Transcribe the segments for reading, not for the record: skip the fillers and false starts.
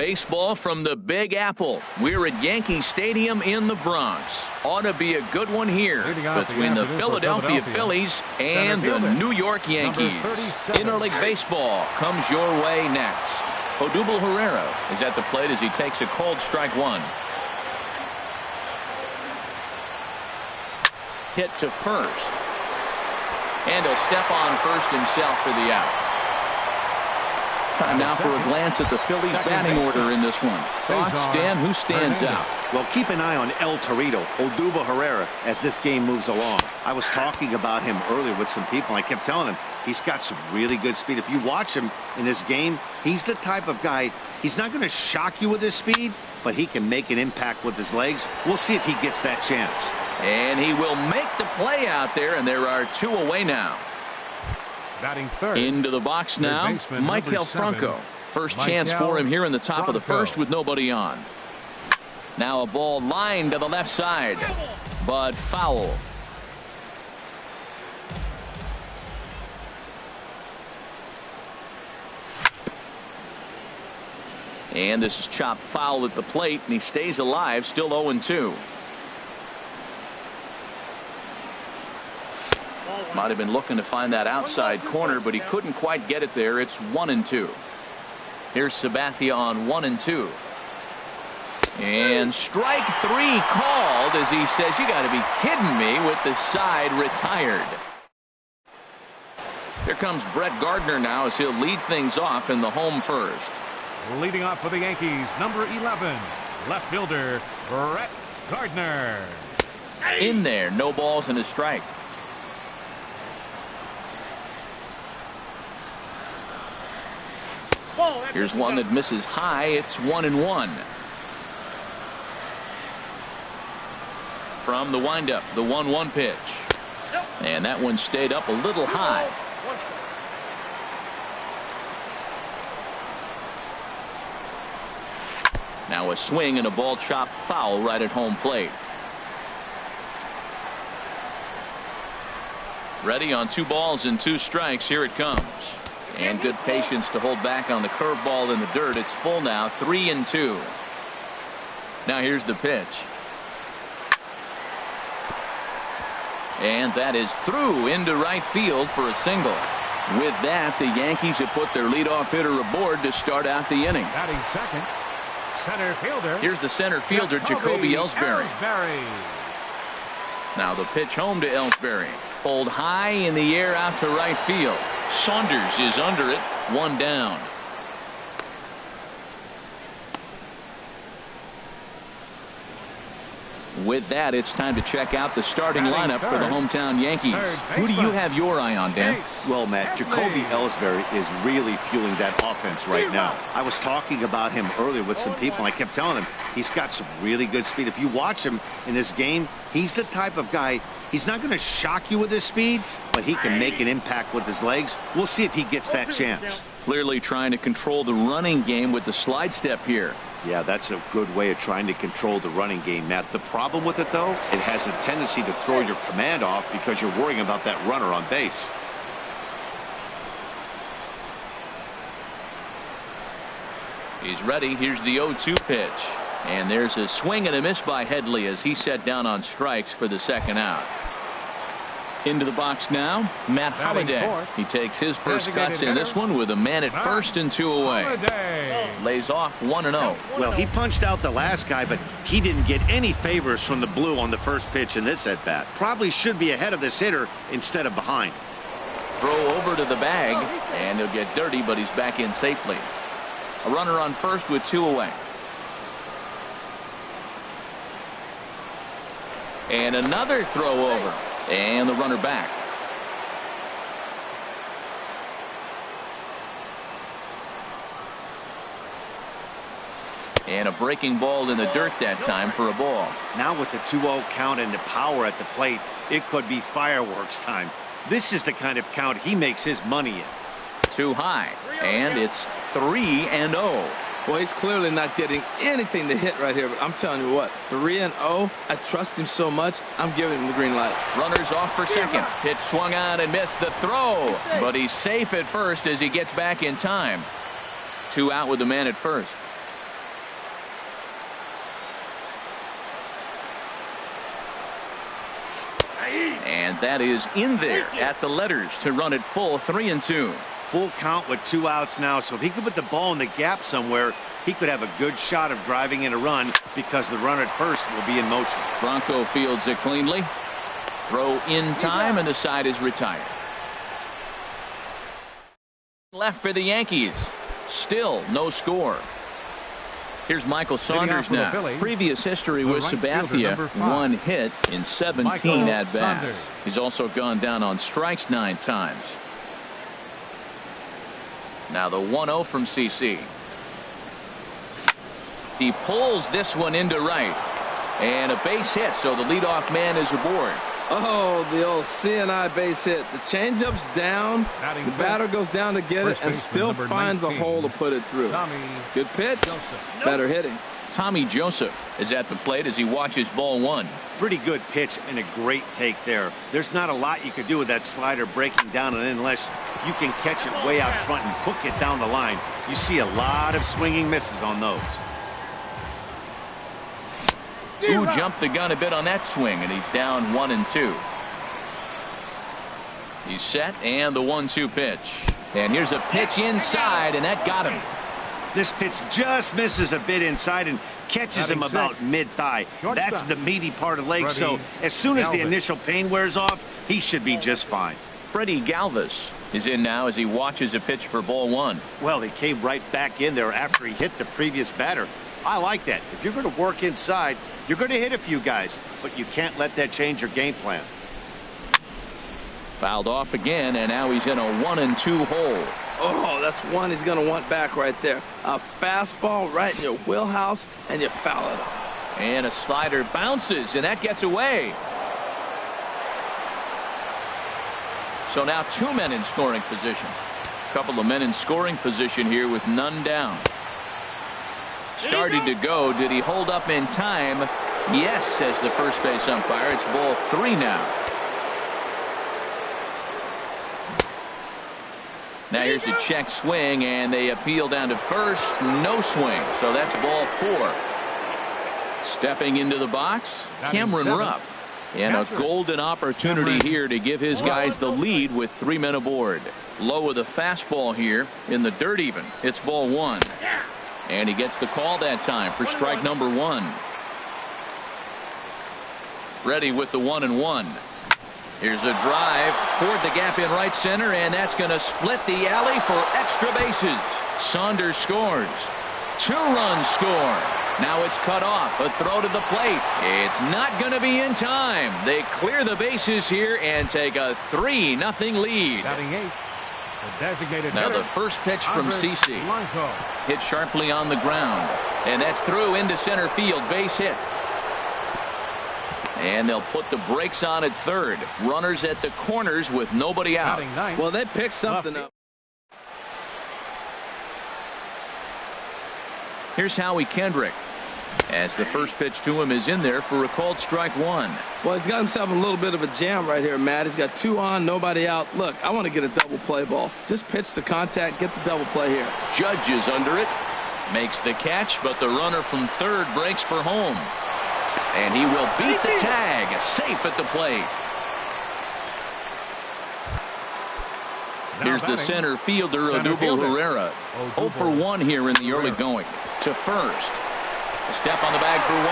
Baseball from the Big Apple. We're at Yankee Stadium in the Bronx. Ought to be a good one here between the Philadelphia Phillies and the New York Yankees. Interleague Baseball comes your way next. Odubel Herrera is at the plate as he takes a cold strike one. Hit to first. And he'll step on first himself for the out. Time now for a glance at the Phillies batting order in this one. Thoughts, Dan? Who stands out? Well, keep an eye on El Torito, Odubel Herrera, as this game moves along. I was talking about him earlier with some people. I kept telling them he's got some really good speed. If you watch him in this game, he's the type of guy, he's not going to shock you with his speed, but he can make an impact with his legs. We'll see if he gets that chance. And he will make the play out there, and there are two away now. Batting third. Into the box now, Maikel Franco. First chance for him here in the top of the first with nobody on. Now a ball lined to the left side, but foul. And this is chopped foul at the plate, and he stays alive, still 0-2. Might have been looking to find that outside corner, but he couldn't quite get it there. It's 1-2. Here's Sabathia on 1-2. And strike three called as he says, you got to be kidding me, with the side retired. Here comes Brett Gardner now as he'll lead things off in the home first. Leading off for the Yankees, number 11, left fielder Brett Gardner. In there, no balls and a strike. Here's one that misses high. It's 1-1. From the windup, the 1-1 pitch. And that one stayed up a little high. Now a swing and a ball chopped foul right at home plate. Ready on 2 balls and 2 strikes. Here it comes. And good patience to hold back on the curveball in the dirt. It's full now, 3-2. Now here's the pitch. And that is through into right field for a single. With that, the Yankees have put their leadoff hitter aboard to start out the inning. Batting second, center fielder. Here's the center fielder, Jacoby Ellsbury. Now the pitch home to Ellsbury. Pulled high in the air out to right field. Saunders is under it, 1 down. With that, it's time to check out the starting lineup for the hometown Yankees. Who do you have your eye on, Dan? Well, Matt, Jacoby Ellsbury is really fueling that offense right now. I was talking about him earlier with some people, and I kept telling them he's got some really good speed. If you watch him in this game, he's the type of guy, he's not going to shock you with his speed, but he can make an impact with his legs. We'll see if he gets that chance. Clearly trying to control the running game with the slide step here. Yeah, that's a good way of trying to control the running game, Matt. The problem with it, though, it has a tendency to throw your command off because you're worrying about that runner on base. He's ready. Here's the 0-2 pitch. And there's a swing and a miss by Headley as he set down on strikes for the second out. Into the box now, Matt Holliday. He takes his first cuts in this one with a man at first and 2 away. Lays off 1-0. Well, he punched out the last guy, but he didn't get any favors from the blue on the first pitch in this at bat. Probably should be ahead of this hitter instead of behind. Throw over to the bag, and he'll get dirty, but he's back in safely. A runner on first with 2 away. And another throw over. And the runner back. And a breaking ball in the dirt that time for a ball. Now with the 2-0 count and the power at the plate, it could be fireworks time. This is the kind of count he makes his money in. Too high. And it's 3-0. Well, he's clearly not getting anything to hit right here, but I'm telling you what, 3-0, I trust him so much, I'm giving him the green light. Runners off for second. Pitch swung on and missed the throw, but he's safe at first as he gets back in time. 2 out with the man at first. that is in there at the letters to run it full 3-2. Full count with 2 outs now, so if he could put the ball in the gap somewhere, he could have a good shot of driving in a run because the runner at first will be in motion. Bronco fields it cleanly. Throw in time, and the side is retired. Left for the Yankees. Still no score. Here's Michael Saunders now. Previous history with Sabathia, 1 hit in 17 at-bats. He's also gone down on strikes 9 times. Now the 1-0 from CC. He pulls this one into right. And a base hit, so the leadoff man is aboard. Oh, the old CNI base hit. The changeup's down. The batter goes down to get it and still finds a hole to put it through. Good pitch. Better hitting. Tommy Joseph is at the plate as he watches ball 1. Pretty good pitch and a great take there. There's not a lot you could do with that slider breaking down, and unless you can catch it way out front and hook it down the line, you see a lot of swinging misses on those. Who jumped the gun a bit on that swing, and he's down 1-2. He's set, and the 1-2 pitch. And here's a pitch inside, and that got him. This pitch just misses a bit inside and catches him about mid-thigh. That's the meaty part of the leg, so as soon as the initial pain wears off, he should be just fine. Freddie Galvis is in now as he watches a pitch for ball 1. Well, he came right back in there after he hit the previous batter. I like that. If you're going to work inside, you're going to hit a few guys, but you can't let that change your game plan. Fouled off again, and now he's in a 1-2 hole. Oh, that's one he's going to want back right there. A fastball right in your wheelhouse, and you foul it off. And a slider bounces, and that gets away. So now 2 men in scoring position. A couple of men in scoring position here with none down. Started to go. Did he hold up in time? Yes, says the first base umpire. It's ball 3 now. Now here's a check swing, and they appeal down to first. No swing, so that's ball 4. Stepping into the box, Cameron Rupp. And a golden opportunity here to give his guys the lead with 3 men aboard. Low with a fastball here in the dirt even. It's ball 1. And he gets the call that time for strike number 1. Ready with the 1-1. Here's a drive toward the gap in right center, and that's going to split the alley for extra bases. Saunders scores. 2-run score. Now it's cut off. A throw to the plate. It's not going to be in time. They clear the bases here and take a 3-0 lead. Now the first pitch from CC. Hit sharply on the ground. And that's through into center field. Base hit. And they'll put the brakes on at third. Runners at the corners with nobody out. Well, they picked something up. Here's Howie Kendrick as the first pitch to him is in there for a called strike 1. Well, he's got himself a little bit of a jam right here, Matt. He's got 2 on, nobody out. Look, I want to get a double play ball. Just pitch the contact, get the double play here. Judge is under it. Makes the catch, but the runner from third breaks for home. And he will beat the tag. Safe at the plate. Here's the center fielder, Odubel Herrera. 0 for 1 here in the early going. To first. A step on the bag for 1.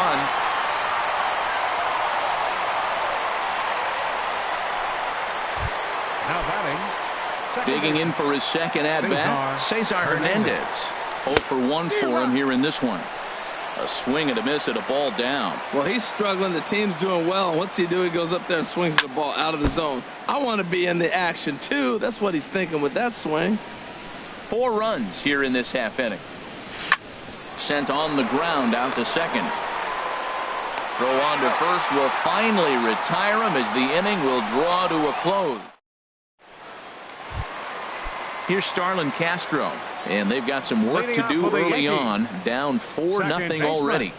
Now batting. Digging in for his second at-bat, Cesar Hernandez. 0 for 1 for him here in this one. A swing and a miss at a ball down. Well, he's struggling. The team's doing well. And what's he do? He goes up there and swings the ball out of the zone. I want to be in the action, too. That's what he's thinking with that swing. 4 runs here in this half inning. Sent on the ground out to second. Throw on to first will finally retire him as the inning will draw to a close. Here's Starlin Castro, and they've got some work to do early on. Down 4-0 already.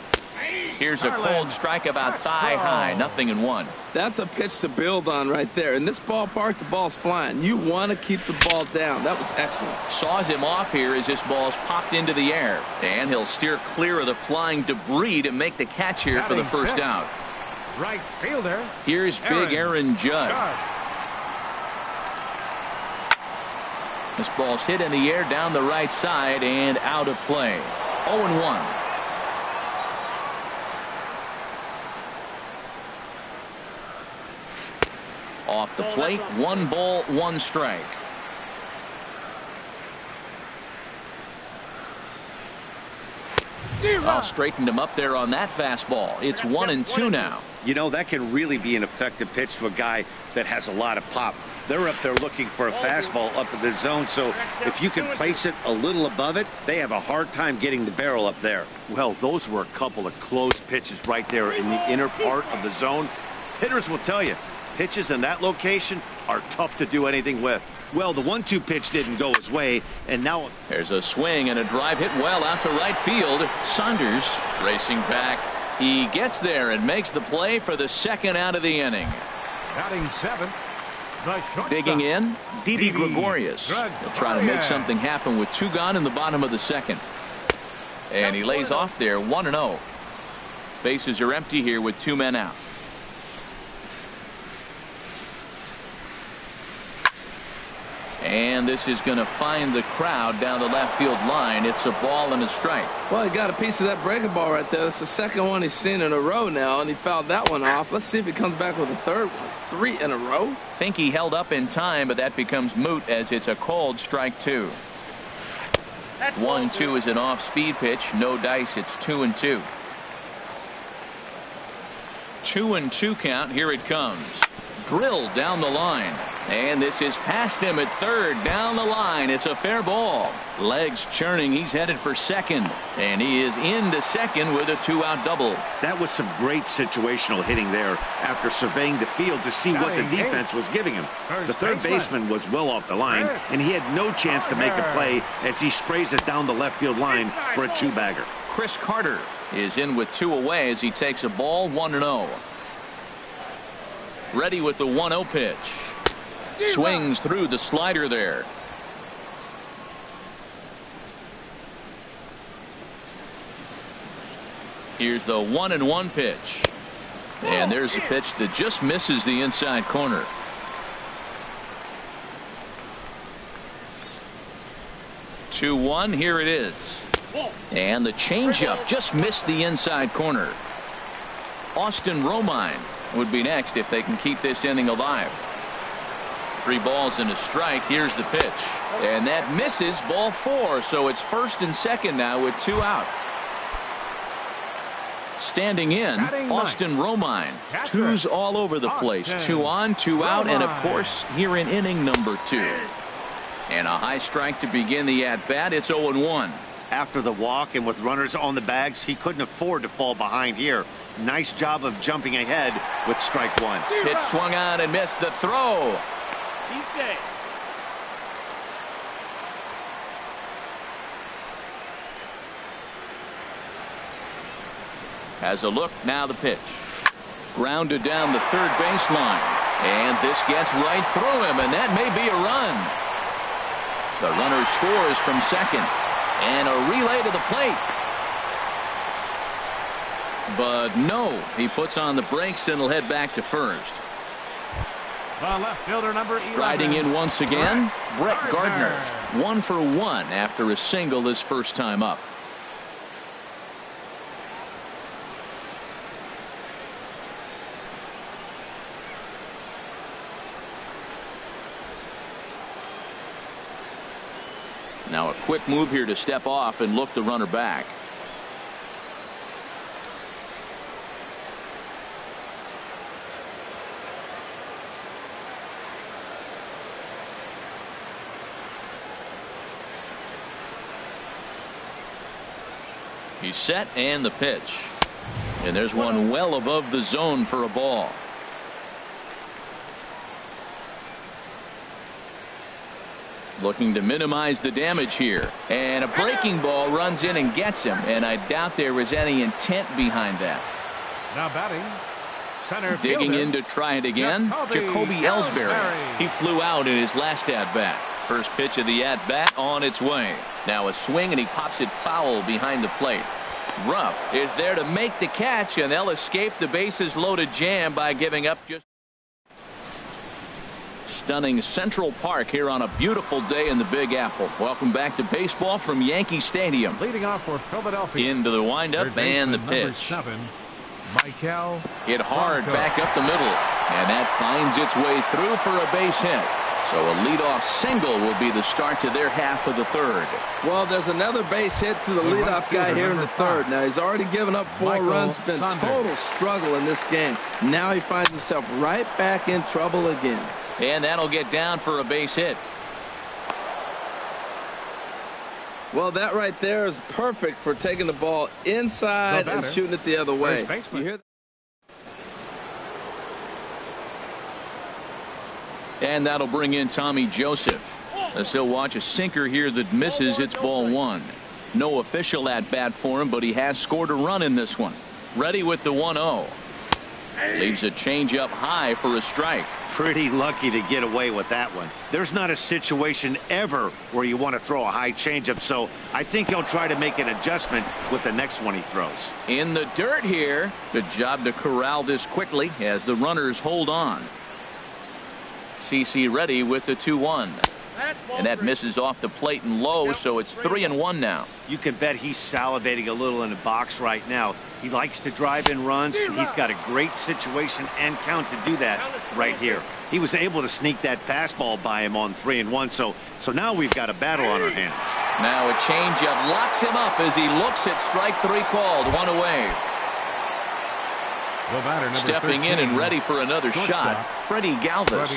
Here's a cold strike about thigh high, 0-1. That's a pitch to build on right there. In this ballpark, the ball's flying. You want to keep the ball down. That was excellent. Saws him off here as this ball's popped into the air. And he'll steer clear of the flying debris to make the catch here for the first out. Right fielder. Here's big Aaron Judge. This ball's hit in the air down the right side and out of play. 0-1. Off the plate, 1 ball, 1 strike. Well, straightened him up there on that fastball. It's 1-2 now. You know, that can really be an effective pitch to a guy that has a lot of pop. They're up there looking for a fastball up in the zone, so if you can place it a little above it, they have a hard time getting the barrel up there. Well, those were a couple of close pitches right there in the inner part of the zone. Hitters will tell you, pitches in that location are tough to do anything with. Well, the 1-2 pitch didn't go his way, and now there's a swing and a drive hit well out to right field. Saunders racing back. He gets there and makes the play for the 2nd out of the inning. Batting 7th. Digging in, Didi Gregorius. He'll try to make something happen with 2 gone in the bottom of the 2nd. And he lays off there, 1-0. Bases are empty here with 2 men out. And this is going to find the crowd down the left field line. It's a ball and a strike. Well, he got a piece of that breaking ball right there. That's the 2nd one he's seen in a row now, and he fouled that one off. Let's see if he comes back with a 3rd one. 3 in a row. Think he held up in time, but that becomes moot as it's a called strike 2. 1-2 is an off-speed pitch. No dice. It's 2-2. 2-2 count. Here it comes. Drilled down the line. And this is past him at 3rd, down the line. It's a fair ball. Legs churning. He's headed for 2nd. And he is into 2nd with a 2-out double. that was some great situational hitting there after surveying the field to see what the defense was giving him. The third baseman was well off the line, and he had no chance to make a play as he sprays it down the left field line for a 2-bagger. Chris Carter is in with 2 away as he takes a ball 1-0. Ready with the 1-0 pitch. Swings through the slider there. Here's the 1-1 pitch. And there's a pitch that just misses the inside corner. Two 1, here it is. And the changeup just missed the inside corner. Austin Romine would be next if they can keep this inning alive. 3 balls and a strike. Here's the pitch. And that misses, ball 4. So it's 1st and 2nd now with 2 out. Standing in, Austin Romine. 2s all over the place. 2 on, 2 out, and of course here in inning number 2. And a high strike to begin the at-bat. It's 0-1. After the walk and with runners on the bags, he couldn't afford to fall behind here. Nice job of jumping ahead with strike 1. Pitch swung on and missed the throw. He's safe. Has a look, now the pitch. Grounded down the third baseline. And this gets right through him, and that may be a run. The runner scores from second. And a relay to the plate. But no, he puts on the brakes and will head back to first. The left fielder, number 11. Striding in once again, Brett Gardner. 1 for 1 after a single his first time up. Now a quick move here to step off and look the runner back. He's set and the pitch. And there's one well above the zone for a ball. Looking to minimize the damage here. And a breaking ball runs in and gets him. And I doubt there was any intent behind that. Now batting, center digging fielder, in to try it again. Jacoby Ellsbury. He flew out in his last at-bat. First pitch of the at-bat on its way. Now a swing and he pops it foul behind the plate. Rupp is there to make the catch, and they'll escape the bases loaded jam by giving up just. Stunning Central Park here on a beautiful day in the Big Apple. Welcome back to baseball from Yankee Stadium. Leading off for Philadelphia. Into the windup and the pitch. 7, Michael. Hit hard back up the middle, and that finds its way through for a base hit. So a leadoff single will be the start to their half of the third. Well, there's another base hit to the leadoff guy here in the third. Now, he's already given up 4 runs. It's been total struggle in this game. Now he finds himself right back in trouble again. And that'll get down for a base hit. Well, that right there is perfect for taking the ball inside and shooting it the other way. You hear that? And that'll bring in Tommy Joseph, as he'll watch a sinker here that misses. It's ball 1. No official at bat for him, but he has scored a run in this one. Ready with the 1-0. Leaves a changeup high for a strike. Pretty lucky to get away with that one. There's not a situation ever where you want to throw a high changeup, so I think he'll try to make an adjustment with the next one he throws. In the dirt here. Good job to corral this quickly as the runners hold on. CC ready with the 2-1. And that misses off the plate and low, so it's 3-1 now. You can bet he's salivating a little in the box right now. He likes to drive in runs, and he's got a great situation and count to do that right here. He was able to sneak that fastball by him on 3-1, so now we've got a battle on our hands. Now a changeup locks him up as he looks at strike 3 called. 1 away. Stepping in and ready for another shot, Freddie Galvis.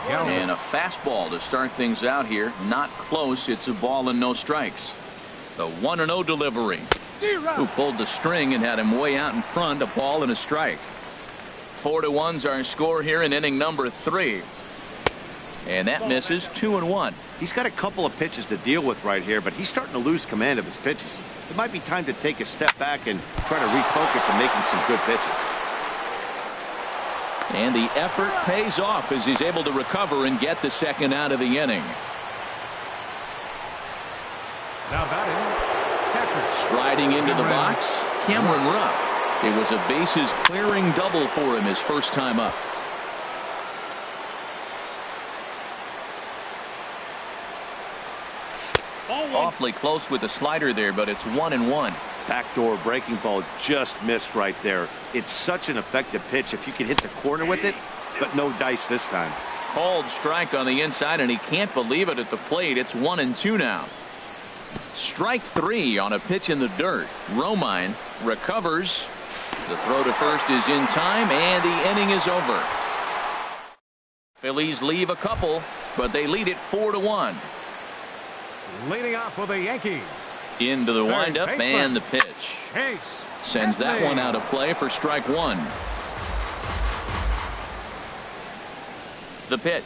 And a fastball to start things out here. Not close. It's a ball and no strikes. The 1-0 delivery. Who pulled the string and had him way out in front. A ball and a strike. 4-1's our score here in inning number 3. And that misses. 2-1. He's got a couple of pitches to deal with right here, but he's starting to lose command of his pitches. It might be time to take a step back and try to refocus and making some good pitches. And the effort pays off as he's able to recover and get the second out of the inning. Now batting, striding into the box, Cameron Rupp. It was a bases clearing double for him his first time up. Awfully close with the slider there, but it's 1-1. Backdoor breaking ball just missed right there. It's such an effective pitch if you can hit the corner with it, but no dice this time. Called strike on the inside, and he can't believe it at the plate. It's 1-2 now. Strike 3 on a pitch in the dirt. Romine recovers. The throw to first is in time, and the inning is over. Phillies leave a couple, but they lead it 4-1. Leading off for the Yankees. Into the windup and the pitch. Sends that one out of play for strike 1. The pitch.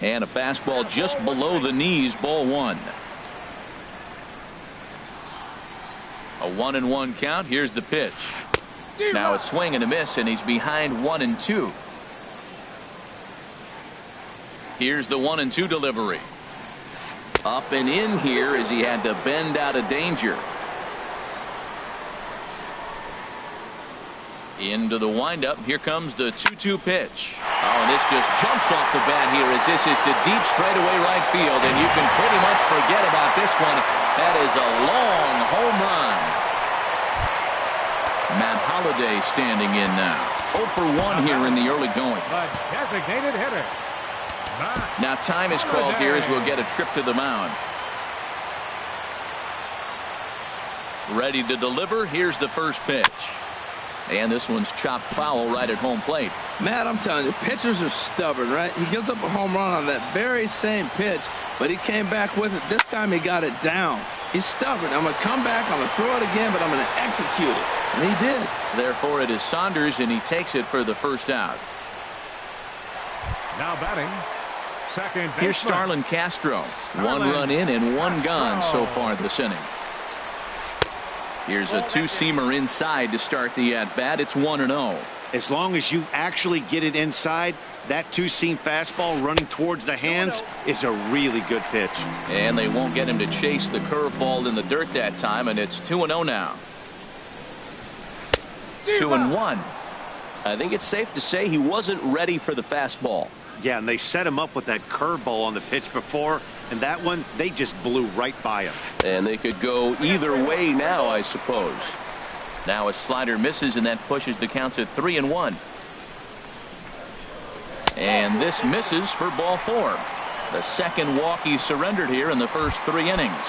And a fastball just below the knees, ball 1. A 1-1 count. Here's the pitch. Now a swing and a miss, and he's behind 1-2. Here's the 1-2 delivery. Up and in here as he had to bend out of danger. Into the windup. Here comes the 2-2 pitch. Oh, and this just jumps off the bat here as this is to deep straightaway right field, and you can pretty much forget about this one. That is a long home run. Matt Holliday standing in now. 0 for 1 here in the early going. Designated hitter. Now time is called here as we'll get a trip to the mound. Ready to deliver. Here's the first pitch. And this one's chopped foul right at home plate. Matt, I'm telling you, pitchers are stubborn, right? He gives up a home run on that very same pitch, but he came back with it. This time he got it down. He's stubborn. I'm going to come back, I'm going to throw it again, but I'm going to execute it. And he did. Therefore, it is Saunders, and he takes it for the first out. Now batting, second baseman. Here's Starlin Castro. 1 run in and 1 gone so far this inning. Here's a 2-seamer inside to start the at-bat. It's 1-0. As long as you actually get it inside, that two-seam fastball running towards the hands is a really good pitch. And they won't get him to chase the curveball in the dirt that time, and it's 2-0 now. 2-1. I think it's safe to say he wasn't ready for the fastball. Yeah, and they set him up with that curveball on the pitch before, and that one, they just blew right by him. And they could go either way now, I suppose. Now a slider misses, and that pushes the count to 3-1. And this misses for ball 4. The second walk he surrendered here in the first 3 innings.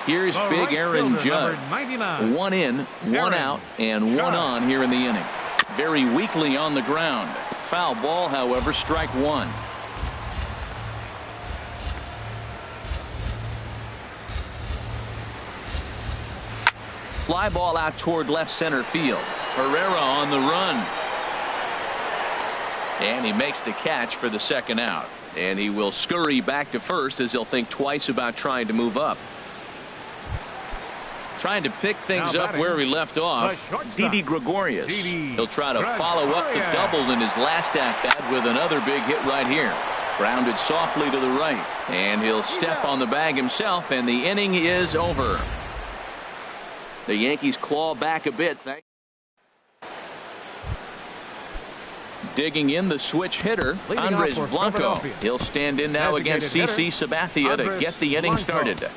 Here's big Aaron Judge. 1 in, 1 out, and 1 on here in the inning. Very weakly on the ground. Foul ball, however, strike 1. Fly ball out toward left center field. Herrera on the run. And he makes the catch for the second out. And he will scurry back to first as he'll think twice about trying to move up. Trying to pick things up where he left off. Didi Gregorius. He'll try to follow up the double in his last at-bat with another big hit right here. Grounded softly to the right. And he'll step on the bag himself, and the inning is over. The Yankees claw back a bit. Digging in the switch hitter, Andres Blanco. He'll stand in now against CC Sabathia to get the inning started.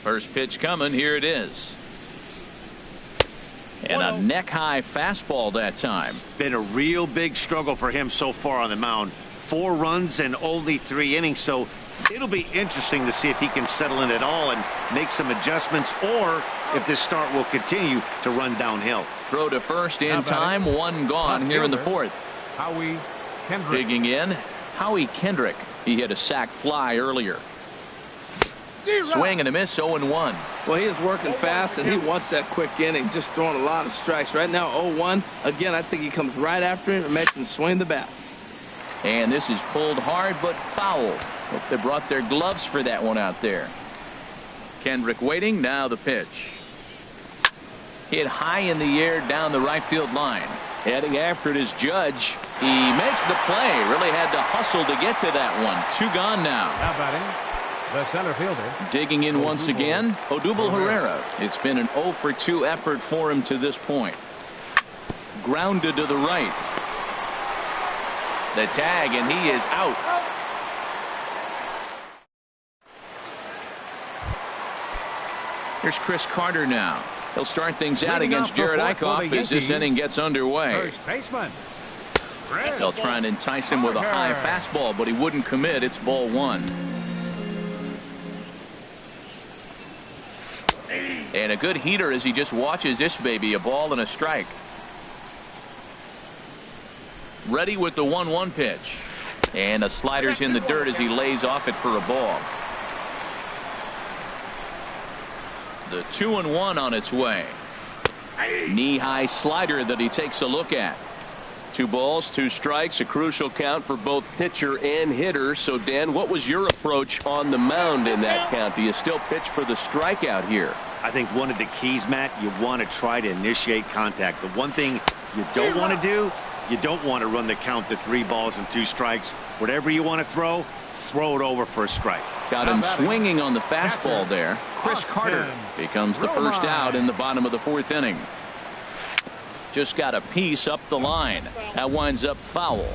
First pitch coming. Here it is. And a neck-high fastball that time. Been a real big struggle for him so far on the mound. 4 runs and only 3 innings, so it'll be interesting to see if he can settle in at all and make some adjustments, or if this start will continue to run downhill. Throw to first in time. 1 gone here in the 4th. Howie Kendrick. Digging in, Howie Kendrick. He hit a sac fly earlier. Swing and a miss, 0-1. Well, he is working fast, and he wants that quick inning, just throwing a lot of strikes. Right now, 0-1. Again, I think he comes right after him and makes him swing the bat. And this is pulled hard, but foul. Hope they brought their gloves for that one out there. Kendrick waiting. Now the pitch. Hit high in the air down the right field line. Heading after it is Judge. He makes the play. Really had to hustle to get to that one. 2 gone now. Now batting, the center fielder. Digging in once again, Odubel Herrera. It's been an 0-for-2 effort for him to this point. Grounded to the right. The tag, and he is out. Here's Chris Carter now. He'll start things out against Jared Eichhoff as this inning gets underway. First baseman. They'll try and entice him with a high fastball, but he wouldn't commit. It's ball 1. And a good heater as he just watches this baby. A ball and a strike. Ready with the 1-1 pitch. And a slider's in the dirt as he lays off it for a ball. The 2-1 on its way. Knee-high slider that he takes a look at. 2 balls, 2 strikes, a crucial count for both pitcher and hitter. So, Dan, what was your approach on the mound in that count? Do you still pitch for the strikeout here? I think one of the keys, Matt, you want to try to initiate contact. The one thing you don't want to do, you don't want to run the count to 3 balls and 2 strikes. Whatever you want to throw it over for a strike. Got him swinging on the fastball there. Chris Carter becomes the first out in the bottom of the 4th inning. Just got a piece up the line. That winds up foul.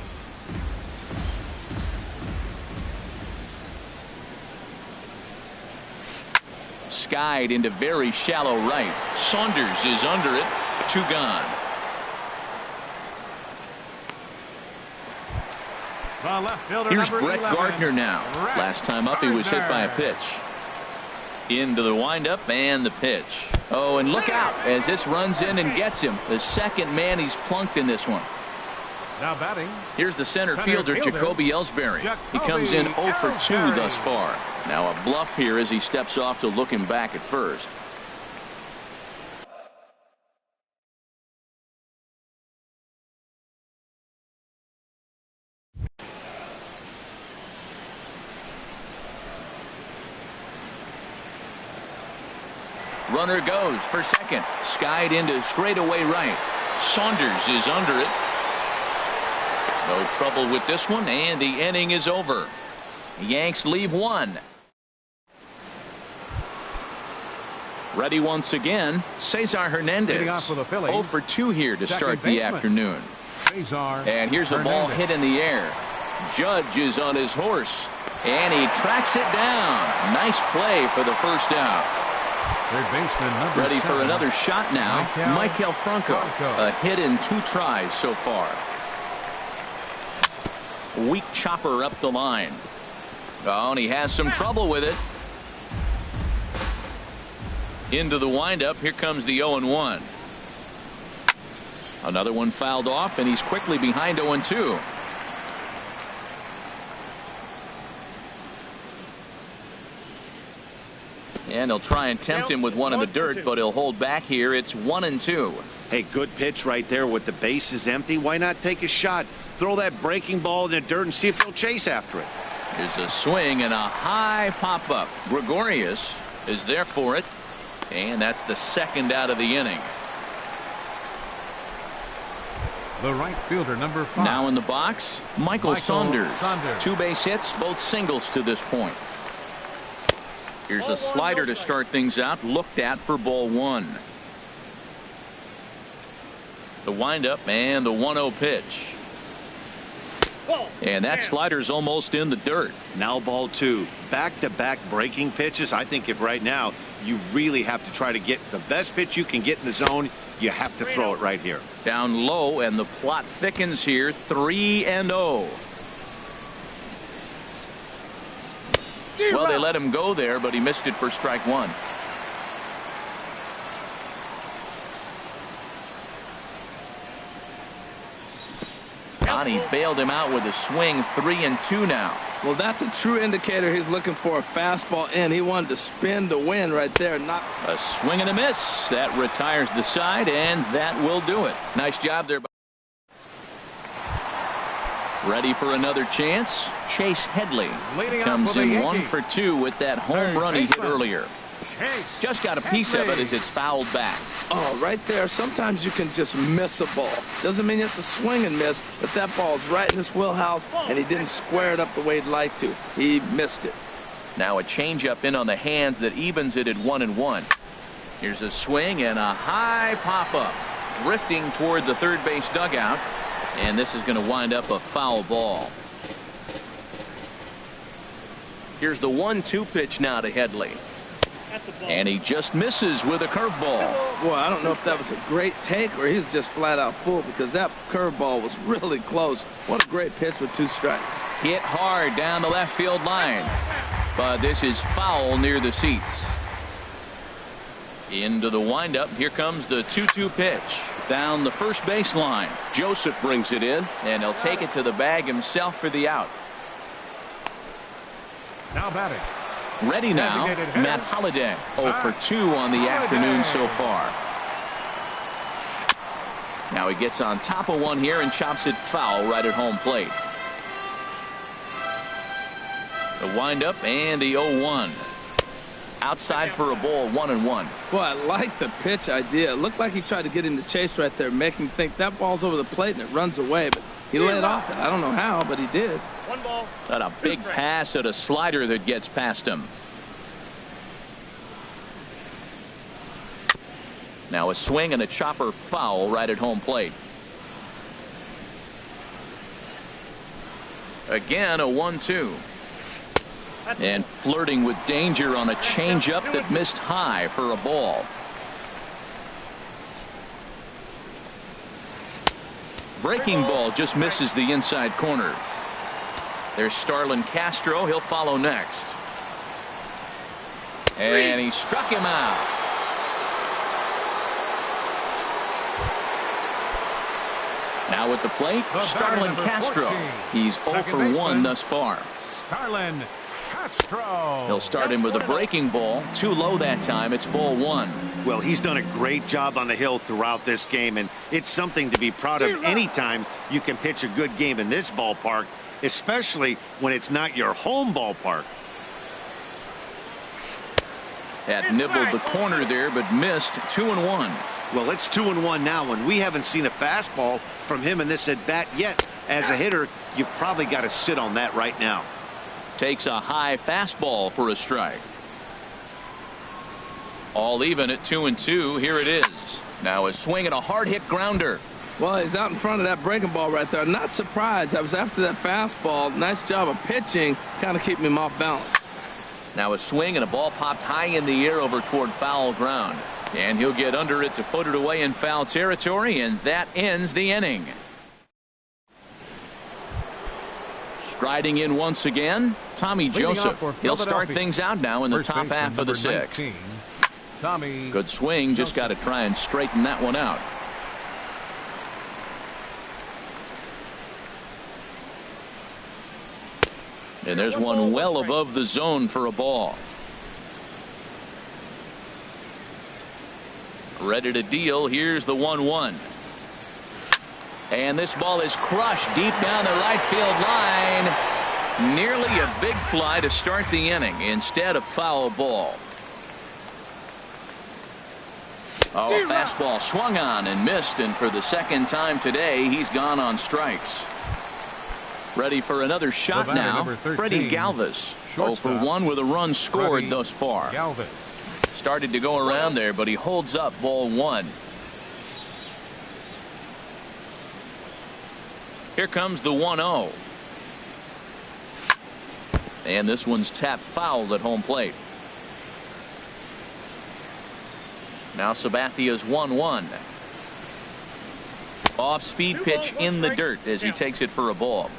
Skied into very shallow right. Saunders is under it. 2 gone. Here's Brett Gardner now. Last time up, he was hit by a pitch. Into the windup and the pitch. Oh, and look out as this runs in and gets him. The second man he's plunked in this one. Now batting. Here's the center fielder, Jacoby Ellsbury. He comes in 0-for-2 thus far. Now a bluff here as he steps off to look him back at first. Runner goes for second. Skied into straightaway right. Saunders is under it. No trouble with this one, and the inning is over. The Yanks leave one. Ready once again, Cesar Hernandez. 0 for 2 here to start the afternoon. And here's a ball hit in the air. Judge is on his horse, and he tracks it down. Nice play for the first out. Third baseman ready for another shot now. Michael Franco. A hit in 2 tries so far. Weak chopper up the line. Oh, and he has some trouble with it. Into the windup. Here comes the 0-1. Another one fouled off, and he's quickly behind 0-2. And he'll try and tempt him with one in the dirt, but he'll hold back here. It's 1-2. Hey, good pitch right there with the bases empty. Why not take a shot? Throw that breaking ball in the dirt and see if they'll chase after it. Here's a swing and a high pop-up. Gregorius is there for it. And that's the second out of the inning. The right fielder, number 5. Now in the box, Michael Saunders. 2 base hits, both singles to this point. Here's a slider to start things out, looked at for ball 1. The windup and the 1-0 pitch. And that slider's almost in the dirt. Now ball 2. Back-to-back breaking pitches. I think if right now you really have to try to get the best pitch you can get in the zone, you have to throw it right here. Down low, and the plot thickens here. 3-0. Well, they let him go there, but he missed it for strike 1. He bailed him out with a swing. 3-2 now. Well, that's a true indicator he's looking for a fastball in. He wanted to spin to win right there. Not a swing and a miss. That retires the side, and that will do it. Nice job there. Ready for another chance. Chase Headley comes in 1 for 2 with that home run he hit earlier. Just got a piece of it as it's fouled back. Oh, right there. Sometimes you can just miss a ball. Doesn't mean you have to swing and miss, but that ball's right in his wheelhouse, and he didn't square it up the way he'd like to. He missed it. Now a changeup in on the hands that evens it at 1-1. Here's a swing and a high pop-up, drifting toward the third base dugout, and this is going to wind up a foul ball. Here's the 1-2 pitch now to Headley. And he just misses with a curveball. Boy, I don't know if that was a great take or he's just flat out full, because that curveball was really close. What a great pitch with 2 strikes. Hit hard down the left field line. But this is foul near the seats. Into the windup. Here comes the 2-2 pitch. Down the first baseline. Joseph brings it in, and he'll take it to the bag himself for the out. Now batting. Ready now, Matt Holliday. 0 for 2 on the afternoon so far. Now he gets on top of one here and chops it foul right at home plate. The windup and the 0-1. Outside for a ball, 1-1. Boy, I like the pitch idea. It looked like he tried to get into chase right there, making him think that ball's over the plate and it runs away, but he laid off it. I don't know how, but he did. 1 ball. Got a big pass at a slider that gets past him. Now a swing and a chopper foul right at home plate. Again a 1-2. And flirting with danger on a changeup that missed high for a ball. Breaking ball just misses the inside corner. There's Starlin Castro. He'll follow next. And he struck him out. Now at the plate, Starlin Castro. He's 0 for 1 thus far. Starlin Castro. He'll start him with a breaking ball. Too low that time. It's ball 1. Well, he's done a great job on the hill throughout this game, and it's something to be proud of anytime you can pitch a good game in this ballpark, especially when it's not your home ballpark. That nibbled the corner there, but missed. 2-1. Well, it's 2-1 now, and we haven't seen a fastball from him in this at bat yet. As a hitter, you've probably got to sit on that right now. Takes a high fastball for a strike. All even at 2-2. Here it is. Now a swing and a hard hit grounder. Well, he's out in front of that breaking ball right there. Not surprised. I was after that fastball. Nice job of pitching, kind of keeping him off balance. Now a swing and a ball popped high in the air over toward foul ground. And he'll get under it to put it away in foul territory, and that ends the inning. Striding in once again, Tommy Joseph. He'll start things out now in the top half of the sixth. Tommy. Good swing, just got to try and straighten that one out. And there's one well above the zone for a ball. Ready to deal. Here's the 1-1. And this ball is crushed deep down the right field line. Nearly a big fly to start the inning. Instead, a foul ball. Oh, a fastball swung on and missed, and for the second time today, he's gone on strikes. Ready for another shot now. Freddie Galvis. 0 for 1 with a run scored thus far. Galvis. Started to go around there, but he holds up ball 1. Here comes the 1-0. And this one's tapped foul at home plate. Now Sabathia's 1-1. Off speed pitch in the dirt as he takes it for a ball.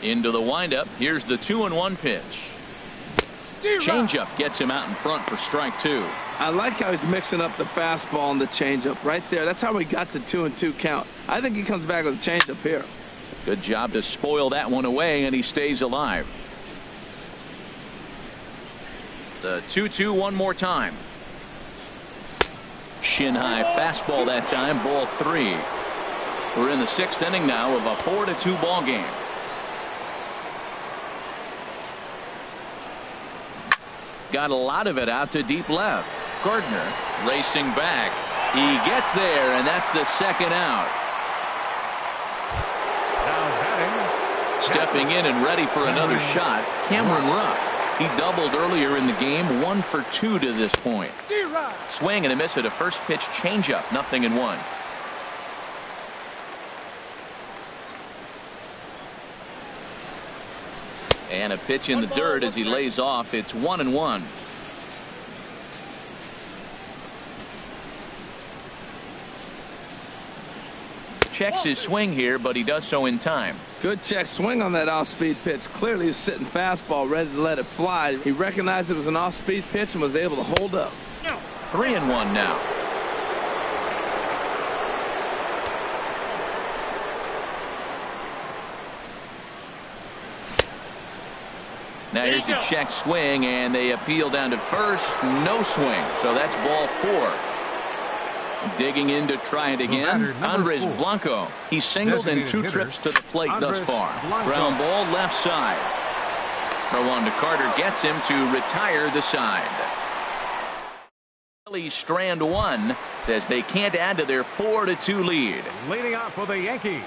Into the windup. Here's the 2-1 pitch. Changeup gets him out in front for strike 2. I like how he's mixing up the fastball and the changeup right there. That's how we got the 2-2 count. I think he comes back with a changeup here. Good job to spoil that one away, and he stays alive. The 2-2 one more time. Shin high fastball that time, ball 3. We're in the 6th inning now of a 4-2 ball game. Got a lot of it out to deep left. Gardner racing back. He gets there, and that's the second out. Stepping in and ready for another shot, Cameron Rupp. He doubled earlier in the game, 1 for 2 to this point. Swing and a miss at a first pitch changeup, 0-1. And a pitch in the dirt as he lays off. It's 1-1. Checks his swing here, but he does so in time. Good check swing on that off-speed pitch. Clearly he's sitting fastball ready to let it fly. He recognized it was an off-speed pitch and was able to hold up. 3-1 now. Now here's the check swing, and they appeal down to first. No swing, so that's ball 4. Digging in to try it again. Andres Blanco. He's singled in 2 trips to the plate thus far. Ground ball left side. Throw on to Carter gets him to retire the side. Strand 1 as they can't add to their 4-2 lead. Leading off for the Yankees.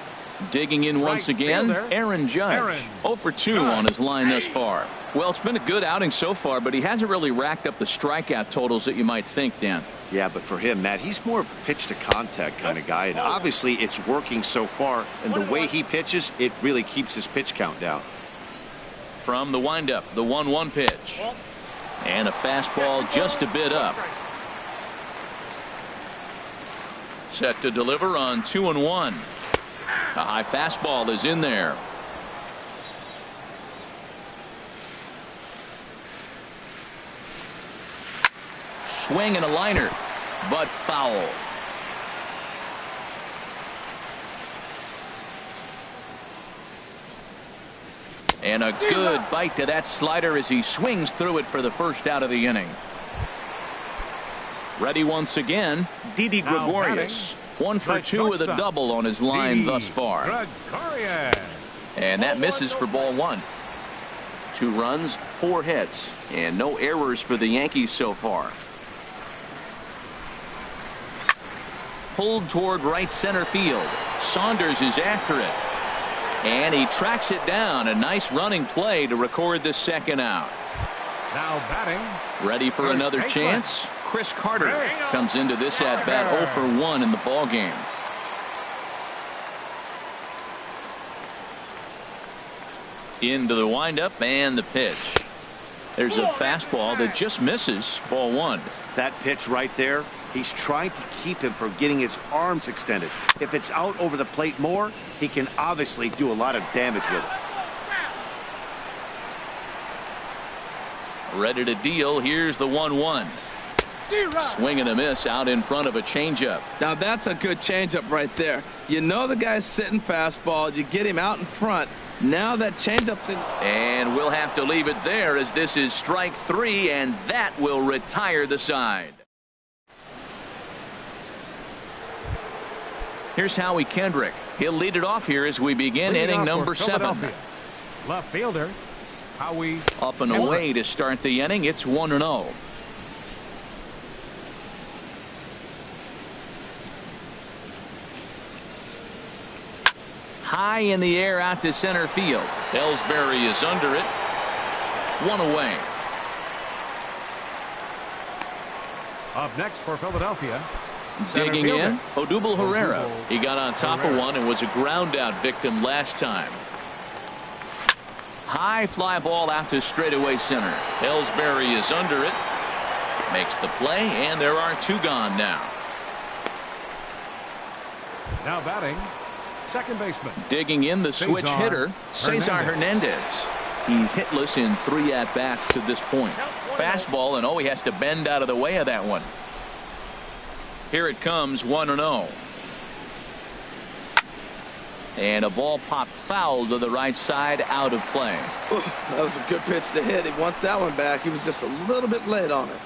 Digging in once again, Aaron Judge. 0 for 2 on his line thus far. Well, it's been a good outing so far, but he hasn't really racked up the strikeout totals that you might think, Dan. Yeah, but for him, Matt, he's more of a pitch to contact kind of guy, and obviously it's working so far, and the way he pitches, it really keeps his pitch count down. From the windup, the 1-1 pitch. And a fastball just a bit up. Set to deliver on 2-1. A high fastball is in there. Swing and a liner, but foul. And a good bite to that slider as he swings through it for the first out of the inning. Ready once again, Didi Gregorius. 1 for 2 with a double on his line thus far. And that misses for ball 1. 2 runs, 4 hits, and no errors for the Yankees so far. Pulled toward right center field. Saunders is after it. And he tracks it down. A nice running play to record the second out. Now batting. Ready for another chance. Chris Carter comes into this at bat 0 for 1 in the ball game. Into the windup and the pitch. There's a fastball that just misses. Ball 1. That pitch right there, he's trying to keep him from getting his arms extended. If it's out over the plate more, he can obviously do a lot of damage with it. Ready to deal. Here's the 1-1. Swing and a miss out in front of a changeup. Now that's a good changeup right there. You know the guy's sitting fastball. You get him out in front. Now that changeup thing. And we'll have to leave it there as this is strike 3, and that will retire the side. Here's Howie Kendrick. He'll lead it off here as we begin inning number 7. Left fielder Howie. Up and away to start the inning. It's 1-0. High in the air out to center field. Ellsbury is under it. 1 away. Up next for Philadelphia. Digging in, Odubel Herrera. He got on top of one and was a ground out victim last time. High fly ball out to straightaway center. Ellsbury is under it. Makes the play, and there are 2 gone now. Now batting, second baseman. Digging in, the switch hitter, Cesar Hernandez. He's hitless in 3 at-bats to this point. Fastball, and he has to bend out of the way of that one. Here it comes, 1-0. And a ball popped foul to the right side, out of play. Ooh, that was a good pitch to hit. He wants that one back. He was just a little bit late on it.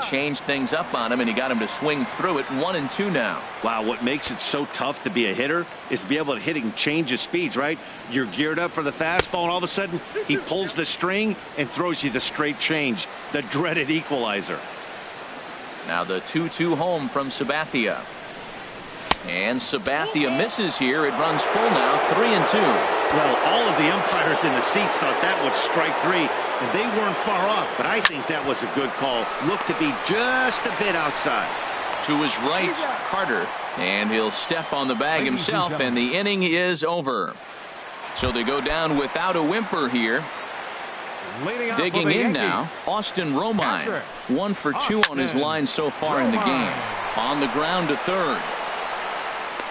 Changed things up on him, and he got him to swing through it. 1-2 now. Wow, what makes it so tough to be a hitter is to be able to hit and change his speeds, right? You're geared up for the fastball, and all of a sudden, he pulls the string and throws you the straight change, the dreaded equalizer. Now the 2-2 home from Sabathia. And Sabathia misses here. It runs full now, 3-2. Well, all of the umpires in the seats thought that was strike 3, and they weren't far off, but I think that was a good call. Looked to be just a bit outside. To his right, Carter, and he'll step on the bag himself, and the inning is over. So they go down without a whimper here. Digging in now, Austin Romine. 1 for 2 on his line so far in the game. On the ground to third.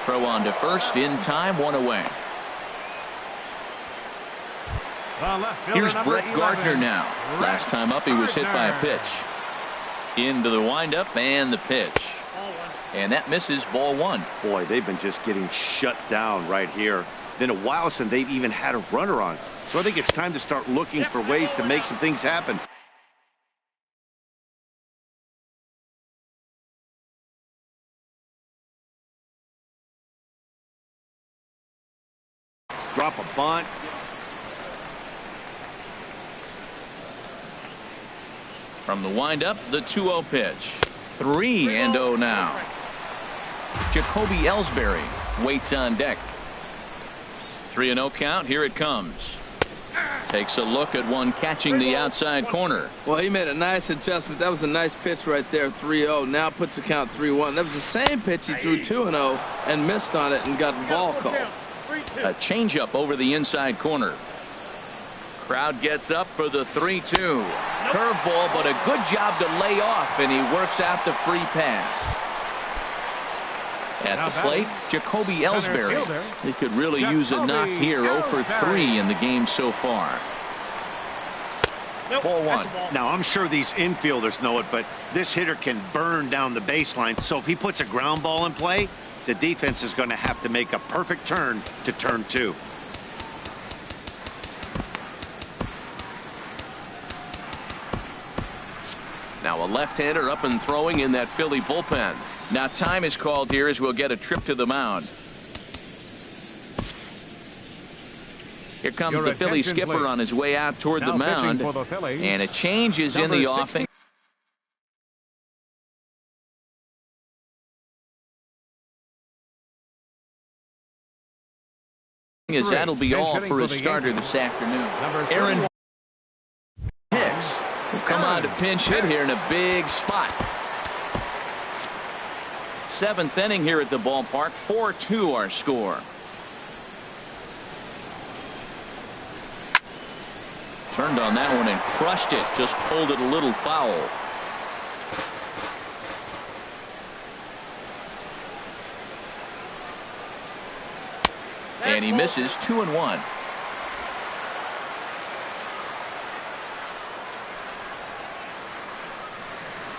Throw on to first in time, 1 away. Here's Brett Gardner now. Last time up, he was hit by a pitch. Into the windup and the pitch. And that misses, ball 1. Boy, they've been just getting shut down right here. Been a while since they've even had a runner on. So I think it's time to start looking for ways to make some things happen. Drop a bunt. From the windup, the 2-0 pitch. 3-0 now. Jacoby Ellsbury waits on deck. 3-0 count. Here it comes. Takes a look at one catching the outside corner. Well, he made a nice adjustment. That was a nice pitch right there, 3-0. Now puts the count 3-1. That was the same pitch he threw 2-0 and missed on it and got the ball called. A changeup over the inside corner. Crowd gets up for the 3-2. Curveball, but a good job to lay off, and he works out the free pass. At the plate, Jacoby Ellsbury. He could really use a knock here. 0 for 3 in the game so far. Ball 1. Now, I'm sure these infielders know it, but this hitter can burn down the baseline. So if he puts a ground ball in play, the defense is going to have to make a perfect turn to turn 2. Now a left-hander up and throwing in that Philly bullpen. Now time is called here as we'll get a trip to the mound. Here comes Your the Philly attention, skipper please. on his way out toward Now the mound. pitching for the Phillies, And a change is in number the 60. offing. As that'll be all for his starter this afternoon. Aaron Hicks will come on to pinch hit here in a big spot. 7th inning here at the ballpark. 4-2 our score. Turned on that one and crushed it. Just pulled it a little foul. And he misses 2-1.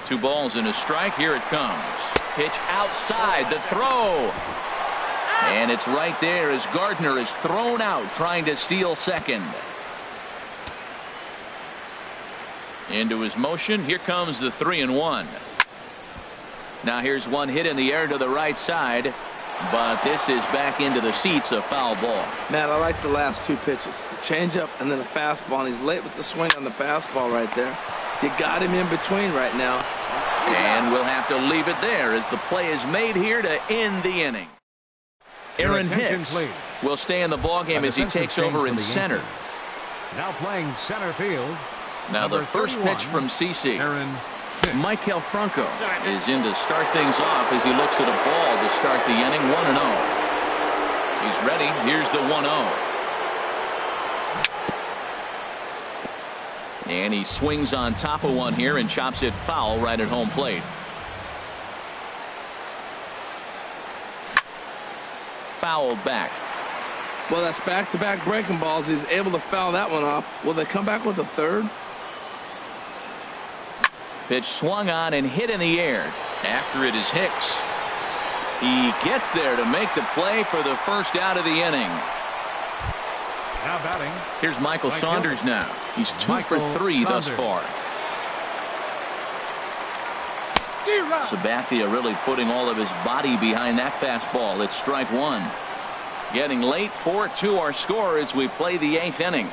Two balls and a strike. Here it comes. Pitch outside. The throw. And it's right there as Gardner is thrown out trying to steal second. Into his motion. Here comes the 3-1. Now here's one hit in the air to the right side. But this is back into the seats, a foul ball. Matt, I like the last two pitches. The changeup and then the fastball. And he's late with the swing on the fastball right there. You got him in between right now. And we'll have to leave it there as the play is made here to end the inning. Aaron Hicks will stay in the ballgame as he takes over in center. Now playing center field. Now the first pitch from CC. Aaron Michael Franco is in to start things off as he looks at a ball to start the inning. 1-0. He's ready. Here's the 1-0. And he swings on top of one here and chops it foul right at home plate. Fouled back. Well, that's back-to-back breaking balls. He's able to foul that one off. Will they come back with a third? Pitch swung on and hit in the air. After it is Hicks. He gets there to make the play for the first out of the inning. now batting. Here's Michael Saunders now. He's 2 for 3 thus far. Sabathia really putting all of his body behind that fastball. It's strike one. Getting late. 4-2 our score as we play the 8th inning.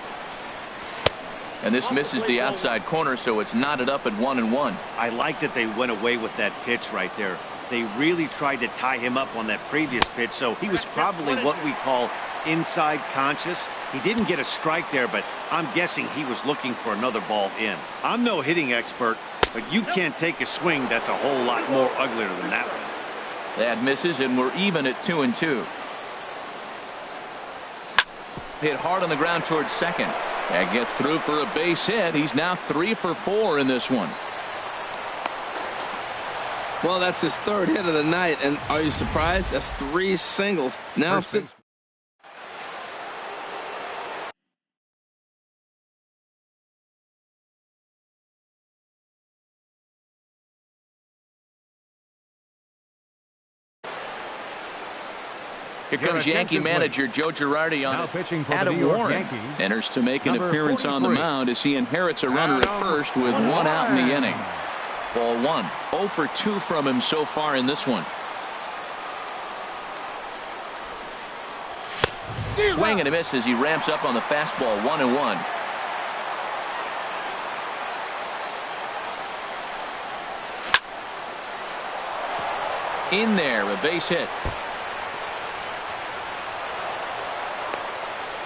And this misses the outside corner, so it's knotted up at 1-1. I like that they went away with that pitch right there. They really tried to tie him up on that previous pitch, so he was probably what we call inside conscious. He didn't get a strike there, but I'm guessing he was looking for another ball in. I'm no hitting expert, but you can't take a swing that's a whole lot more uglier than that one. That misses, and we're even at 2-2. Hit hard on the ground towards second. That gets through for a base hit. He's now 3 for 4 in this one. Well, that's his third hit of the night, and are you surprised? That's 3 singles. Now since Here comes Yankee manager Joe Girardi on it. Adam Warren enters to make an appearance on the mound as he inherits a runner at first with 1 out in the inning. Ball 1. 0 for 2 from him so far in this one. Swing and a miss as he ramps up on the fastball. 1-1. In there, a base hit.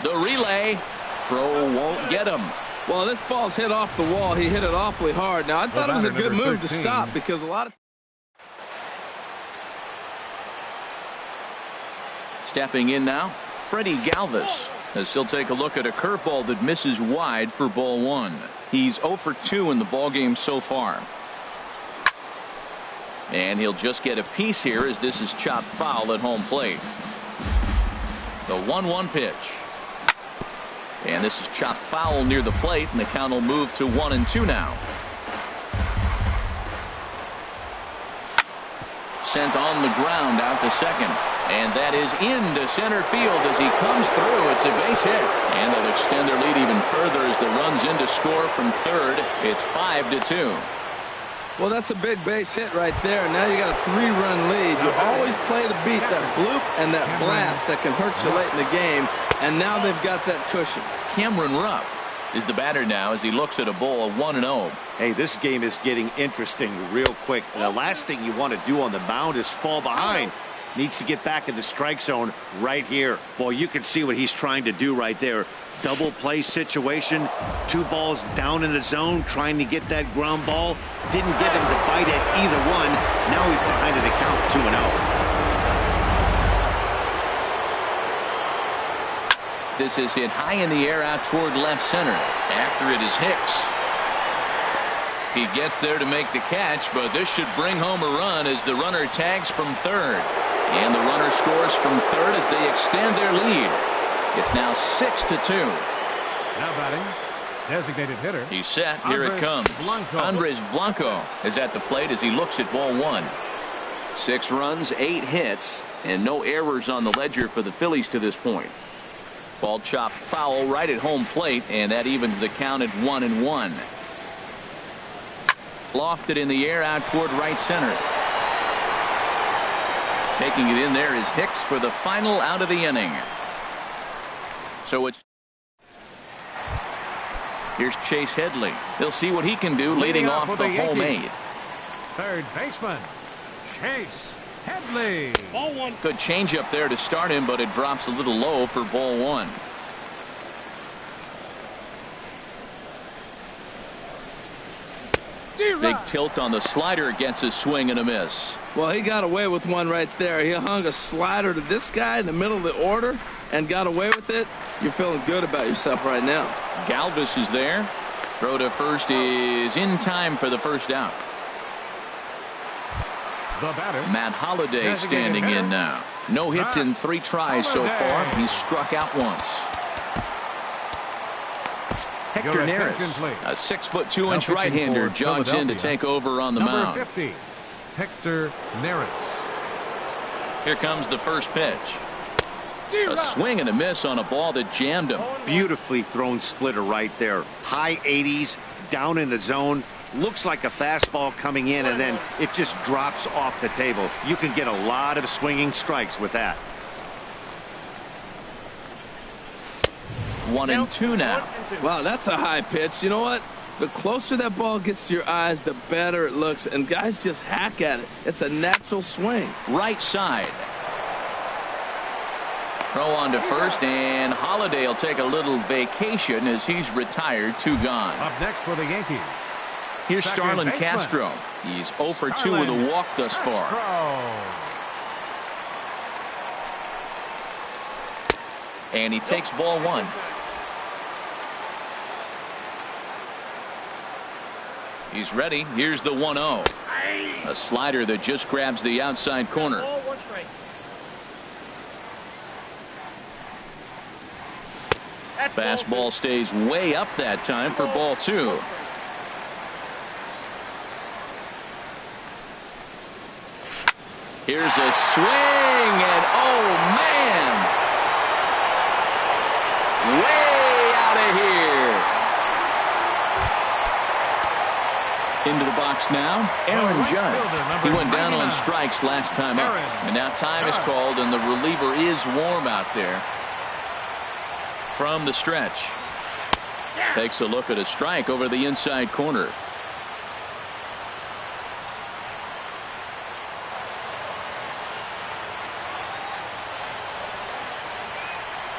The relay. Throw won't get him. well, this ball's hit off the wall. He hit it awfully hard. Now, I thought it was a good move to stop because a lot of Stepping in now, Freddie Galvis, as he'll take a look at a curveball that misses wide for ball 1. He's 0 for 2 in the ballgame so far. And he'll just get a piece here as this is chopped foul at home plate. The 1-1 pitch. And this is chopped foul near the plate, and the count will move to 1-2 now. Sent on the ground out to second. And that is into center field as he comes through. It's a base hit. And they'll extend their lead even further as the run's in to score from third. It's 5-2. Well, that's a big base hit right there. Now you got a 3-run lead. You always play to beat that bloop and that blast that can hurt you late in the game. and now they've got that cushion. Cameron Rupp is the batter now as he looks at a ball of 1-0. Hey, this game is getting interesting real quick. And the last thing you want to do on the mound is fall behind. Needs to get back in the strike zone right here. Boy, you can see what he's trying to do right there. Double play situation. 2 balls down in the zone, trying to get that ground ball. Didn't get him to bite at either one. Now he's behind in the count, 2-0. This is hit high in the air out toward left center. After it is Hicks. He gets there to make the catch, but this should bring home a run as the runner tags from third. And the runner scores from third as they extend their lead. It's now 6-2. Now batting, designated hitter. He's set. Here it comes. Andres Blanco is at the plate as he looks at ball 1. 6 runs, 8 hits, and no errors on the ledger for the Phillies to this point. Ball chopped foul right at home plate, and that evens the count at 1-1. Lofted in the air out toward right center. Taking it in there is Hicks for the final out of the inning. So it's here's Chase Headley. They'll see what he can do leading off the homemade. Third baseman, Chase Headley. Ball 1. Good changeup there to start him, but it drops a little low for ball 1. Big tilt on the slider, gets a swing and a miss. Well, he got away with one right there. He hung a slider to this guy in the middle of the order and got away with it. You're feeling good about yourself right now. Galvis is there. Throw to first is in time for the first out. The batter, Matt Holliday standing in now. No hits in 3 tries so far. He's struck out once. Hector Neris, a 6'2" right-hander, jogs in to take over on the mound. 50, Hector Neris. Here comes the first pitch. A swing and a miss on a ball that jammed him. Beautifully thrown splitter right there. High 80s, down in the zone. Looks like a fastball coming in, and then it just drops off the table. You can get a lot of swinging strikes with that. 1-2 now. Wow, that's a high pitch. You know what? The closer that ball gets to your eyes, the better it looks, and guys just hack at it. It's a natural swing. Right side. Throw on to first, and Holliday will take a little vacation as he's retired. 2 gone. Up next for the Yankees. Here's Starlin Castro. He's 0 for 2 with a walk thus far. And he takes ball 1. He's ready. Here's the 1-0. A slider that just grabs the outside corner. Fastball stays way up that time for ball 2. Here's a swing, and oh man, way out of here. Into the box now, Aaron Judge. He went down on strikes last time up, and now time is called, and the reliever is warm out there. From the stretch, takes a look at a strike over the inside corner.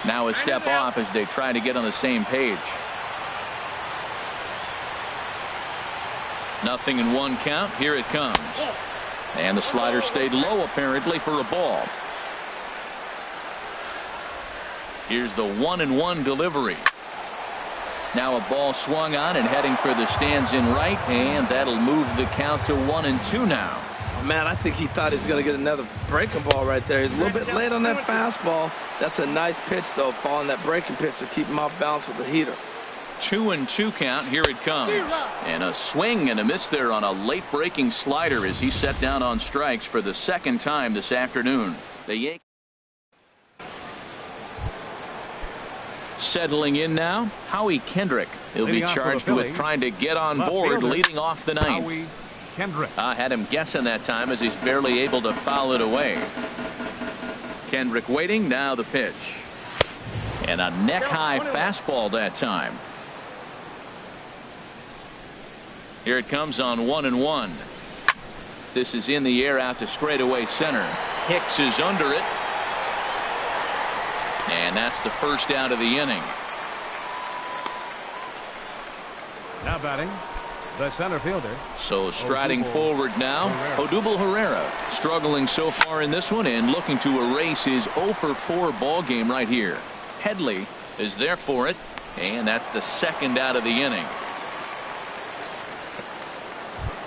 Now a step off as they try to get on the same page. 0-1 count. Here it comes. And the slider stayed low apparently for a ball. Here's the 1-1 delivery. Now a ball swung on and heading for the stands in right, and that'll move the count to 1-2 now. Man, I think he thought he was going to get another breaking ball right there. He's a little bit late on that fastball. That's a nice pitch, though, following that breaking pitch to keep him off balance with the heater. 2-2 count. Here it comes. And a swing and a miss there on a late breaking slider as he set down on strikes for the second time this afternoon. The Yankees settling in now. Howie Kendrick. He'll be charged with trying to get on board leading off the ninth. I had him guessing that time as he's barely able to foul it away. Kendrick waiting. Now the pitch. And a neck-high fastball that time. Here it comes on 1-1. This is in the air out to straightaway center. Hicks is under it. And that's the first out of the inning. Now batting, the center fielder. So striding forward now, Odubel Herrera, struggling so far in this one and looking to erase his 0 for 4 ball game right here. Headley is there for it, and that's the second out of the inning.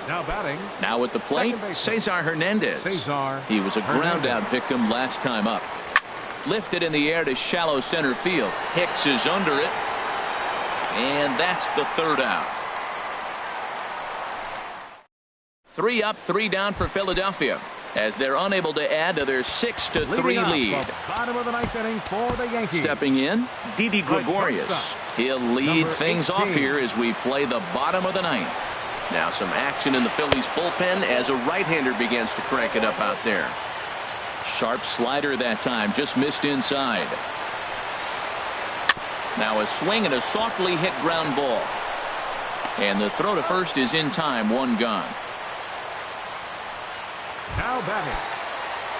Now batting. Now at the plate, Cesar Hernandez. He was a ground out victim last time up. Lifted in the air to shallow center field. Hicks is under it. And that's the third out. 3 up, 3 down for Philadelphia as they're unable to add to their 6-3 lead. Bottom of the ninth inning for the Yankees. Stepping in, Didi Gregorius. He'll lead things off here as we play the bottom of the ninth. Now some action in the Phillies bullpen as a right-hander begins to crank it up out there. Sharp slider that time, just missed inside. Now a swing and a softly hit ground ball. And the throw to first is in time, 1 gone. Now batting,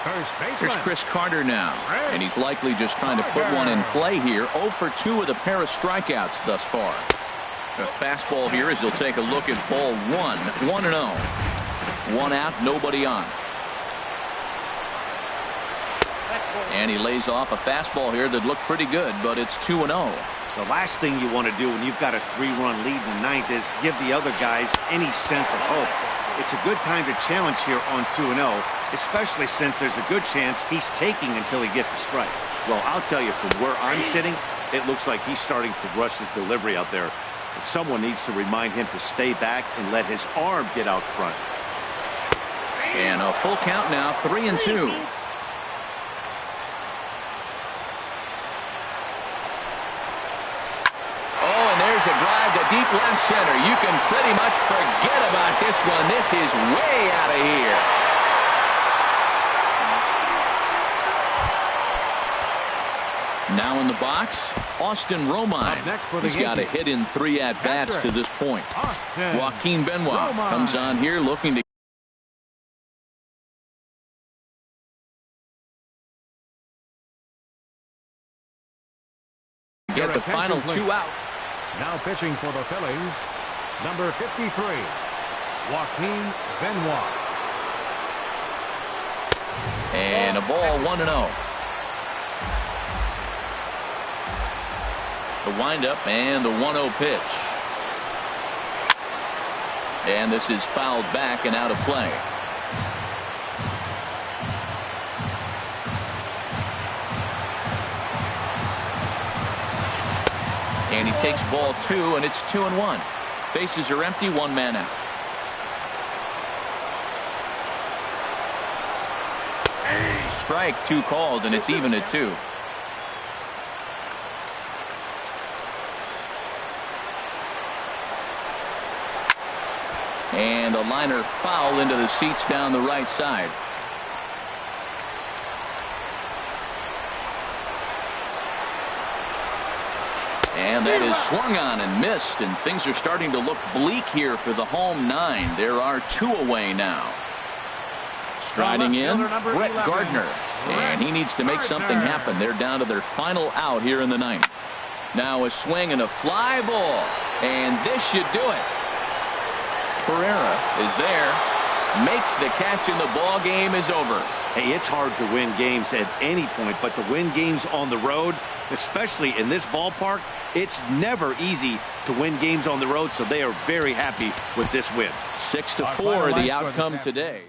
first baseman. Here's Chris Carter now, and he's likely just trying to put one in play here. 0 for 2 with a pair of strikeouts thus far. A fastball here as he'll take a look at ball 1, 1-0. 1 out, nobody on. And he lays off a fastball here that looked pretty good, but it's 2-0. The last thing you want to do when you've got a 3-run lead in the ninth is give the other guys any sense of hope. It's a good time to challenge here on 2-0, especially since there's a good chance he's taking until he gets a strike. Well, I'll tell you, from where I'm sitting, it looks like he's starting to rush his delivery out there. Someone needs to remind him to stay back and let his arm get out front. And a full count now, 3-2. There's a drive to deep left center. You can pretty much forget about this one. This is way out of here. Now in the box, Austin Romine. He's got a hit in 3 at-bats to this point. Joaquin Benoit comes on here looking to get the final 2 out. Now pitching for the Phillies, number 53, Joaquin Benoit. And a ball, 1-0. The windup and the 1-0 pitch. And this is fouled back and out of play. And he takes ball 2, and it's 2-1. Bases are empty, 1 man out. Strike 2 called, and it's even at 2. And a liner foul into the seats down the right side. And that is swung on and missed, and things are starting to look bleak here for the home 9. There are 2 away now. Striding in, Brett Gardner. And he needs to make something happen. They're down to their final out here in the 9th. Now a swing and a fly ball. And this should do it. Pereira is there. Makes the catch, and the ball game is over. Hey, it's hard to win games at any point, but to win games on the road, especially in this ballpark, it's never easy to win games on the road, so they are very happy with this win. 6-4 the outcome today.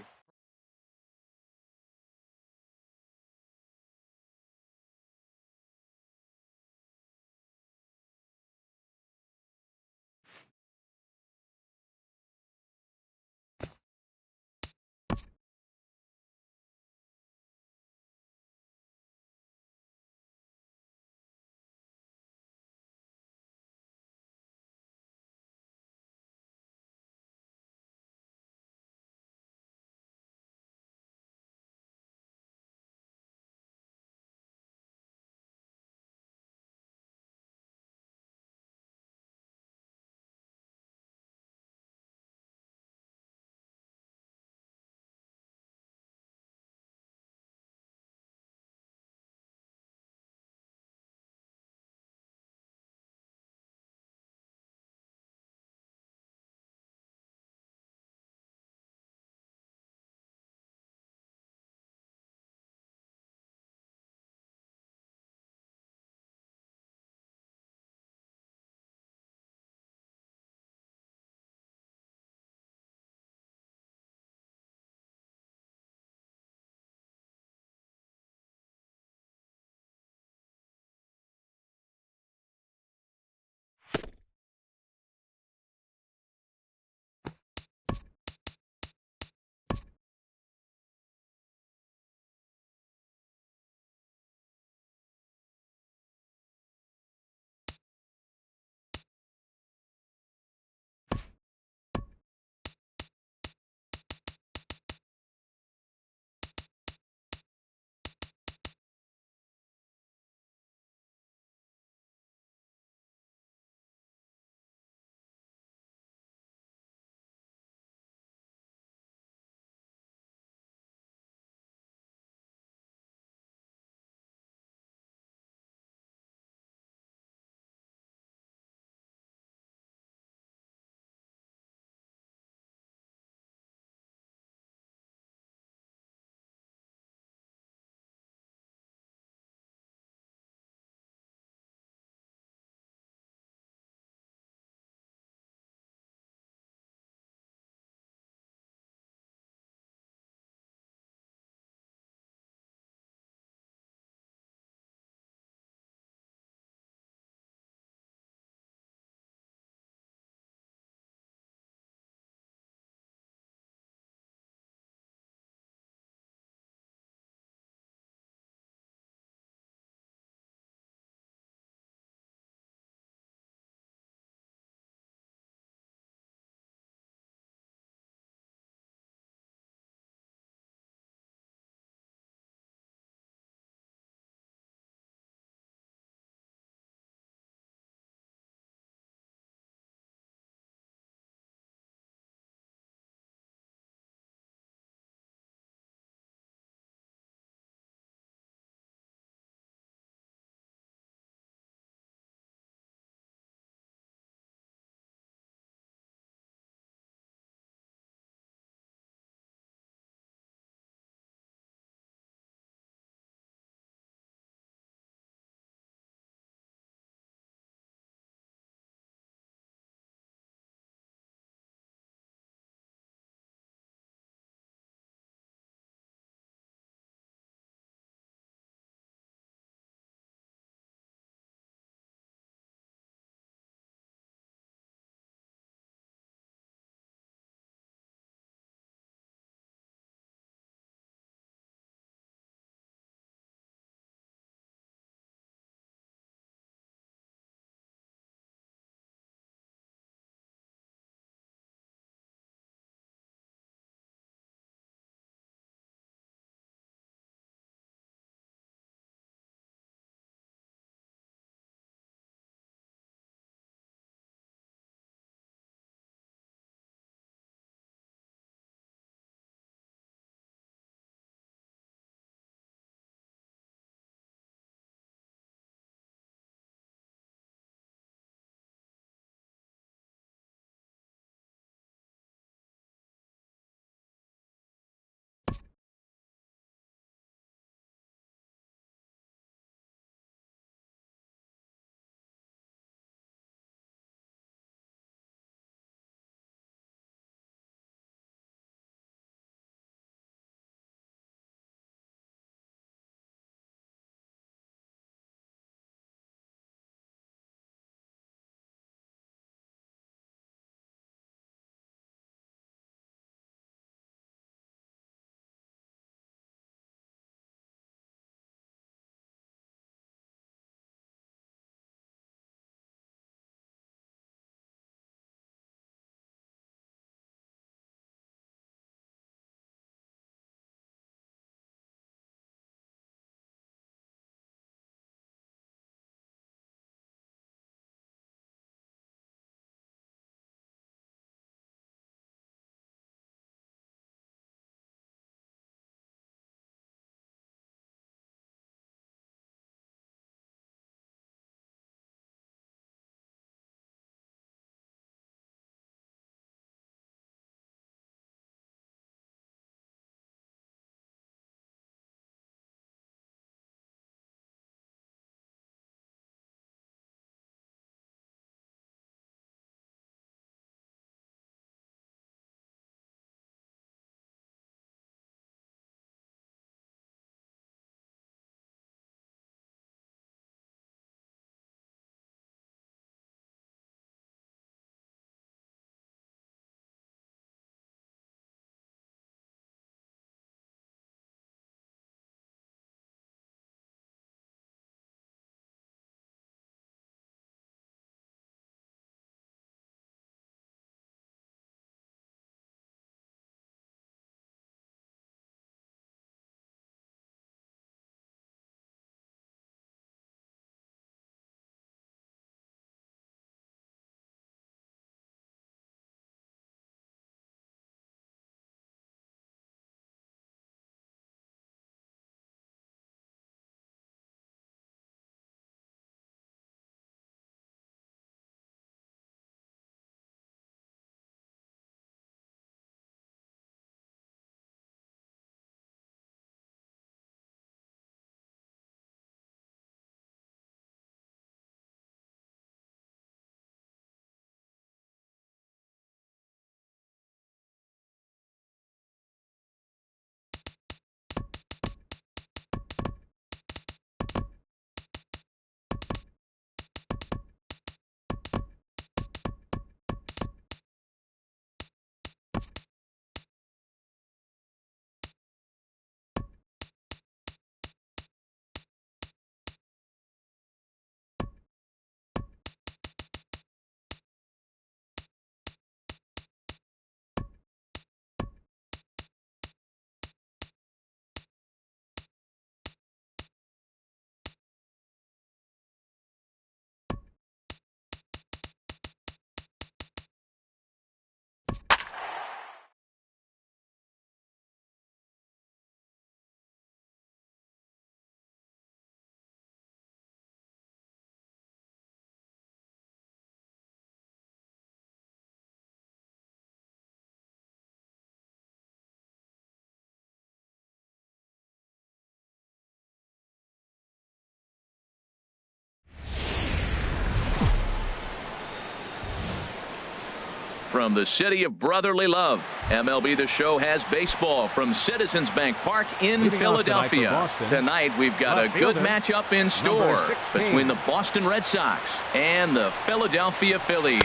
from the city of brotherly love. MLB The Show has baseball from Citizens Bank Park in Philadelphia. Tonight we've got a good matchup in store between the Boston Red Sox and the Philadelphia Phillies.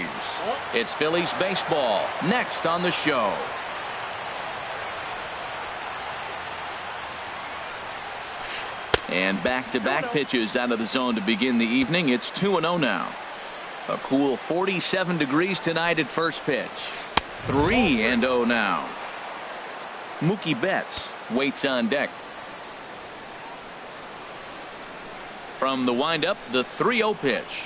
It's Phillies baseball next on the show. And back-to-back pitches out of the zone to begin the evening. It's 2-0 now. A cool 47 degrees tonight at first pitch. 3-0 now. Mookie Betts waits on deck. From the windup, the 3-0 pitch.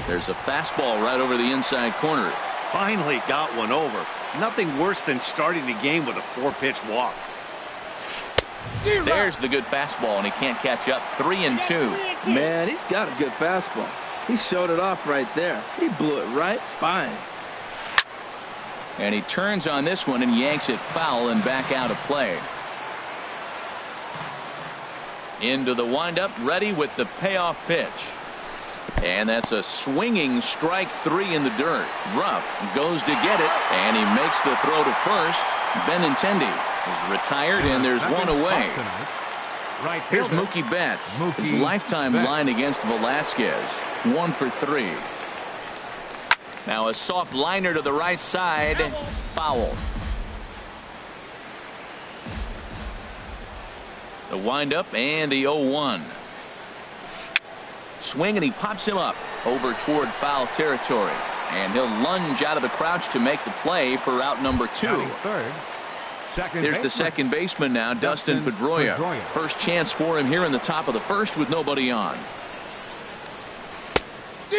There's a fastball right over the inside corner. Finally got one over. Nothing worse than starting the game with a 4-pitch walk. There's the good fastball, and he can't catch up. 3-2. Man, he's got a good fastball. He showed it off right there. He blew it right by him. And he turns on this one and yanks it foul and back out of play. Into the windup, ready with the payoff pitch. And that's a swinging strike 3 in the dirt. Rupp goes to get it, and he makes the throw to first. Benintendi is retired, and there's one away. Here's Mookie Betts. His lifetime line against Velasquez. 1 for 3. Now a soft liner to the right side. Foul. The windup and the 0-1. Swing, and he pops him up over toward foul territory. And he'll lunge out of the crouch to make the play for out number 2. There's the second baseman now, Dustin Pedroia. First chance for him here in the top of the first with nobody on.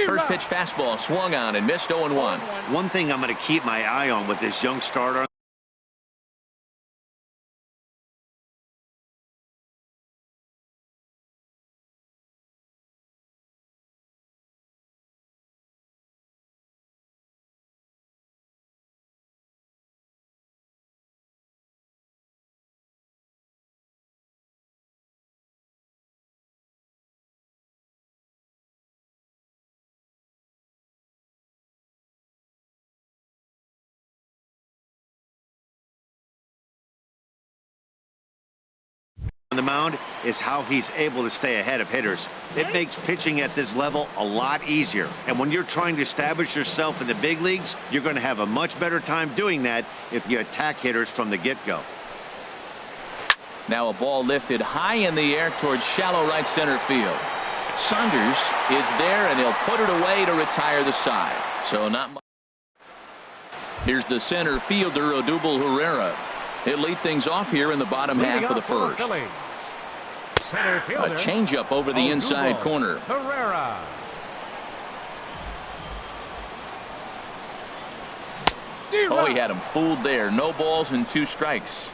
First pitch fastball swung on and missed. 0-1. One thing I'm going to keep my eye on with this young starter. On the mound is how he's able to stay ahead of hitters. It makes pitching at this level a lot easier. And when you're trying to establish yourself in the big leagues, you're going to have a much better time doing that if you attack hitters from the get-go. Now a ball lifted high in the air towards shallow right center field. Saunders is there, and he'll put it away to retire the side. So not much. Here's the center fielder, Odubel Herrera. He'll lead things off here in the bottom half of the first. A changeup over the inside corner. Herrera. Oh, he had him fooled there. No balls and 2 strikes.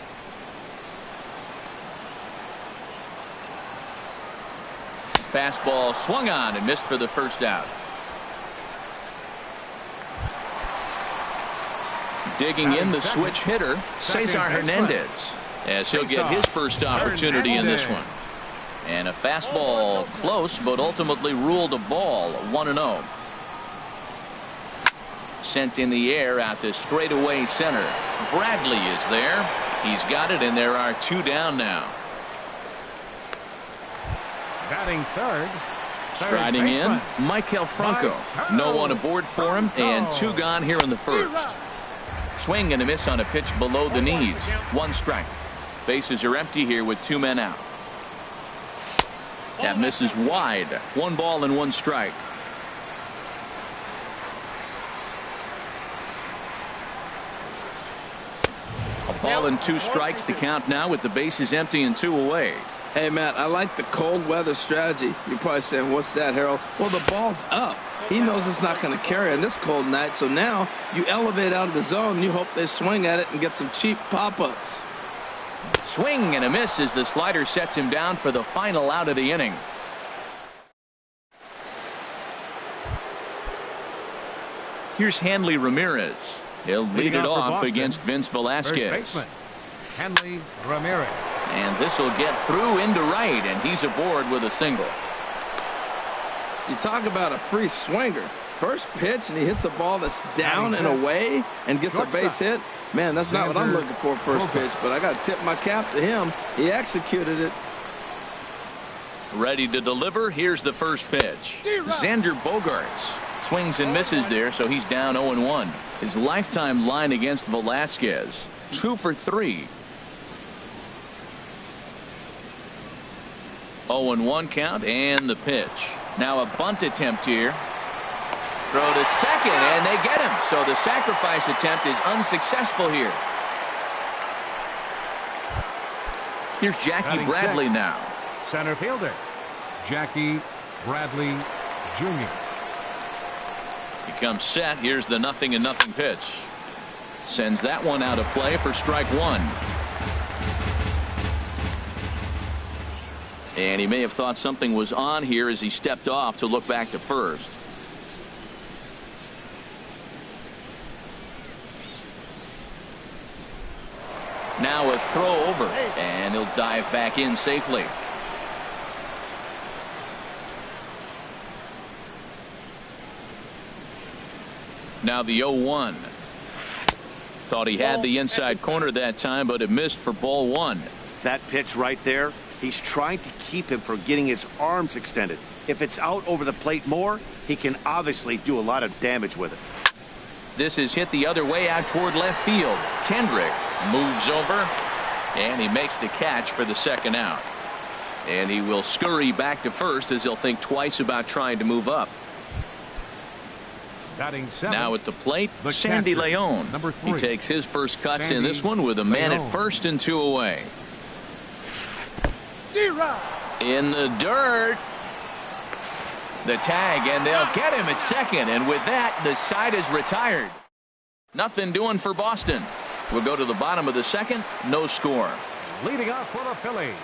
Fastball swung on and missed for the first out. Digging in the switch hitter, Cesar Hernandez, as he'll get his first opportunity in this one. And a fastball close, but ultimately ruled a ball. 1-0. Sent in the air out to straightaway center. Bradley is there. He's got it, and there are 2 down now. Batting third. Striding in, Michael Franco. No one aboard for him, and 2 gone here in the first. Swing and a miss on a pitch below the knees. 1 strike. Bases are empty here with 2 men out. That misses wide. 1 ball and 1 strike. A ball and 2 strikes to count now with the bases empty and 2 away. Hey, Matt, I like the cold weather strategy. You're probably saying, what's that, Harold? Well, the ball's up. He knows it's not going to carry on this cold night, so now you elevate out of the zone, and you hope they swing at it and get some cheap pop-ups. Swing and a miss as the slider sets him down for the final out of the inning. Here's Hanley Ramirez. He'll lead it off against Vince Velasquez. Hanley Ramirez. And this will get through into right, and he's aboard with a single. You talk about a free swinger. First pitch, and he hits a ball that's down and away and gets a base hit. Man, that's not what I'm looking for first pitch, but I got to tip my cap to him. He executed it. Ready to deliver. Here's the first pitch. Xander Bogaerts swings and misses there, so he's down 0-1. His lifetime line against Velasquez, 2 for 3. 0-1 count, and the pitch. Now a bunt attempt here. Throw to second, and they get him. So the sacrifice attempt is unsuccessful here. Here's Jackie Bradley now. Center fielder, Jackie Bradley Jr. He comes set. Here's the 0-0 pitch. Sends that one out of play for strike one. And he may have thought something was on here as he stepped off to look back to first. Now a throw over, and he'll dive back in safely. Now the 0-1. Thought he had the inside corner that time, but it missed for ball one. That pitch right there, he's trying to keep him from getting his arms extended. If it's out over the plate more, he can obviously do a lot of damage with it. This is hit the other way out toward left field. Kendrick moves over, and he makes the catch for the second out. And he will scurry back to first as he'll think twice about trying to move up. Now at the plate, Sandy Leon. He takes his first cuts in this one with a man at first and 2 away. In the dirt. The tag, and they'll get him at second, and with that the side is retired. Nothing doing for Boston. We'll go to the bottom of the second. No score. Leading off for the Phillies,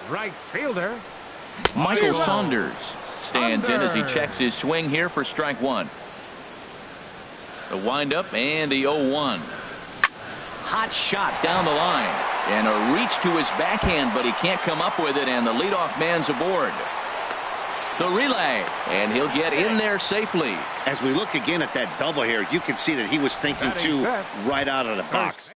right fielder Michael Saunders stands in as he checks his swing here for strike one. The windup and the 0-1. Hot shot down the line, and a reach to his backhand, but he can't come up with it, and the leadoff man's aboard. The relay, and he'll get in there safely. As we look again at that double here, you can see that he was thinking too right out of the box.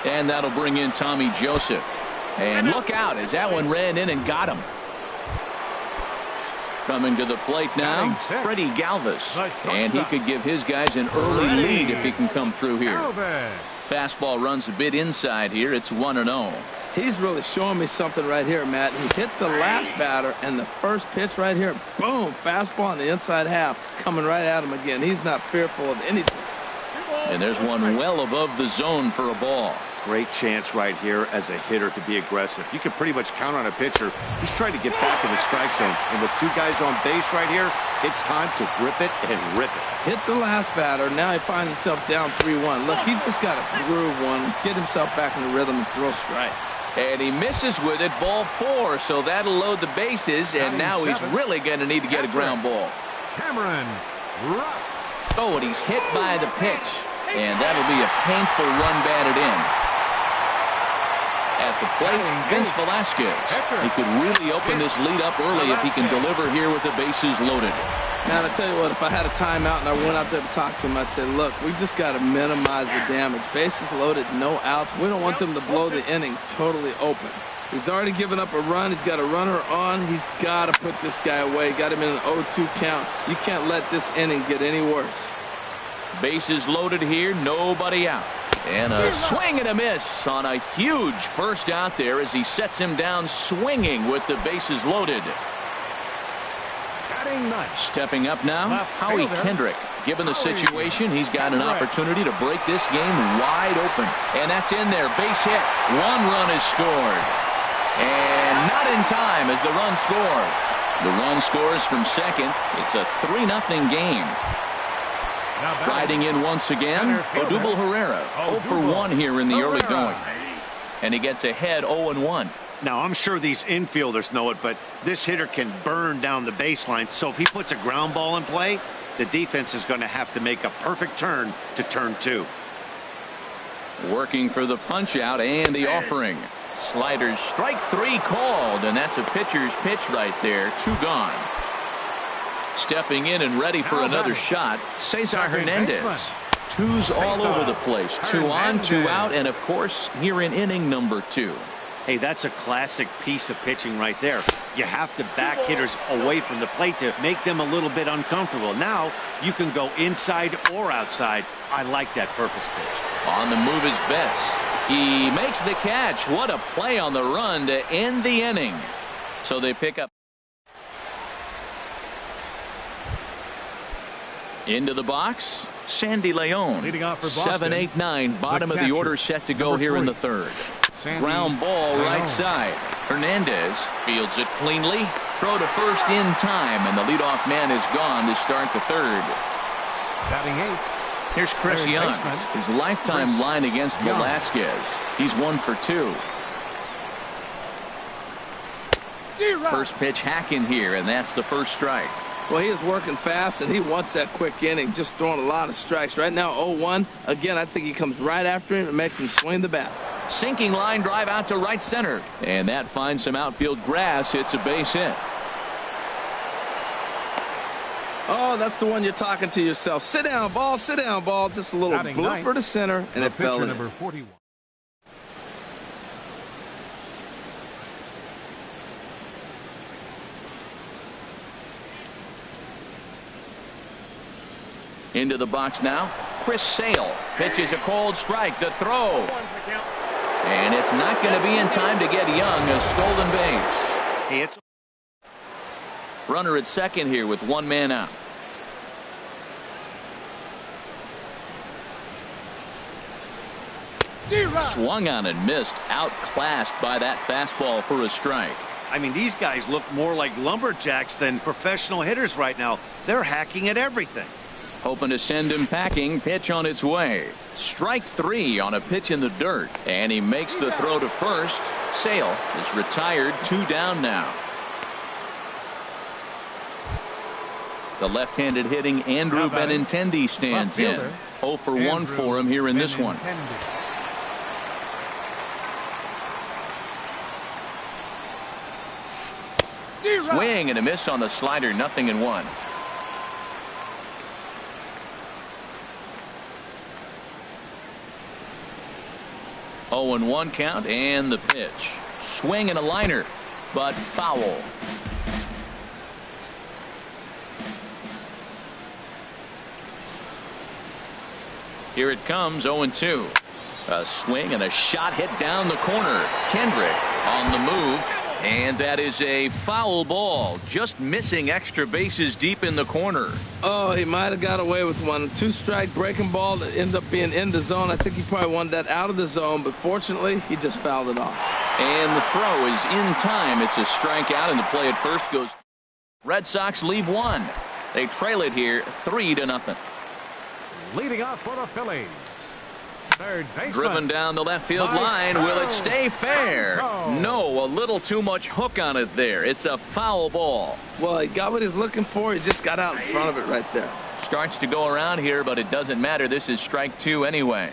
And that'll bring in Tommy Joseph. And look out as that one ran in and got him. Coming to the plate now, Freddie Galvis. And he could give his guys an early lead if he can come through here. Fastball runs a bit inside here. It's 1-0. He's really showing me something right here, Matt. He hit the last batter, and the first pitch right here, boom, fastball on the inside half, coming right at him again. He's not fearful of anything. And there's one well above the zone for a ball. Great chance right here as a hitter to be aggressive. You can pretty much count on a pitcher. He's trying to get back in the strike zone. And with 2 guys on base right here, it's time to grip it and rip it. Hit the last batter. Now he finds himself down 3-1. Look, he's just got to groove one, get himself back in the rhythm and throw strikes. And he misses with it, ball 4, so that'll load the bases, and now he's really going to need to get a ground ball. Cameron Rupp. Oh, and he's hit by the pitch, and that'll be a painful run batted in. At the plate, Vince Velasquez. He could really open this lead up early if he can deliver here with the bases loaded. Now, I tell you what, if I had a timeout and I went out there to talk to him, I'd say, look, we just got to minimize the damage. Bases loaded, no outs. We don't want them to blow the inning totally open. He's already given up a run. He's got a runner on. He's got to put this guy away. Got him in an 0-2 count. You can't let this inning get any worse. Bases loaded here, nobody out. And a swing and a miss on a huge first out there as he sets him down swinging with the bases loaded. Stepping up now, Howie Kendrick. Given the situation, he's got an opportunity to break this game wide open. And that's in there, base hit. 1 run is scored. And not in time as the run scores. The run scores from second. It's a 3-0 game. Riding in once again, Odubel Herrera, 0 for 1 here in the early going. And he gets ahead 0-1. Now, I'm sure these infielders know it, but this hitter can burn down the baseline. So if he puts a ground ball in play, the defense is going to have to make a perfect turn to turn 2. Working for the punch out and the offering. Sliders, strike 3 called, and that's a pitcher's pitch right there. 2 gone. Stepping in and ready for another shot, Cesar Hernandez. 2s all over the place. 2 on, 2 out, and of course, here in inning number 2. Hey, that's a classic piece of pitching right there. You have to back hitters away from the plate to make them a little bit uncomfortable. Now, you can go inside or outside. I like that purpose pitch. On the move is Betts. He makes the catch. What a play on the run to end the inning. So they pick up. Into the box, Sandy Leon. Leading off for Boston, 7-8-9, bottom of the order set to go here in the 3rd. Ground ball right side. Hernandez fields it cleanly. Throw to first in time, and the leadoff man is gone to start the 3rd. Batting 8th. Here's Chris Young. His lifetime line against Velasquez. He's 1 for 2. First pitch hacking here, and that's the first strike. Well, he is working fast, and he wants that quick inning, just throwing a lot of strikes. Right now, 0-1. Again, I think he comes right after him and makes him swing the bat. Sinking line drive out to right center. And that finds some outfield grass. It's a base hit. Oh, that's the one you're talking to yourself. Sit down, ball, sit down, ball. Just a little blooper to center, and it fell in. Number 41. Into the box now. Chris Sale pitches a cold strike. The throw. And it's not going to be in time to get Young a stolen base. Runner at second here with 1 man out. Swung on and missed. Outclassed by that fastball for a strike. I mean, these guys look more like lumberjacks than professional hitters right now. They're hacking at everything. Hoping to send him packing. Pitch on its way. Strike 3 on a pitch in the dirt. And he makes the throw to first. Sale is retired. 2 down now. The left-handed hitting Andrew Benintendi stands in. 0 for 1 for him here in this one. Swing and a miss on the slider. 0-1. Oh, and 1 count, and the pitch. Swing and a liner, but foul. Here it comes, 0-2. A swing and a shot hit down the corner. Kendrick on the move, and that is a foul ball. Just missing extra bases deep in the corner. Oh, he might have got away with one. 2-strike breaking ball that ends up being in the zone. I think he probably wanted that out of the zone, but fortunately, he just fouled it off. And the throw is in time. It's a strikeout, and the play at first goes. Red Sox leave 1. They trail it here 3-0. Leading off for the Phillies. Third baseman. Driven down the left field line. Will it stay fair? No, a little too much hook on it there. It's a foul ball. Well, he got what he's looking for. He just got out in front of it right there. Starts to go around here, but it doesn't matter. This is strike 2 anyway.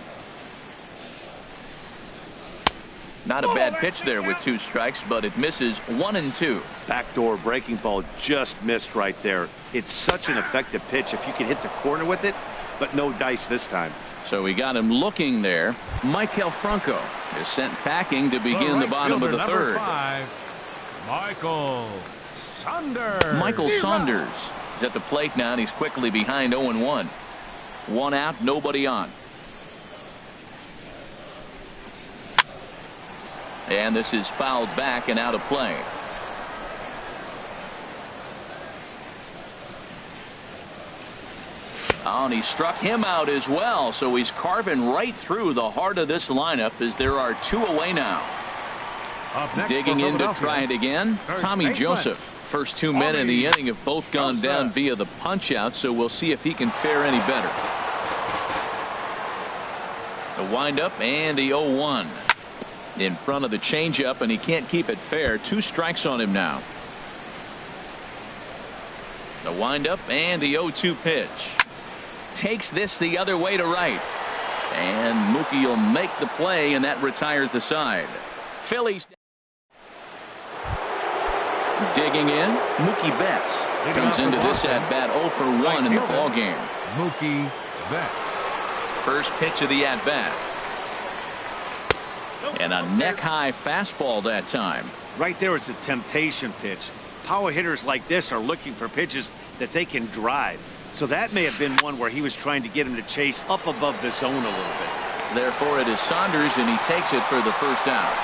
Not a bad pitch there with 2 strikes, but it misses 1-2. Backdoor breaking ball just missed right there. It's such an effective pitch if you can hit the corner with it, but no dice this time. So we got him looking there. Michael Franco is sent packing to begin the bottom of the 3rd. 5, Michael Saunders. Michael Saunders is at the plate now, and he's quickly behind 0-1. 1 out, nobody on. And this is fouled back and out of play. Oh, and he struck him out as well, so he's carving right through the heart of this lineup as there are 2 away now. Digging in to try it again, Tommy Joseph. First 2 men in the inning have both gone down via the punch out, so we'll see if he can fare any better. The windup and the 0-1 in front of the changeup, and he can't keep it fair. 2 strikes on him now. The windup and the 0-2 pitch. Takes this the other way to right. And Mookie will make the play, and that retires the side. Phillies digging in. Mookie Betts comes into this at bat 0 for 1 in the ball game. Mookie Betts. First pitch of the at bat. And a neck high fastball that time. Right there is a temptation pitch. Power hitters like this are looking for pitches that they can drive. So that may have been one where he was trying to get him to chase up above the zone a little bit. Therefore, it is Saunders, and he takes it for the first out.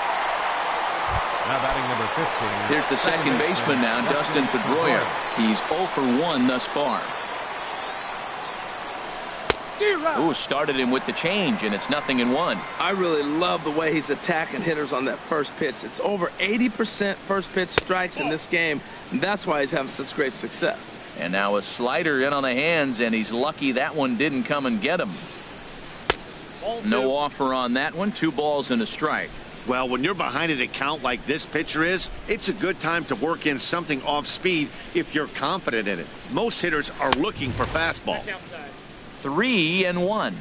Now batting number 15. Here's the second baseman now, Dustin Pedroia. He's 0 for 1 thus far. Ooh, started him with the change, and it's 0-1. I really love the way he's attacking hitters on that first pitch. It's over 80% first pitch strikes in this game, and that's why he's having such great success. And now a slider in on the hands, and he's lucky that one didn't come and get him. No offer on that one. 2 balls and a strike. Well, when you're behind an account like this pitcher is, it's a good time to work in something off speed if you're confident in it. Most hitters are looking for fastball. 3-1.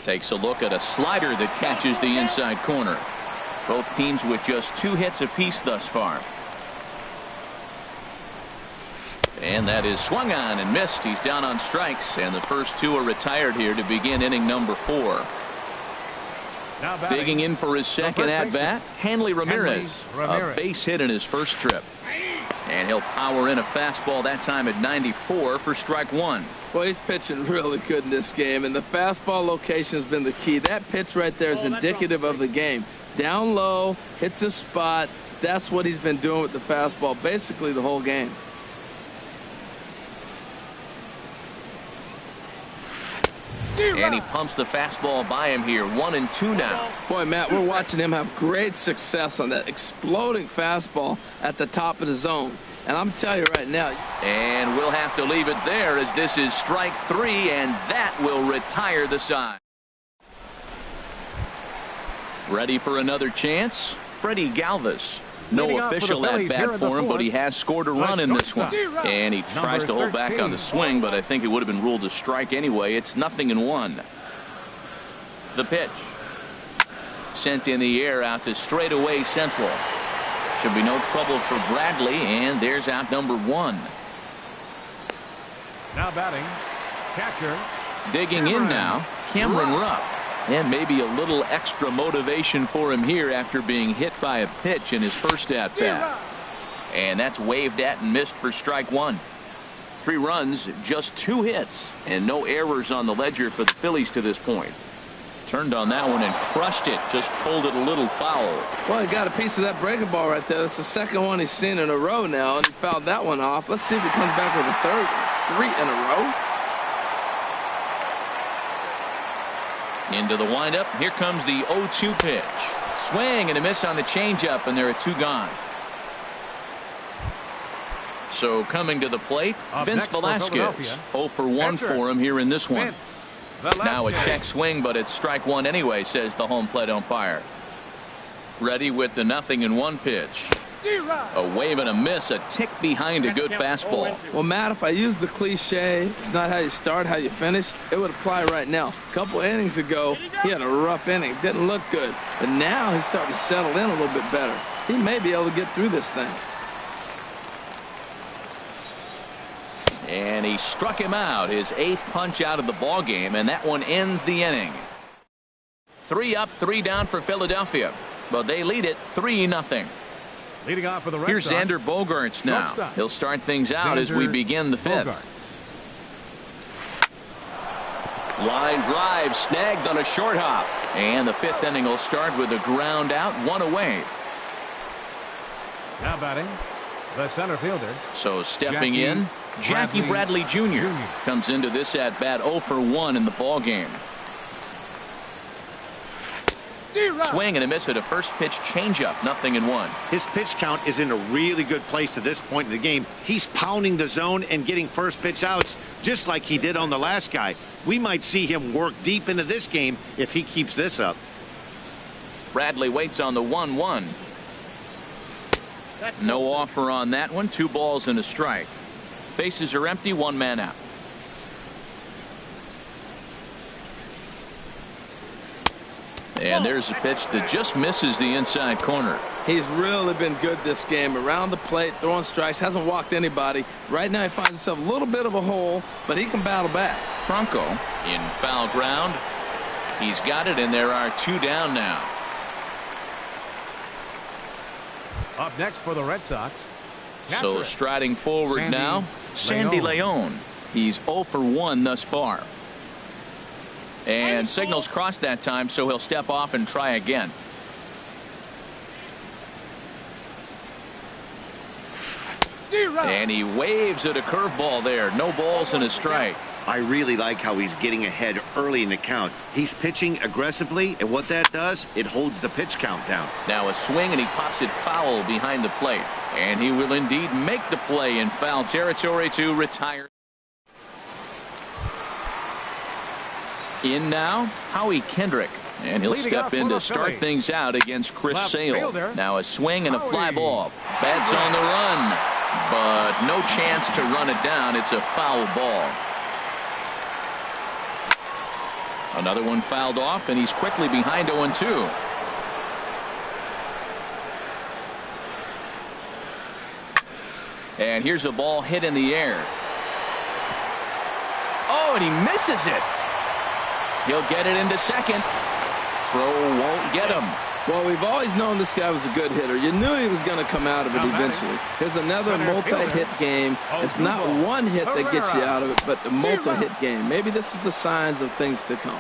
Takes a look at a slider that catches the inside corner. Both teams with just 2 hits apiece thus far. And that is swung on and missed. He's down on strikes, and the first 2 are retired here to begin inning number 4. Digging in for his second at bat, Hanley Ramirez. A base hit in his first trip. And he'll power in a fastball that time at 94 for strike 1. Well, he's pitching really good in this game, and the fastball location has been the key. That pitch right there is indicative of the game. Down low, hits a spot. That's what he's been doing with the fastball basically the whole game. And he pumps the fastball by him here. 1-2 now. Boy, Matt, we're watching him have great success on that exploding fastball at the top of the zone. And I'm telling you right now. And we'll have to leave it there as this is strike 3, and that will retire the side. Ready for another chance? Freddie Galvis. No official at bat for him, but he has scored a run in this one. And he tries to hold back on the swing, but I think it would have been ruled a strike anyway. It's 0-1. The pitch. Sent in the air out to straightaway central. Should be no trouble for Bradley, and there's out number 1. Now batting, catcher. Digging in now, Cameron Rupp. And maybe a little extra motivation for him here after being hit by a pitch in his first at bat. And that's waved at and missed for strike 1. 3 runs, just 2 hits, and no errors on the ledger for the Phillies to this point. Turned on that one and crushed it, just pulled it a little foul. Well, he got a piece of that breaking ball right there. That's the second one he's seen in a row now, and he fouled that one off. Let's see if he comes back with a third. 3 in a row. Into the windup. Here comes the 0-2 pitch. Swing and a miss on the changeup, and there are 2 gone. So coming to the plate, Vince Velasquez. 0 for 1 for him here in this one. Now a check swing, but it's strike 1 anyway, says the home plate umpire. Ready with the 0-1 pitch. A wave and a miss, a tick behind a good fastball. Well, Matt, if I use the cliche, it's not how you start, how you finish, it would apply right now. A couple innings ago, he had a rough inning. Didn't look good. But now he's starting to settle in a little bit better. He may be able to get through this thing. And he struck him out, his 8th punch out of the ball game, and that one ends the inning. 3 up, 3 down for Philadelphia. But they lead it 3-0. Leading off for the Red Here's Sox. Xander Bogaerts now. He'll start things out as we begin the 5th. Line drive snagged on a short hop. And the 5th inning will start with a ground out, 1 away. Now batting, the center fielder. So stepping in, Jackie Bradley Jr. comes into this at bat 0 for 1 in the ball game. Swing and a miss at a first pitch changeup, 0-1. His pitch count is in a really good place at this point in the game. He's pounding the zone and getting first pitch outs just like he did on the last guy. We might see him work deep into this game if he keeps this up. Bradley waits on the 1-1. No offer on that one. 2 balls and a strike. Bases are empty, 1 man out. And there's a pitch that just misses the inside corner. He's really been good this game. Around the plate, throwing strikes, hasn't walked anybody. Right now he finds himself a little bit of a hole, but he can battle back. Franco in foul ground. He's got it, and there are 2 down now. Up next for the Red Sox. So catcher, striding forward Sandy now, Sandy Leon. He's 0 for 1 thus far. And signals crossed that time, so he'll step off and try again. And he waves at a curveball there. No balls and a strike. I really like how he's getting ahead early in the count. He's pitching aggressively, and what that does, it holds the pitch count down. Now a swing, and he pops it foul behind the plate. And he will indeed make the play in foul territory to retire. In now, Howie Kendrick. And he'll step in to start things out against Chris Sale. Now a swing and a fly ball. Bats on the run, but no chance to run it down. It's a foul ball. Another one fouled off, and he's quickly behind 0-2. And here's a ball hit in the air. Oh, and he misses it. He'll get it into second. Throw won't get him. Well, we've always known this guy was a good hitter. You knew he was going to come out of it eventually. Here's another multi-hit game. It's not one hit that gets you out of it, but the multi-hit game. Maybe this is the signs of things to come.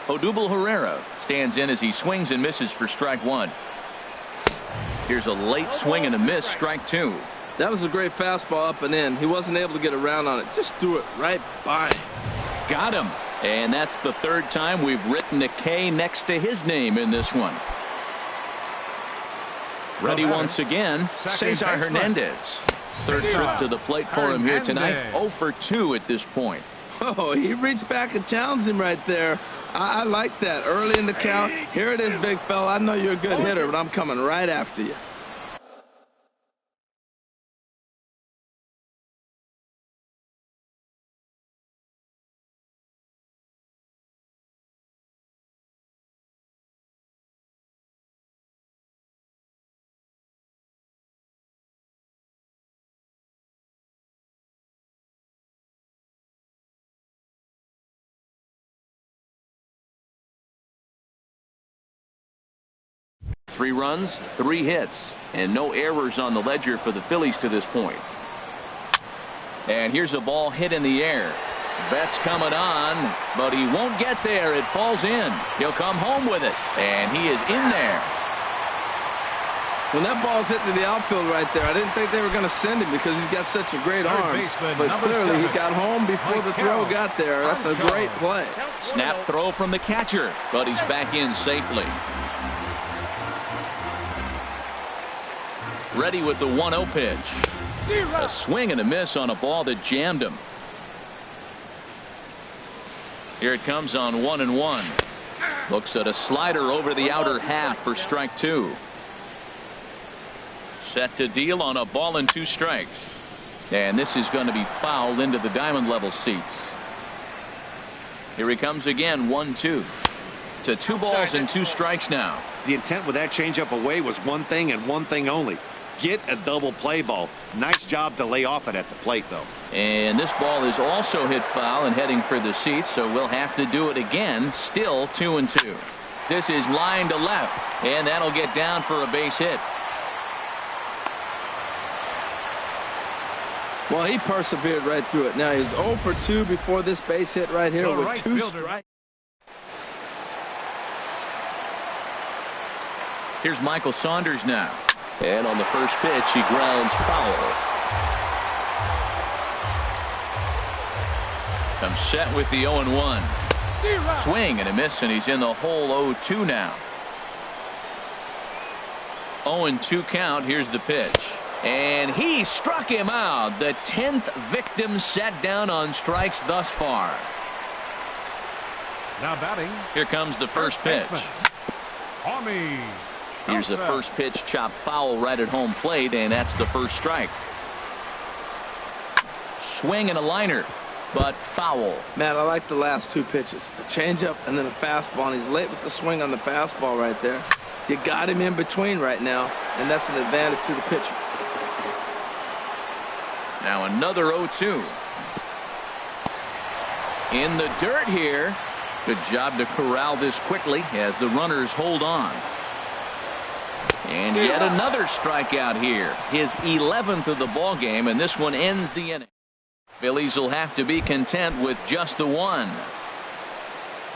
Odubel Herrera stands in as he swings and misses for strike 1. Here's a late swing and a miss, strike 2. That was a great fastball up and in. He wasn't able to get around on it. Just threw it right by him. Got him. And that's the 3rd time we've written a K next to his name in this one. Ready once again, Cesar Hernandez. 3rd trip to the plate for him here tonight. 0 for 2 at this point. Oh, he reached back and challenged him right there. I like that. Early in the count. Here it is, big fella. I know you're a good hitter, but I'm coming right after you. Three runs, 3 hits, and no errors on the ledger for the Phillies to this point. And here's a ball hit in the air. Betts coming on, but he won't get there. It falls in. He'll come home with it, and he is in there. When that ball's hit to the outfield right there, I didn't think they were going to send him because he's got such a great arm. But clearly he got home before the throw got there. That's a great play. Snap throw from the catcher, but he's back in safely. Ready with the 1-0 pitch. A swing and a miss on a ball that jammed him. Here it comes on 1-1. Looks at a slider over the outer half for strike 2. Set to deal on a ball and 2 strikes. And this is going to be fouled into the diamond level seats. Here he comes again, 1-2. To 2 balls and 2 strikes now. The intent with that changeup away was one thing and one thing only. Get a double play ball. Nice job to lay off it at the plate, though. And this ball is also hit foul and heading for the seats, so we'll have to do it again. Still 2-2. This is line to left, and that'll get down for a base hit. Well, he persevered right through it. Now he's 0 for 2 before this base hit right here with 2 strikes. Here's Michael Saunders now. And on the first pitch, he grounds foul. Comes set with the 0-1. Swing and a miss, and he's in the hole 0-2 now. 0-2 count. Here's the pitch. And he struck him out. The 10th victim set down on strikes thus far. Now batting. Here comes the first pitch. Here's the first pitch, chop foul right at home plate, and that's the first strike. Swing and a liner. but foul. Man, I like the last two pitches. A changeup and then a fastball, and he's late with the swing on the fastball right there. You got him in between right now, and that's an advantage to the pitcher. Now another 0-2. In the dirt here. Good job to corral this quickly as the runners hold on. And yet another strikeout here. His 11th of the ball game, and this one ends the inning. Phillies will have to be content with just the one.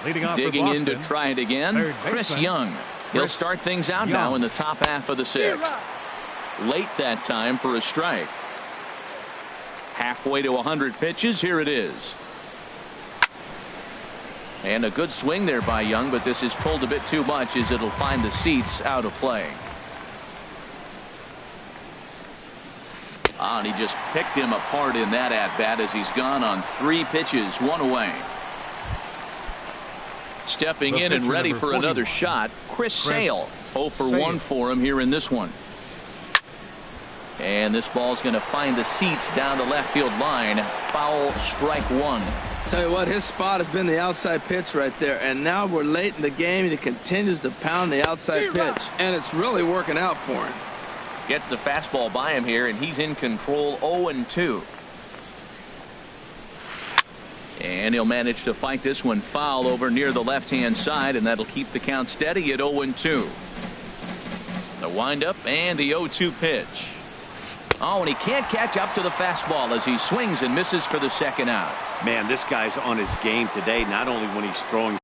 Leading off Digging for in to Boston, try it again, third Chris baseman, Young. He'll start things out now Young. in the top half of the sixth. Late that time for a strike. Halfway to 100 pitches. Here it is. And a good swing there by Young, but this is pulled a bit too much as it'll find the seats out of play. And he just picked him apart in that at-bat as he's gone on 3 pitches, 1 away. Stepping in and ready for another shot, Chris Sale. 0 for 1 for him here in this one. And this ball's going to find the seats down the left field line. Foul, strike 1. Tell you what, his spot has been the outside pitch right there, and now we're late in the game, and he continues to pound the outside pitch, and it's really working out for him. Gets the fastball by him here, and he's in control. 0-2. And he'll manage to fight this one foul over near the left-hand side, and that'll keep the count steady at 0-2. The windup and the 0-2 pitch. Oh, and he can't catch up to the fastball as he swings and misses for the second out. Man, this guy's on his game today, not only when he's throwing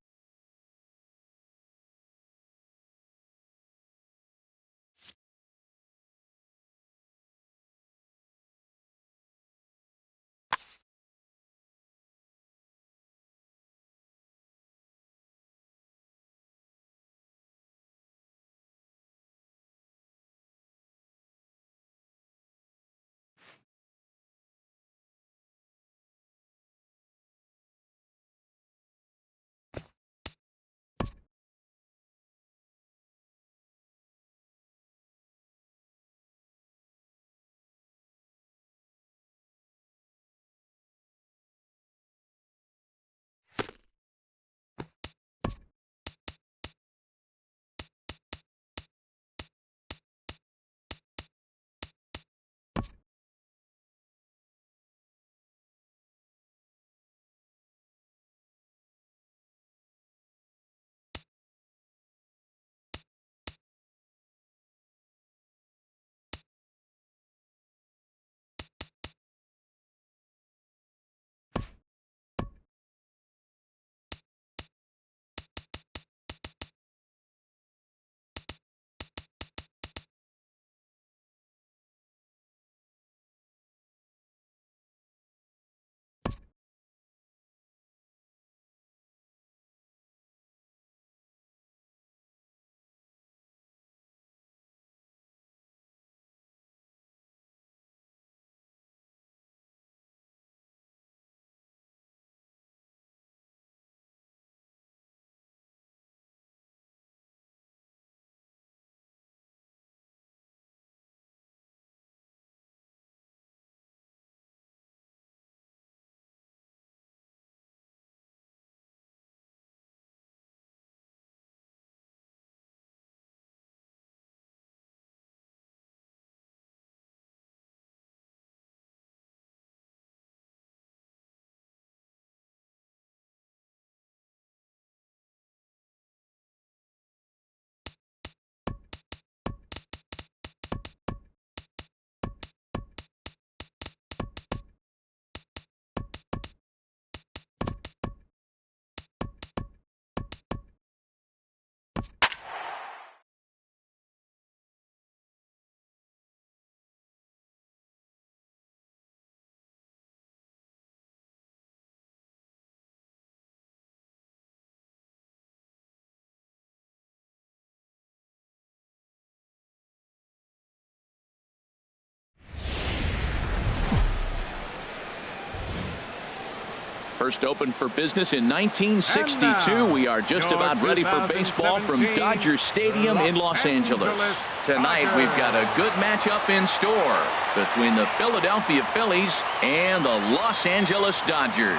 First opened for business in 1962. We are just about ready for baseball from Dodger Stadium in Los Angeles. Tonight we've got a good matchup in store between the Philadelphia Phillies and the Los Angeles Dodgers.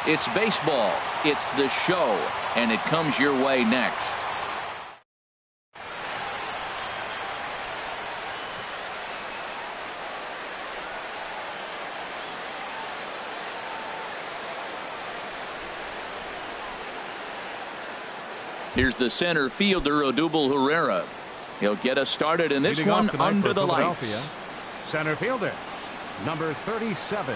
It's baseball, it's the show, and it comes your way next. Here's the center fielder, Odubel Herrera. He'll get us started in this one under the lights. Center fielder, number 37.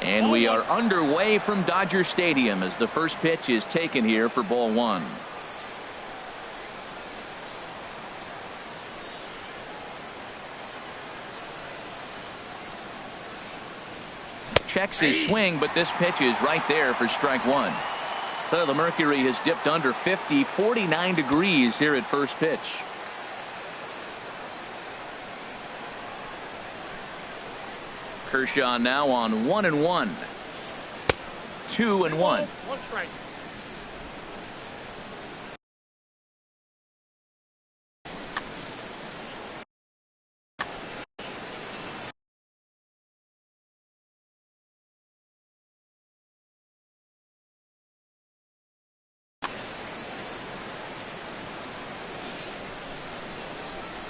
And we are underway from Dodger Stadium as the first pitch is taken here for ball one. Checks his swing, but this pitch is right there for strike one. So the mercury has dipped under 50, 49 degrees here at first pitch. Kershaw now on 1-1. 2-1. One strike.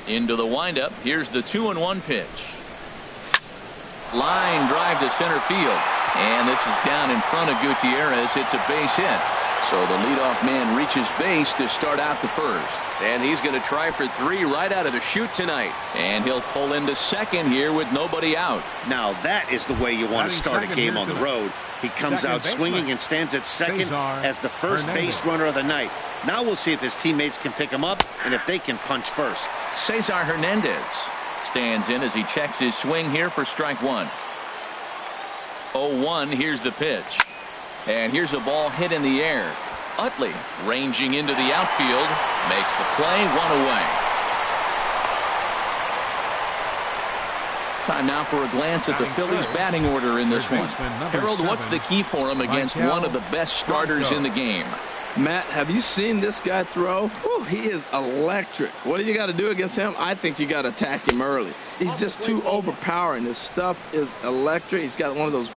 Into the windup. Here's the 2-1 pitch. Line drive to center field. And this is down in front of Gutierrez. It's a base hit. So the leadoff man reaches base to start out the first. And he's going to try for 3 right out of the chute tonight. And he'll pull into second here with nobody out. Now that is the way you want to start a game on the road. He comes out swinging and stands at second as the first base runner of the night. Now we'll see if his teammates can pick him up and if they can punch first. Cesar Hernandez stands in as he checks his swing here for strike one. 0-1. Here's the pitch. And here's a ball hit in the air. Utley ranging into the outfield. Makes the play, 1 away. Time now for a glance at the Phillies batting order in this one. Harold, what's the key for him against one of the best starters in the game? Matt, have you seen this guy throw? Whew, he is electric. What do you got to do against him? I think you got to attack him early. He's just too overpowering. His stuff is electric. He's got one of those.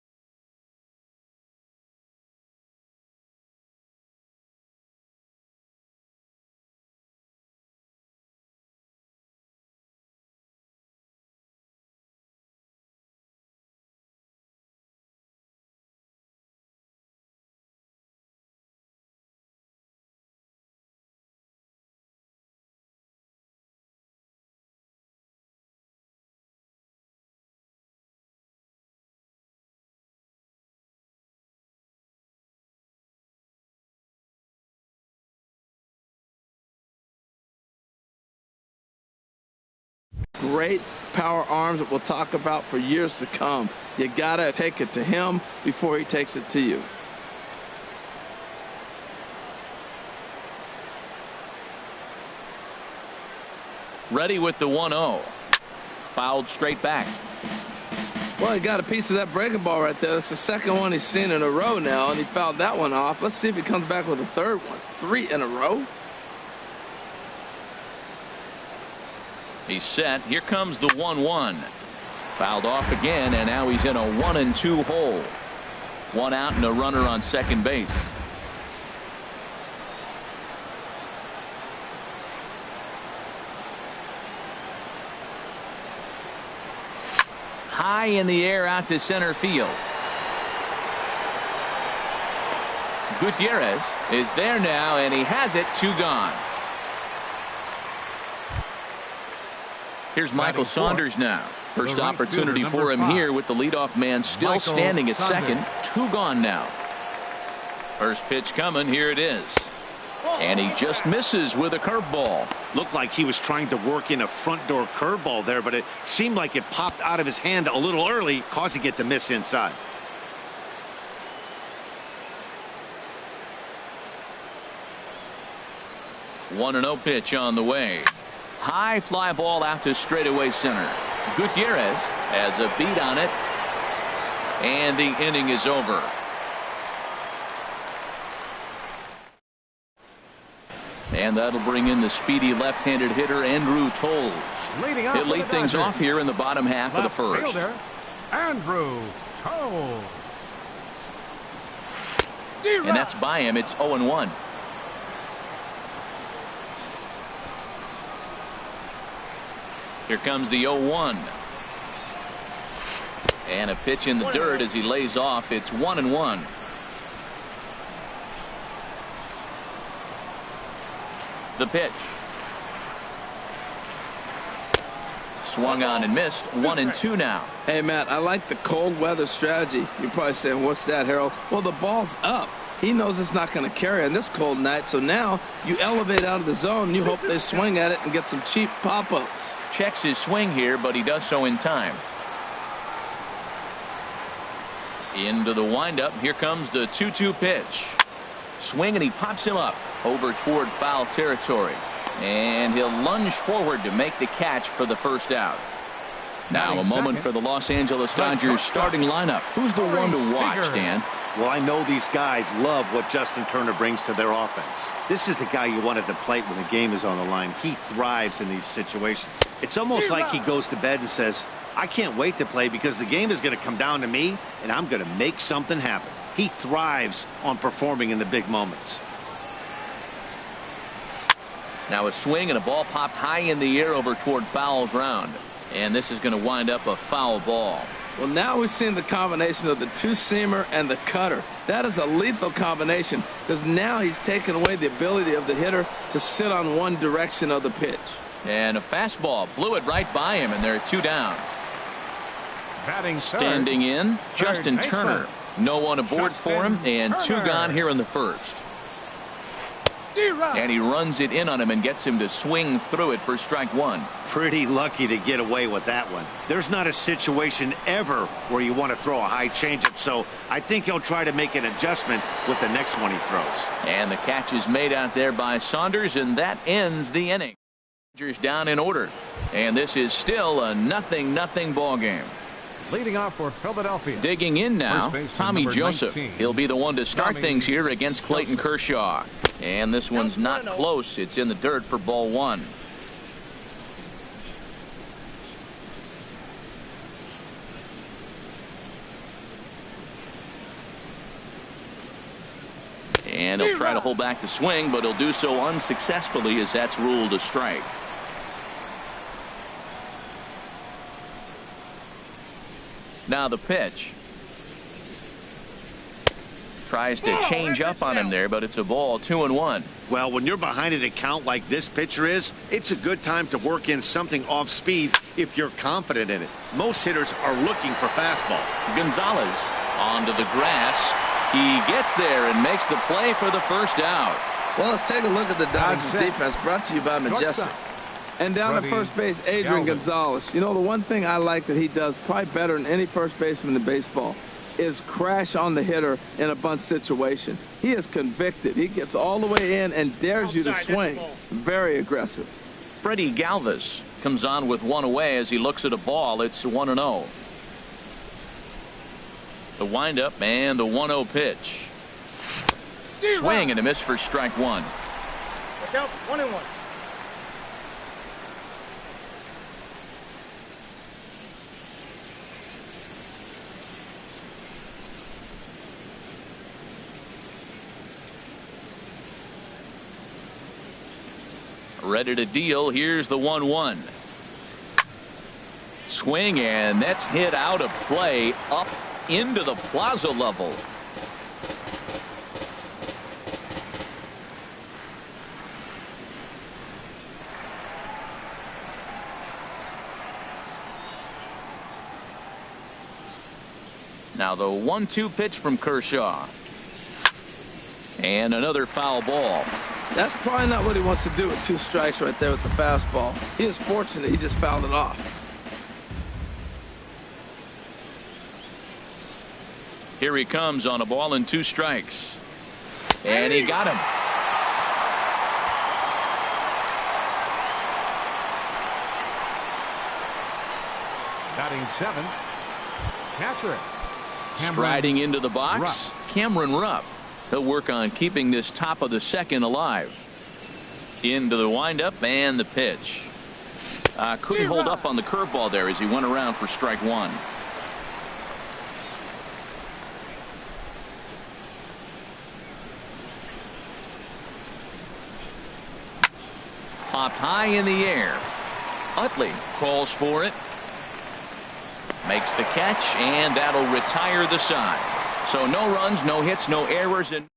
Great power arms that we'll talk about for years to come. You got to take it to him before he takes it to you. Ready with the 1-0. Fouled straight back. Well, he got a piece of that breaking ball right there. That's the second one he's seen in a row now, and he fouled that one off. Let's see if he comes back with a third one. 3 in a row. He's set. Here comes the 1-1. Fouled off again, and now he's in a 1-2 hole. 1 out and a runner on second base. High in the air out to center field. Gutierrez is there now, and he has it. 2 gone. Here's Michael Saunders now. First opportunity for him here with the leadoff man still standing at second. 2 gone now. First pitch coming. Here it is. And he just misses with a curveball. Looked like he was trying to work in a front door curveball there, but it seemed like it popped out of his hand a little early, causing it to miss inside. One 1-0 pitch on the way. High fly ball out to straightaway center. Gutierrez has a beat on it. And the inning is over. And that'll bring in the speedy left-handed hitter Andrew Toles. He'll lead things off here in the bottom half of the first. Fielder, Andrew Toles. And that's by him. It's 0-1. Here comes the 0-1. And a pitch in the dirt as he lays off. It's 1-1. The pitch. Swung on and missed. 1-2 now. Hey, Matt, I like the cold weather strategy. You're probably saying, what's that, Harold? Well, the ball's up. He knows it's not going to carry on this cold night, so now you elevate out of the zone. You hope they swing at it and get some cheap pop-ups. Checks his swing here, but he does so in time. Into the windup. Here comes the 2-2 pitch. Swing, and he pops him up over toward foul territory. And he'll lunge forward to make the catch for the first out. Now a moment for the Los Angeles Dodgers starting lineup. Who's the one to watch, Dan? Well, I know these guys love what Justin Turner brings to their offense. This is the guy you want at the plate when the game is on the line. He thrives in these situations. It's almost like he goes to bed and says, I can't wait to play because the game is going to come down to me and I'm going to make something happen. He thrives on performing in the big moments. Now a swing and a ball popped high in the air over toward foul ground. And this is going to wind up a foul ball. Well, now we're seeing the combination of the two-seamer and the cutter. That is a lethal combination because now he's taken away the ability of the hitter to sit on one direction of the pitch. And a fastball blew it right by him, and they're 2 down. Batting Standing in, Justin Turner. No one aboard for him, and 2 gone here in the first. And he runs it in on him and gets him to swing through it for strike 1. Pretty lucky to get away with that one. There's not a situation ever where you want to throw a high changeup, so I think he'll try to make an adjustment with the next one he throws. And the catch is made out there by Saunders, and that ends the inning. Dodgers down in order, and this is still a 0-0 ball game. Leading off for Philadelphia. Digging in now, Tommy Joseph. 19. He'll be the one to start things here against Clayton Kershaw. And this one's not close. It's in the dirt for ball 1. And he'll try to hold back the swing, but he'll do so unsuccessfully as that's ruled a strike. Now the pitch. Tries to change up on him there, but it's a ball. 2-1. Well, when you're behind an account like this pitcher is, it's a good time to work in something off speed if you're confident in it. Most hitters are looking for fastball. Gonzalez onto the grass. He gets there and makes the play for the first out. Well, let's take a look at the Dodgers defense, brought to you by Majestic. And down to first base, Adrian Gonzalez. You know, the one thing I like that he does probably better than any first baseman in baseball is crash on the hitter in a bunt situation. He is convicted. He gets all the way in and dares you to swing. Very aggressive. Freddie Galvis comes on with 1 away as he looks at a ball. It's 1-0. The windup and the 1-0 pitch. Swing and a miss for strike 1. Look out, 1-1. Ready to deal. Here's the 1-1. Swing, and that's hit out of play up into the plaza level. Now the 1-2 pitch from Kershaw. And another foul ball. That's probably not what he wants to do with 2 strikes right there with the fastball. He is fortunate he just fouled it off. Here he comes on a ball and 2 strikes. And he got him. Batting seventh, catcher. Striding into the box, Cameron Rupp. He'll work on keeping this top of the second alive. Into the windup and the pitch. Couldn't hold up on the curveball there as he went around for strike one. Popped high in the air. Utley calls for it. Makes the catch, and that'll retire the side. So no runs, no hits, no errors. And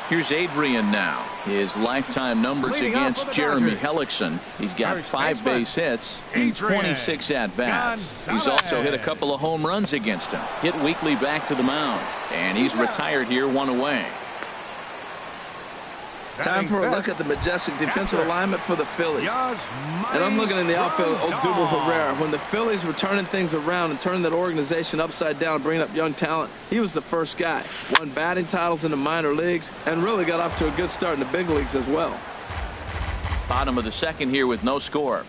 here's Adrian now. His lifetime numbers against Jeremy Hellickson. He's got 5 base hits and 26 at-bats. He's also hit a couple of home runs against him. Hit weekly back to the mound. And he's retired here, 1 away. Time for a look at the majestic defensive alignment for the Phillies. And I'm looking in the outfield at Odubel Herrera. When the Phillies were turning things around and turning that organization upside down and bringing up young talent, he was the first guy. Won batting titles in the minor leagues and really got off to a good start in the big leagues as well. Bottom of the second here with no score.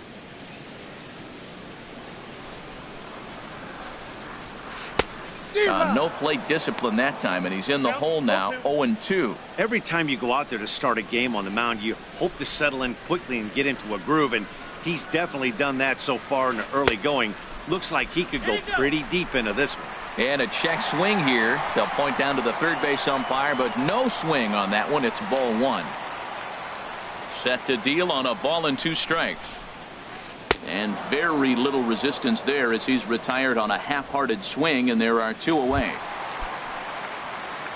No plate discipline that time, and he's in the hole now, 0-2. Every time you go out there to start a game on the mound, you hope to settle in quickly and get into a groove, and he's definitely done that so far in the early going. Looks like he could go pretty deep into this one. And a check swing here. They'll point down to the third base umpire, but no swing on that one. It's ball 1. Set to deal on a ball and 2 strikes. And very little resistance there as he's retired on a half-hearted swing, and there are 2 away.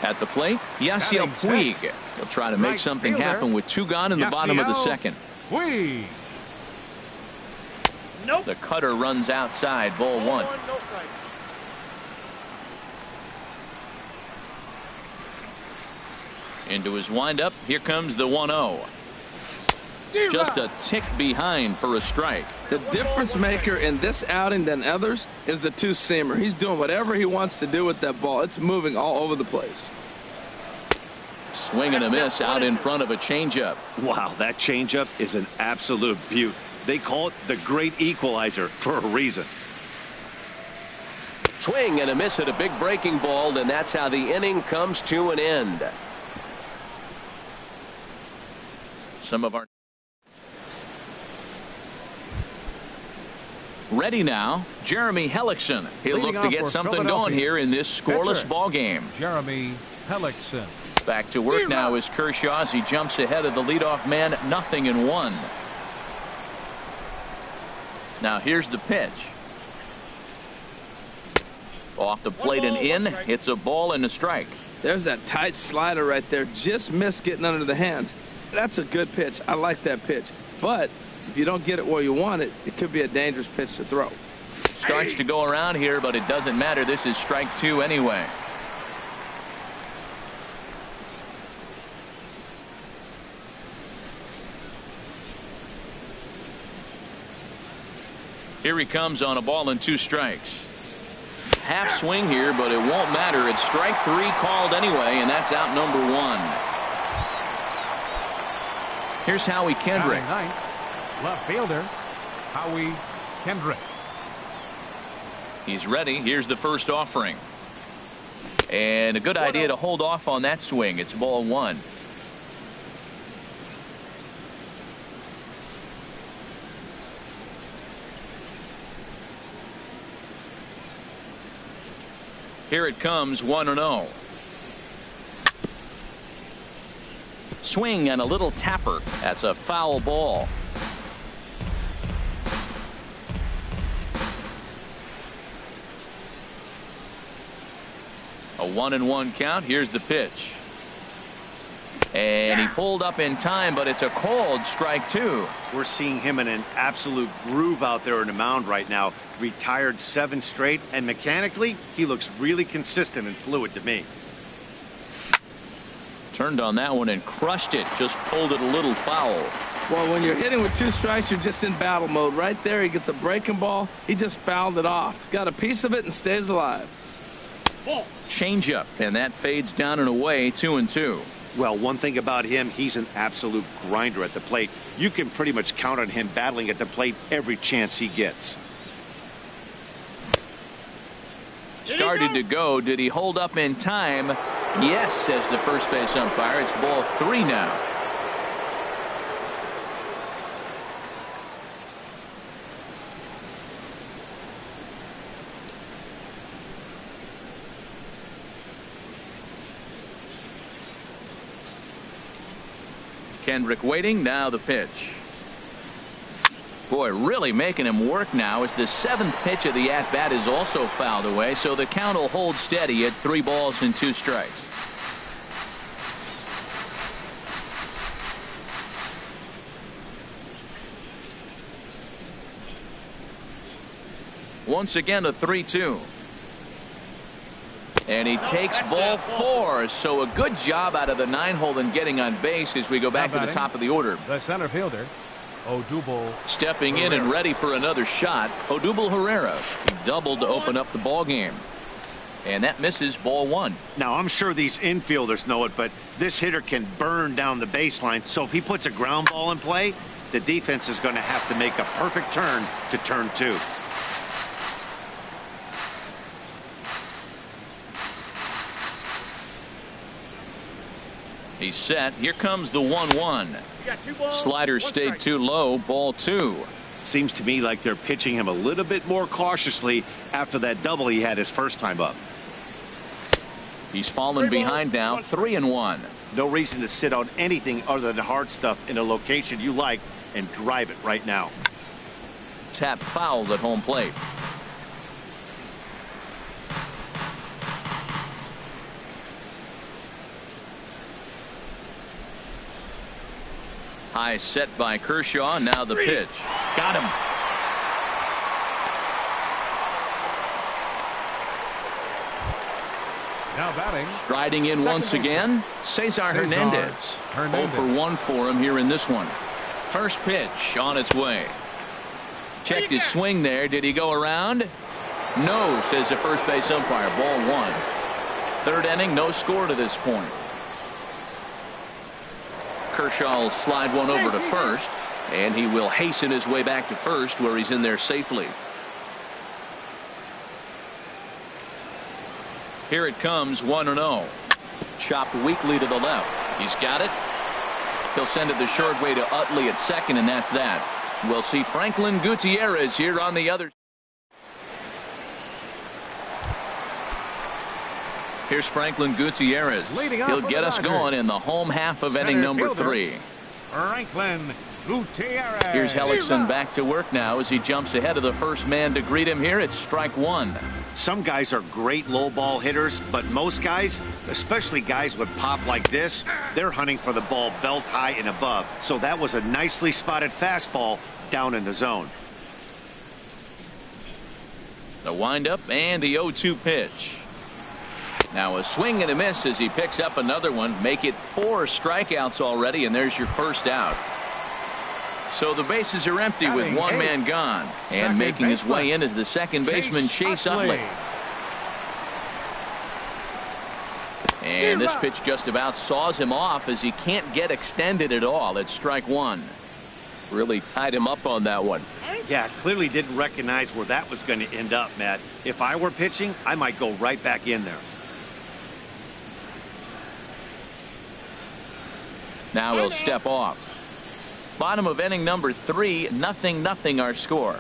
At the plate, Yasiel Puig. He'll try to make something happen with 2 gone in the bottom of the second. Puig. The cutter runs outside, ball 1. Into his windup, here comes the 1-0. Just a tick behind for a strike. The difference maker in this outing than others is the 2-seamer. He's doing whatever he wants to do with that ball. It's moving all over the place. Swing and a miss out in front of a changeup. Wow, that changeup is an absolute beaut. They call it the great equalizer for a reason. Swing and a miss at a big breaking ball, and that's how the inning comes to an end. Some of our ready now, Jeremy Hellickson. He'll look to get something going here in this scoreless ball game. Jeremy Hellickson. Back to work now is Kershaw as he jumps ahead of the leadoff man, 0-1. Now here's the pitch. Off the plate and in. It's a ball and a strike. There's that tight slider right there. Just missed getting under the hands. That's a good pitch. I like that pitch. But if you don't get it where you want it, it could be a dangerous pitch to throw. Starts to go around here, but it doesn't matter. This is strike 2 anyway. Here he comes on a ball and 2 strikes. Half swing here, but it won't matter. It's strike 3 called anyway, and that's out number 1. Here's Howie Kendrick. Left fielder, Howie Kendrick. He's ready. Here's the first offering. And a good idea to hold off on that swing. It's ball 1. Here it comes, 1-0. Swing and a little tapper. That's a foul ball. A 1-1 count. Here's the pitch. And he pulled up in time, but it's a called strike 2. We're seeing him in an absolute groove out there in the mound right now. Retired 7 straight, and mechanically, he looks really consistent and fluid to me. Turned on that one and crushed it. Just pulled it a little foul. Well, when you're hitting with 2 strikes, you're just in battle mode. Right there, he gets a breaking ball. He just fouled it off. Got a piece of it and stays alive. Change up, and that fades down and away, 2-2. Well, one thing about him, he's an absolute grinder at the plate. You can pretty much count on him battling at the plate every chance he gets. Started to go. Did he hold up in time? Yes, says the first base umpire. It's ball 3 now. Kendrick waiting. Now the pitch. Boy, really making him work now as the 7th pitch of the at-bat is also fouled away, so the count will hold steady at 3 balls and 2 strikes. Once again a 3-2. And he takes ball 4, so a good job out of the 9-hole in getting on base as we go back to the top of the order. The center fielder, Odubel. Stepping in and ready for another shot, Odubel Herrera. He doubled to open up the ball game. And that misses ball 1. Now, I'm sure these infielders know it, but this hitter can burn down the baseline. So if he puts a ground ball in play, the defense is going to have to make a perfect turn to turn 2. He's set. Here comes the 1-1. Slider stayed too low. Ball 2. Seems to me like they're pitching him a little bit more cautiously after that double he had his first time up. He's fallen behind now. 3-1. No reason to sit on anything other than hard stuff in a location you like and drive it right now. Tap fouled at home plate. High set by Kershaw. Now the pitch. Got him. Now batting. Striding in once again, Cesar Hernandez. 0 for 1 for him here in this one. First pitch on its way. Checked his swing there. Did he go around? No, says the first base umpire. Ball 1. 3rd inning, no score to this point. Kershaw will slide one over to first, and he will hasten his way back to first, where he's in there safely. Here it comes, 1-0. Chopped weakly to the left. He's got it. He'll send it the short way to Utley at second, and that's that. We'll see Franklin Gutierrez here on the other. Here's Franklin Gutierrez. He'll get us going in the home half of inning number 3. Franklin Gutierrez. Here's Hellickson back to work now as he jumps ahead of the first man to greet him here. It's strike 1. Some guys are great low ball hitters, but most guys, especially guys with pop like this, they're hunting for the ball belt high and above. So that was a nicely spotted fastball down in the zone. The windup and the 0-2 pitch. Now a swing and a miss as he picks up another one. Make it 4 strikeouts already, and there's your first out. So the bases are empty with one man gone, and making his way in is the second baseman Chase Utley. And this pitch just about saws him off as he can't get extended at all. It's strike 1. Really tied him up on that one. Yeah, clearly didn't recognize where that was going to end up, Matt. If I were pitching, I might go right back in there. Now he'll step off. Bottom of inning number 3, 0-0 our score.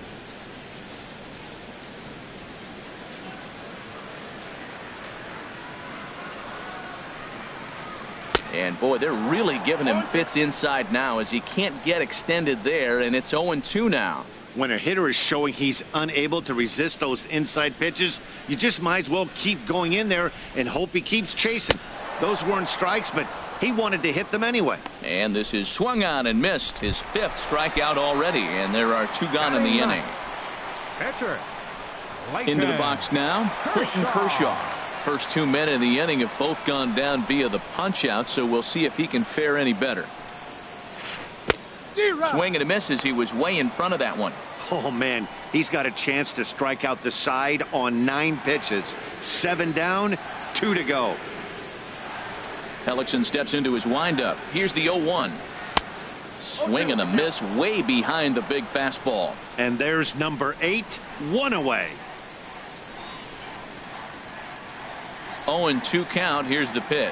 And boy, they're really giving him fits inside now as he can't get extended there, and it's 0-2 now. When a hitter is showing he's unable to resist those inside pitches, you just might as well keep going in there and hope he keeps chasing. Those weren't strikes, but he wanted to hit them anyway. And this is swung on and missed. His 5th strikeout already, and there are 2 gone in the inning. Pitcher. Into the box now, Clayton Kershaw. First 2 men in the inning have both gone down via the punch-out, so we'll see if he can fare any better. Swing and a miss as he was way in front of that one. Oh, man, he's got a chance to strike out the side on 9 pitches. 7 down, 2 to go. Hellickson steps into his windup. Here's the 0-1. Swing and a miss way behind the big fastball. And there's number 8, 1 away. 0-2 count. Here's the pitch.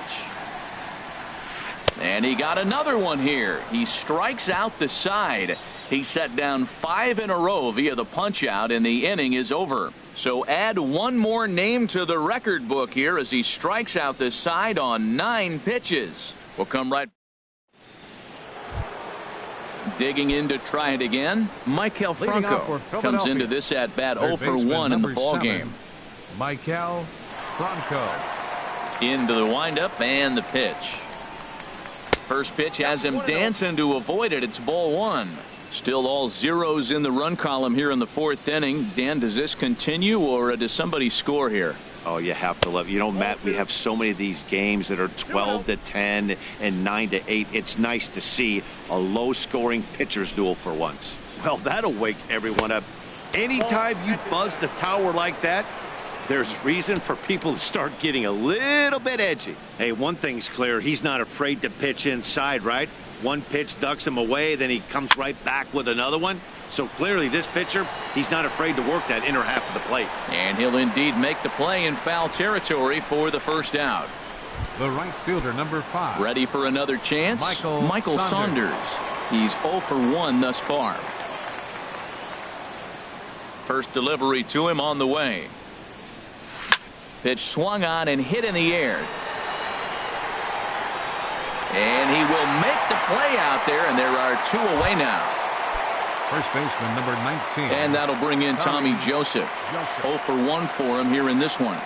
And he got another one here. He strikes out the side. He set down 5 in a row via the punch out, and the inning is over. So add one more name to the record book here as he strikes out the side on 9 pitches. We'll come right. Digging in to try it again. Michael Franco comes into this at bat 0 for 1 in the ball game. Michael Franco. Into the windup and the pitch. First pitch has him dancing to avoid it. It's ball 1. Still all zeros in the run column here in the 4th inning. Dan, does this continue or does somebody score here? Oh, you have to love it. You know, Matt, we have so many of these games that are 12-10 and 9-8. It's nice to see a low-scoring pitcher's duel for once. Well, that'll wake everyone up. Anytime you buzz the tower like that, there's reason for people to start getting a little bit edgy. Hey, one thing's clear. He's not afraid to pitch inside, right? One pitch ducks him away, then he comes right back with another one. So clearly this pitcher, he's not afraid to work that inner half of the plate. And he'll indeed make the play in foul territory for the first out. The right fielder, number 5. Ready for another chance? Michael Saunders. He's 0 for 1 thus far. First delivery to him on the way. Pitch swung on and hit in the air. And he will make the play out there, and there are 2 away now. First baseman, number 19. And that'll bring in Tommy Joseph. 0 for 1 for him here in this one.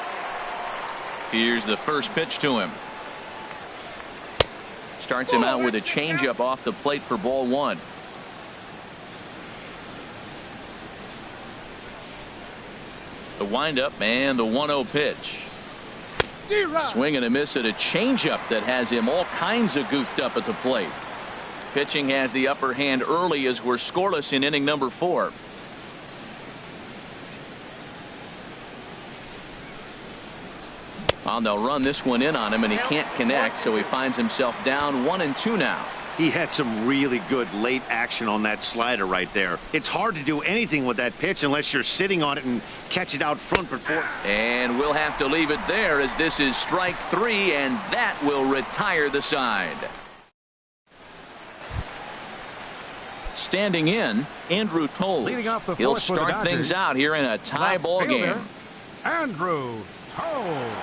Here's the first pitch to him. Starts him out with a changeup off the plate for ball 1. The windup and the 1-0 pitch. Swing and a miss at a changeup that has him all kinds of goofed up at the plate. Pitching has the upper hand early as we're scoreless in inning number 4. Well, they'll run this one in on him, and he can't connect, so he finds himself down 1-2 now. He had some really good late action on that slider right there. It's hard to do anything with that pitch unless you're sitting on it and catch it out front before. And we'll have to leave it there as this is strike 3, and that will retire the side. Standing in, Andrew Toles. He'll start things out here in a tie ball game. Andrew Toles.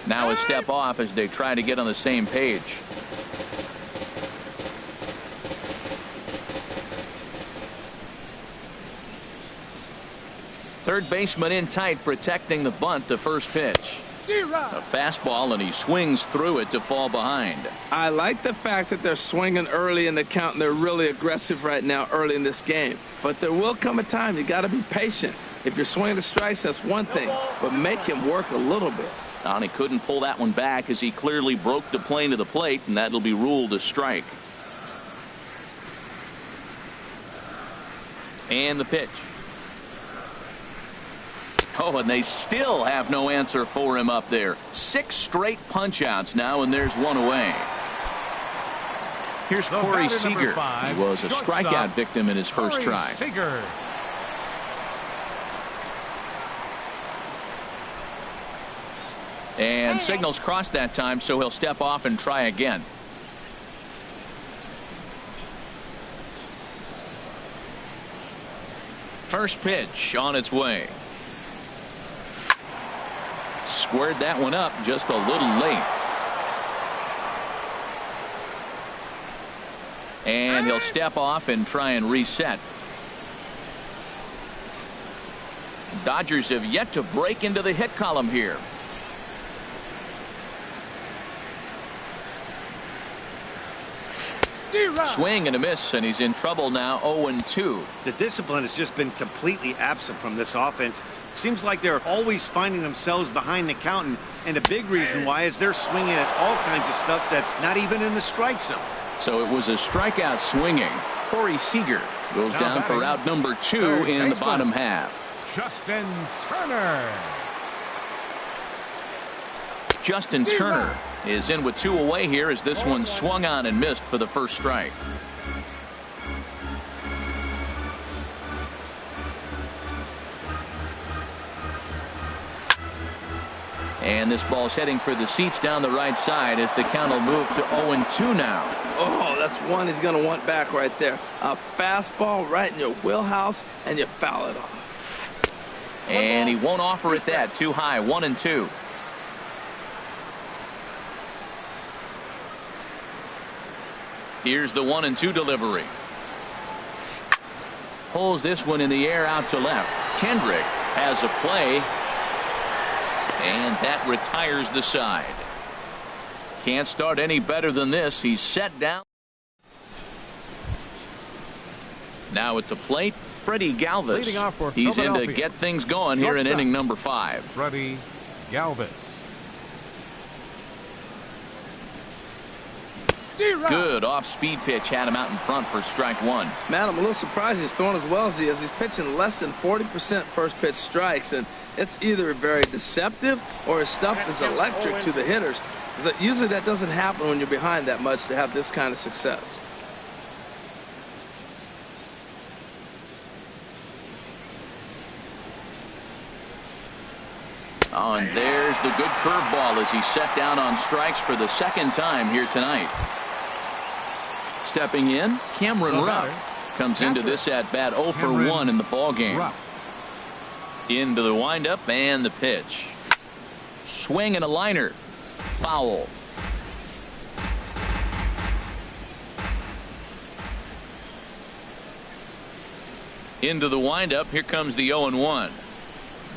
Now a step off as they try to get on the same page. Third baseman in tight, protecting the bunt. The first pitch. A fastball, and he swings through it to fall behind. I like the fact that they're swinging early in the count, and they're really aggressive right now early in this game. But there will come a time you got to be patient. If you're swinging the strikes, that's one thing, but make him work a little bit. And he couldn't pull that one back as he clearly broke the plane to the plate, and that'll be ruled a strike. And the pitch. Oh, and they still have no answer for him up there. 6 straight punch outs now, and there's 1 away. Here's Corey Seager. He was a strikeout victim in his first try. Seager. And signals crossed that time, so he'll step off and try again. First pitch on its way. Squared that one up just a little late. And he'll step off and try and reset. Dodgers have yet to break into the hit column here. Swing and a miss, and he's in trouble now. 0-2. The discipline has just been completely absent from this offense. Seems like they're always finding themselves behind the count, and a big reason why is they're swinging at all kinds of stuff that's not even in the strike zone. So it was a strikeout swinging. Corey Seager goes down for out number 2 in the bottom half. Justin Turner. Justin Turner is in with 2 away here as this one swung on and missed for the first strike. And this ball's heading for the seats down the right side as the count will move to 0-2 now. Oh, that's one he's going to want back right there. A fastball right in your wheelhouse, and you foul it off. And he won't offer it that. Too high. 1-2. Here's the 1-2 delivery. Pulls this one in the air out to left. Kendrick has a play. And that retires the side. Can't start any better than this. He's set down. Now at the plate, Freddie Galvis. He's in to get things going here in inning number 5. Freddie Galvis. Good off-speed pitch had him out in front for strike 1. Man, I'm a little surprised he's throwing as well as he is. He's pitching less than 40% first pitch strikes, and it's either very deceptive or his stuff is electric to the hitters. Usually that doesn't happen when you're behind that much to have this kind of success. Oh, and there's the good curveball as he's set down on strikes for the second time here tonight. Stepping in, Cameron Rupp comes into this at bat 0 for 1 in the ball game. Into the windup and the pitch. Swing and a liner. Foul. Into the windup. Here comes the 0-1.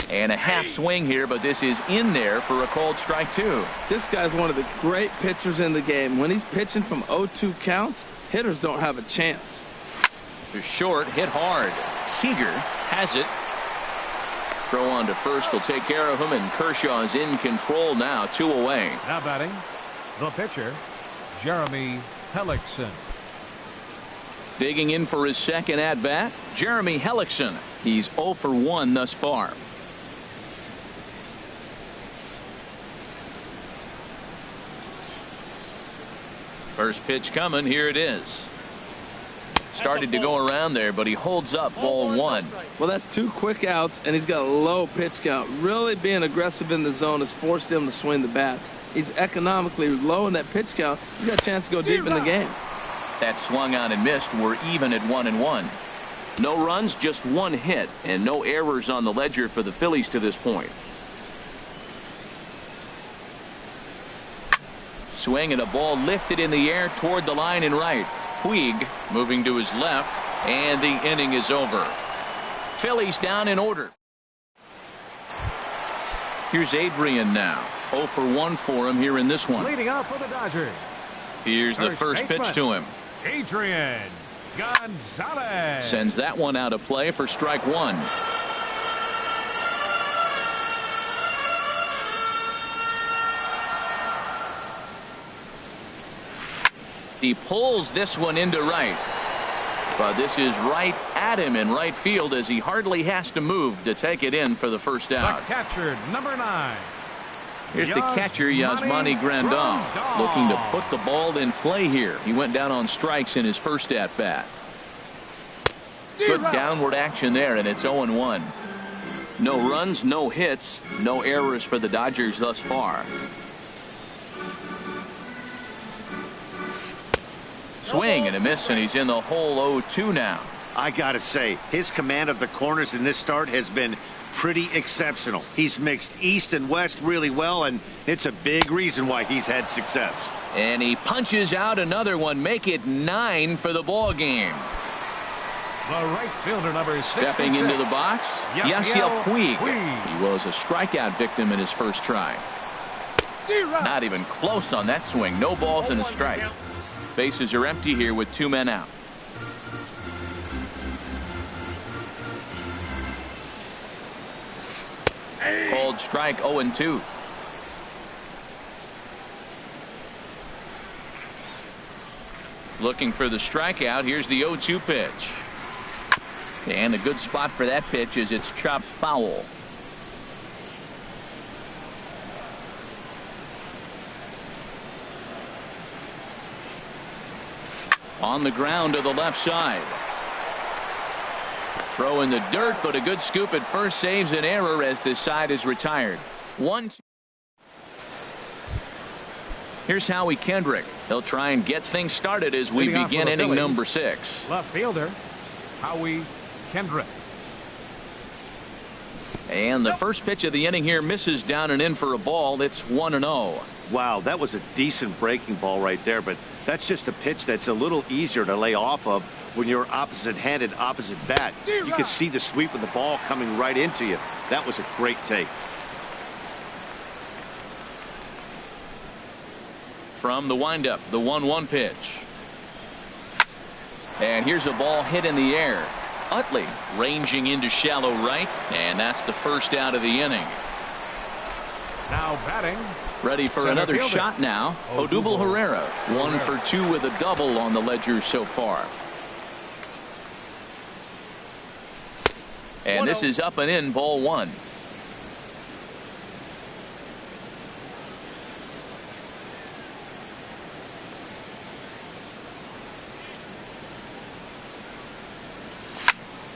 And a half swing here, but this is in there for a called strike 2. This guy's one of the great pitchers in the game. When he's pitching from 0-2 counts, hitters don't have a chance. To short, hit hard. Seager has it. Throw on to first will take care of him, and Kershaw is in control now. 2 away. Now batting, the pitcher, Jeremy Hellickson. Digging in for his second at bat, Jeremy Hellickson. He's 0 for 1 thus far. First pitch coming. Here it is. Started to go around there, but he holds up ball 1. Well, that's 2 quick outs, and he's got a low pitch count. Really being aggressive in the zone has forced him to swing the bats. He's economically low in that pitch count. He's got a chance to go deep in the game. That swung on and missed. We're even at 1-1. No runs, just 1 hit, and no errors on the ledger for the Phillies to this point. Swing and a ball lifted in the air toward the line and right. Puig moving to his left, and the inning is over. Phillies down in order. Here's Adrian now. 0 for 1 for him here in this one. Leading off for the Dodgers. Here's the first pitch to him. Adrian Gonzalez. Sends that one out of play for strike 1. He pulls this one into right. But this is right at him in right field as he hardly has to move to take it in for the first out. The catcher, number 9. Here's the catcher, Yasmani Grandal, looking to put the ball in play here. He went down on strikes in his first at bat. Good downward action there, and it's 0-1. No runs, no hits, no errors for the Dodgers thus far. Swing and a miss, and he's in the hole 0-2 now. I gotta say, his command of the corners in this start has been pretty exceptional. He's mixed east and west really well, and it's a big reason why he's had success. And he punches out another one. Make it 9 for the ball game. The right fielder, number 66. Stepping into the box, Yasiel Puig. Puig. He was a strikeout victim in his first try. Not even close on that swing. No balls and a strike. Bases are empty here with 2 men out. Called strike 0-2. Looking for the strikeout. Here's the 0-2 pitch. And a good spot for that pitch is it's chopped foul. On the ground to the left side. Throw in the dirt, but a good scoop at first saves an error as this side is retired. 1-2. Here's Howie Kendrick. He'll try and get things started as we begin inning number 6. Left fielder, Howie Kendrick. And the first pitch of the inning here misses down and in for a ball. It's 1-0. Wow, that was a decent breaking ball right there, but that's just a pitch that's a little easier to lay off of when you're opposite-handed, opposite bat. You can see the sweep of the ball coming right into you. That was a great take. From the windup, the 1-1 pitch. And here's a ball hit in the air. Utley ranging into shallow right, and that's the first out of the inning. Now batting. Ready for another shot now. Odubel Herrera, 1 for 2 with a double on the ledger so far. And this is up and in, ball 1.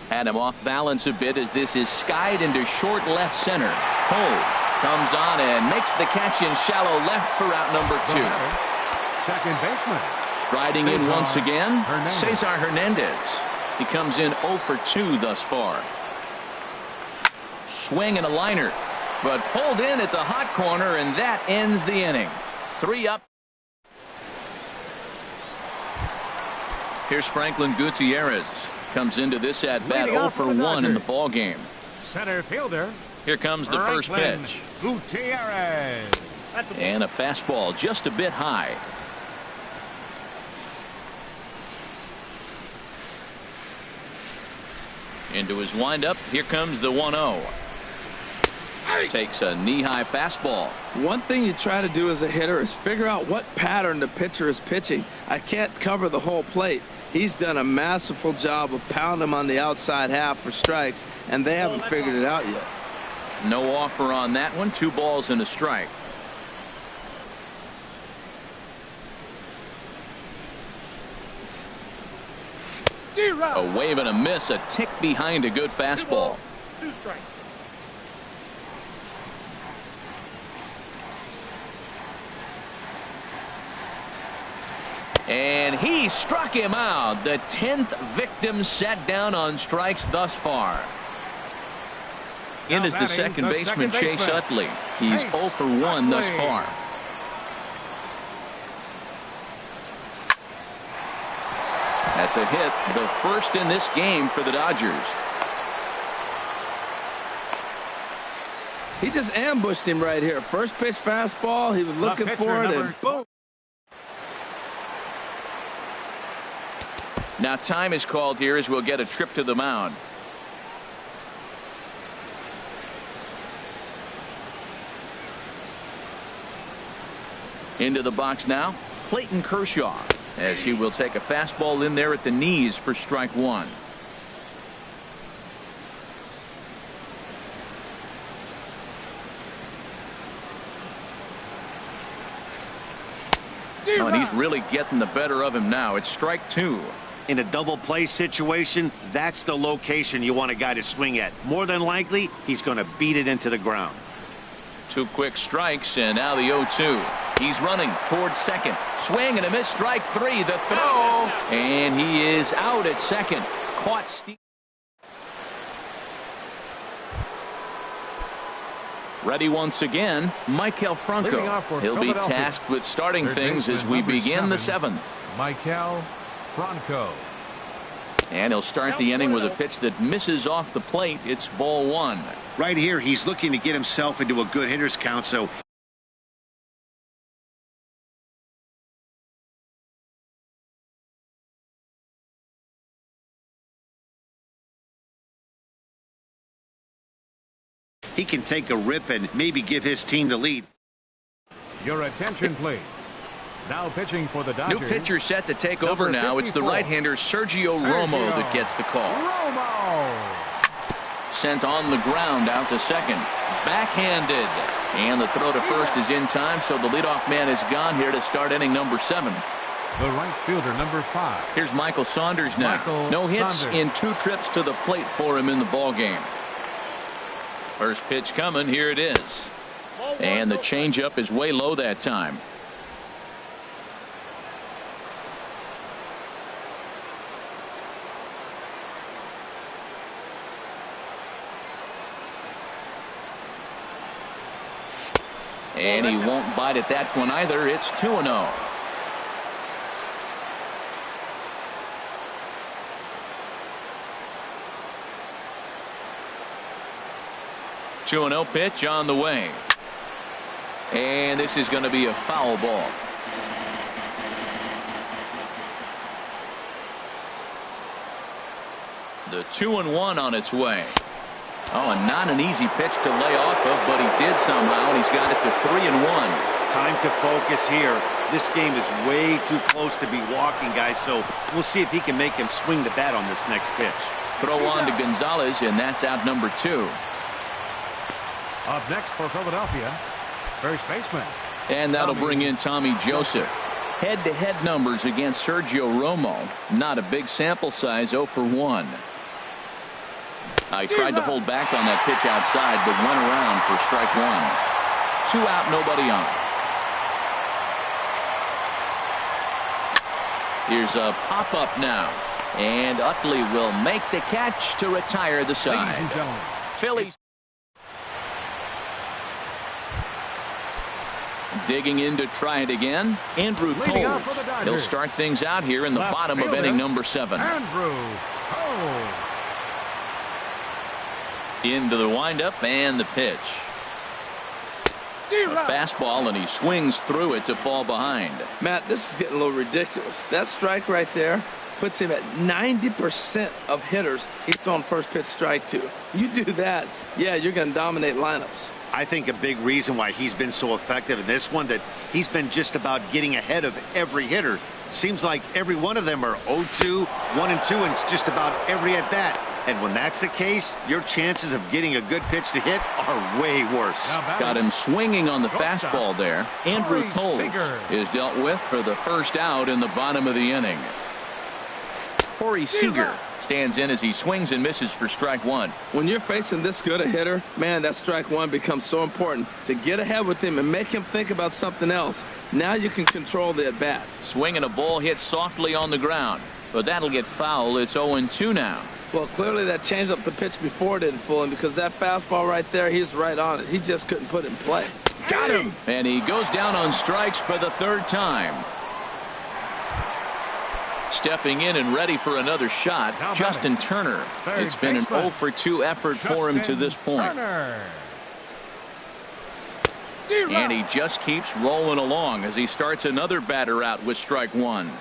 Had him off balance a bit as this is skied into short left center. Cole comes on and makes the catch in shallow left for out number 2. Second baseman. Striding in once again, Cesar Hernandez. He comes in 0 for 2 thus far. Swing and a liner, but pulled in at the hot corner, and that ends the inning. 3 up. Here's Franklin Gutierrez. Comes into this at bat 0 for 1 in the ball game. Center fielder. Here comes the first pitch. Gutierrez. And a fastball just a bit high. Into his windup. Here comes the 1-0. Takes a knee-high fastball. One thing you try to do as a hitter is figure out what pattern the pitcher is pitching. I can't cover the whole plate. He's done a masterful job of pounding him on the outside half for strikes, and they haven't figured it out yet. No offer on that one. 2 balls and a strike. A wave and a miss, a tick behind a good fastball. 2 strikes. And he struck him out. The 10th victim set down on strikes thus far. In is the second baseman, Chase Utley. He's 0 for 1 thus far. That's a hit, the first in this game for the Dodgers. He just ambushed him right here. First pitch fastball. He was looking for it, and boom. Now time is called here as we'll get a trip to the mound. Into the box now, Clayton Kershaw, as he will take a fastball in there at the knees for strike 1. Oh, and he's really getting the better of him now. It's strike 2. In a double play situation, that's the location you want a guy to swing at. More than likely, he's going to beat it into the ground. 2 quick strikes, and now the 0-2. He's running towards second. Swing and a miss. Strike 3. The throw, and he is out at second. Caught Steve. Ready once again, Maikel Franco. He'll be tasked with starting things as we begin the 7th. Maikel Franco. And he'll start the inning with a pitch that misses off the plate. It's ball 1. Right here, he's looking to get himself into a good hitter's count, so he can take a rip and maybe give his team the lead. Your attention, please. Now pitching for the Dodgers. New pitcher set to take over Number now. It's the 54. right-hander Sergio Romo that gets the call. Romo. Sent on the ground out to second. Backhanded. And the throw to first is in time, so the leadoff man is gone here to start inning number 7. The right fielder, number 5. Here's Michael Saunders now. No hits in 2 trips to the plate for him in the ballgame. First pitch coming. Here it is. And the changeup is way low that time. And he won't bite at that one either. It's 2-0. Pitch on the way. And this is going to be a foul ball. The 2-1 on its way. Oh, and not an easy pitch to lay off of, but he did somehow, and he's got it to 3-1. Time to focus here. This game is way too close to be walking, guys, so we'll see if he can make him swing the bat on this next pitch. Throw on to Gonzalez, and that's out number 2. Up next for Philadelphia, first baseman. And that'll bring in Tommy Joseph. Head-to-head numbers against Sergio Romo. Not a big sample size, 0 for 1. I tried to hold back on that pitch outside, but went around for strike 1. 2 out, nobody on. Here's a pop-up now. And Utley will make the catch to retire the side. Ladies and gentlemen, Phillies digging in to try it again. Andrew Leading off for Cole. the Dodgers. He'll start things out here in the left bottom of fielder, inning number 7. Andrew Cole. Into the windup and the pitch. A fastball, and he swings through it to fall behind. Matt, this is getting a little ridiculous. That strike right there puts him at 90% of hitters he's thrown first pitch strike to. You do that, yeah, you're going to dominate lineups. I think a big reason why he's been so effective in this one, that he's been just about getting ahead of every hitter. Seems like every one of them are 0-2, 1-2, and it's just about every at-bat. And when that's the case, your chances of getting a good pitch to hit are way worse. Got him swinging on the fastball there. Andrew Cole is dealt with for the first out in the bottom of the inning. Corey Seager stands in as he swings and misses for strike 1. When you're facing this good a hitter, man, that strike 1 becomes so important to get ahead with him and make him think about something else. Now you can control the at-bat. Swinging a ball hit softly on the ground, but that'll get foul. It's 0-2 now. Well, clearly that changeup the pitch before didn't fool him, because that fastball right there, he's right on it. He just couldn't put it in play. Got him! And he goes down on strikes for the 3rd time. Stepping in and ready for another shot, Justin Turner. It's been an 0 for 2 effort for him to this point. And he just keeps rolling along as he starts another batter out with strike 1.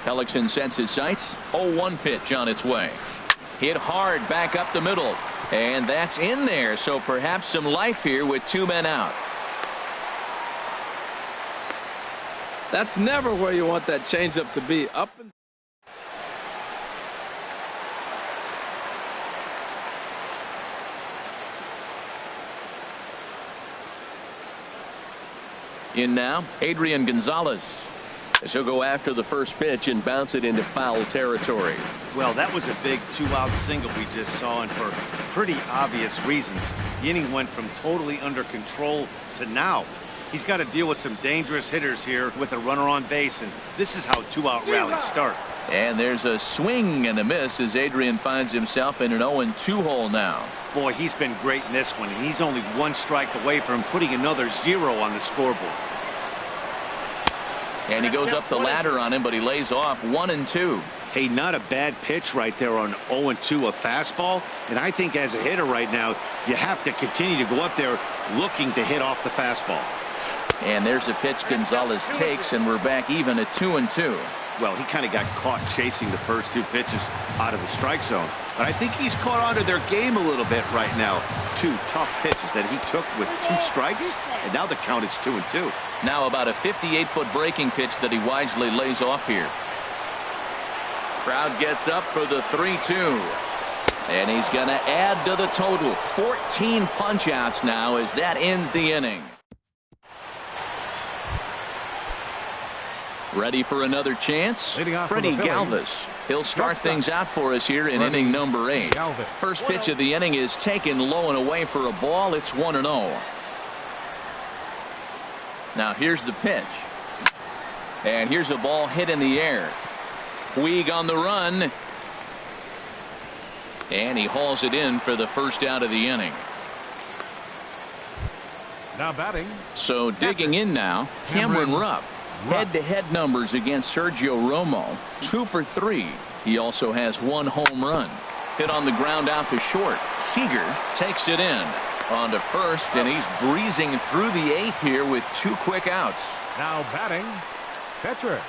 Hellickson sets his sights. 0-1 pitch on its way. Hit hard back up the middle. And that's in there, so perhaps some life here with 2 men out. That's never where you want that changeup to be. Up and in now, Adrian Gonzalez. He'll go after the first pitch and bounce it into foul territory. Well, that was a big 2-out single we just saw, and for pretty obvious reasons. The inning went from totally under control to now. He's got to deal with some dangerous hitters here with a runner on base, and this is how 2-out rallies start. And there's a swing and a miss as Adrian finds himself in an 0-2 hole now. Boy, he's been great in this one, and he's only 1 strike away from putting another 0 on the scoreboard. And he goes up the ladder on him, but he lays off 1-2. Hey, not a bad pitch right there on 0-2, a fastball. And I think as a hitter right now, you have to continue to go up there looking to hit off the fastball. And there's a pitch Gonzalez takes, and we're back even at 2-2. Well, he kind of got caught chasing the first two pitches out of the strike zone. But I think he's caught onto their game a little bit right now. Two tough pitches that he took with two strikes, and now the count is 2-2. Now about a 58-foot breaking pitch that he wisely lays off here. Crowd gets up for the 3-2. And he's going to add to the total. 14 punch-outs now as that ends the inning. Ready for another chance? Freddie Galvis. He'll start things out for us here in inning number 8. First pitch of the inning is taken low and away for a ball. It's 1-0. Now here's the pitch. And here's a ball hit in the air. Puig on the run. And he hauls it in for the first out of the inning. Now batting. So digging in now, Cameron Rupp. Head-to-head numbers against Sergio Romo, 2 for 3. He also has 1 home run. Hit on the ground out to short. Seager takes it in. On to first, and he's breezing through the 8th here with 2 quick outs. Now batting, pitcher,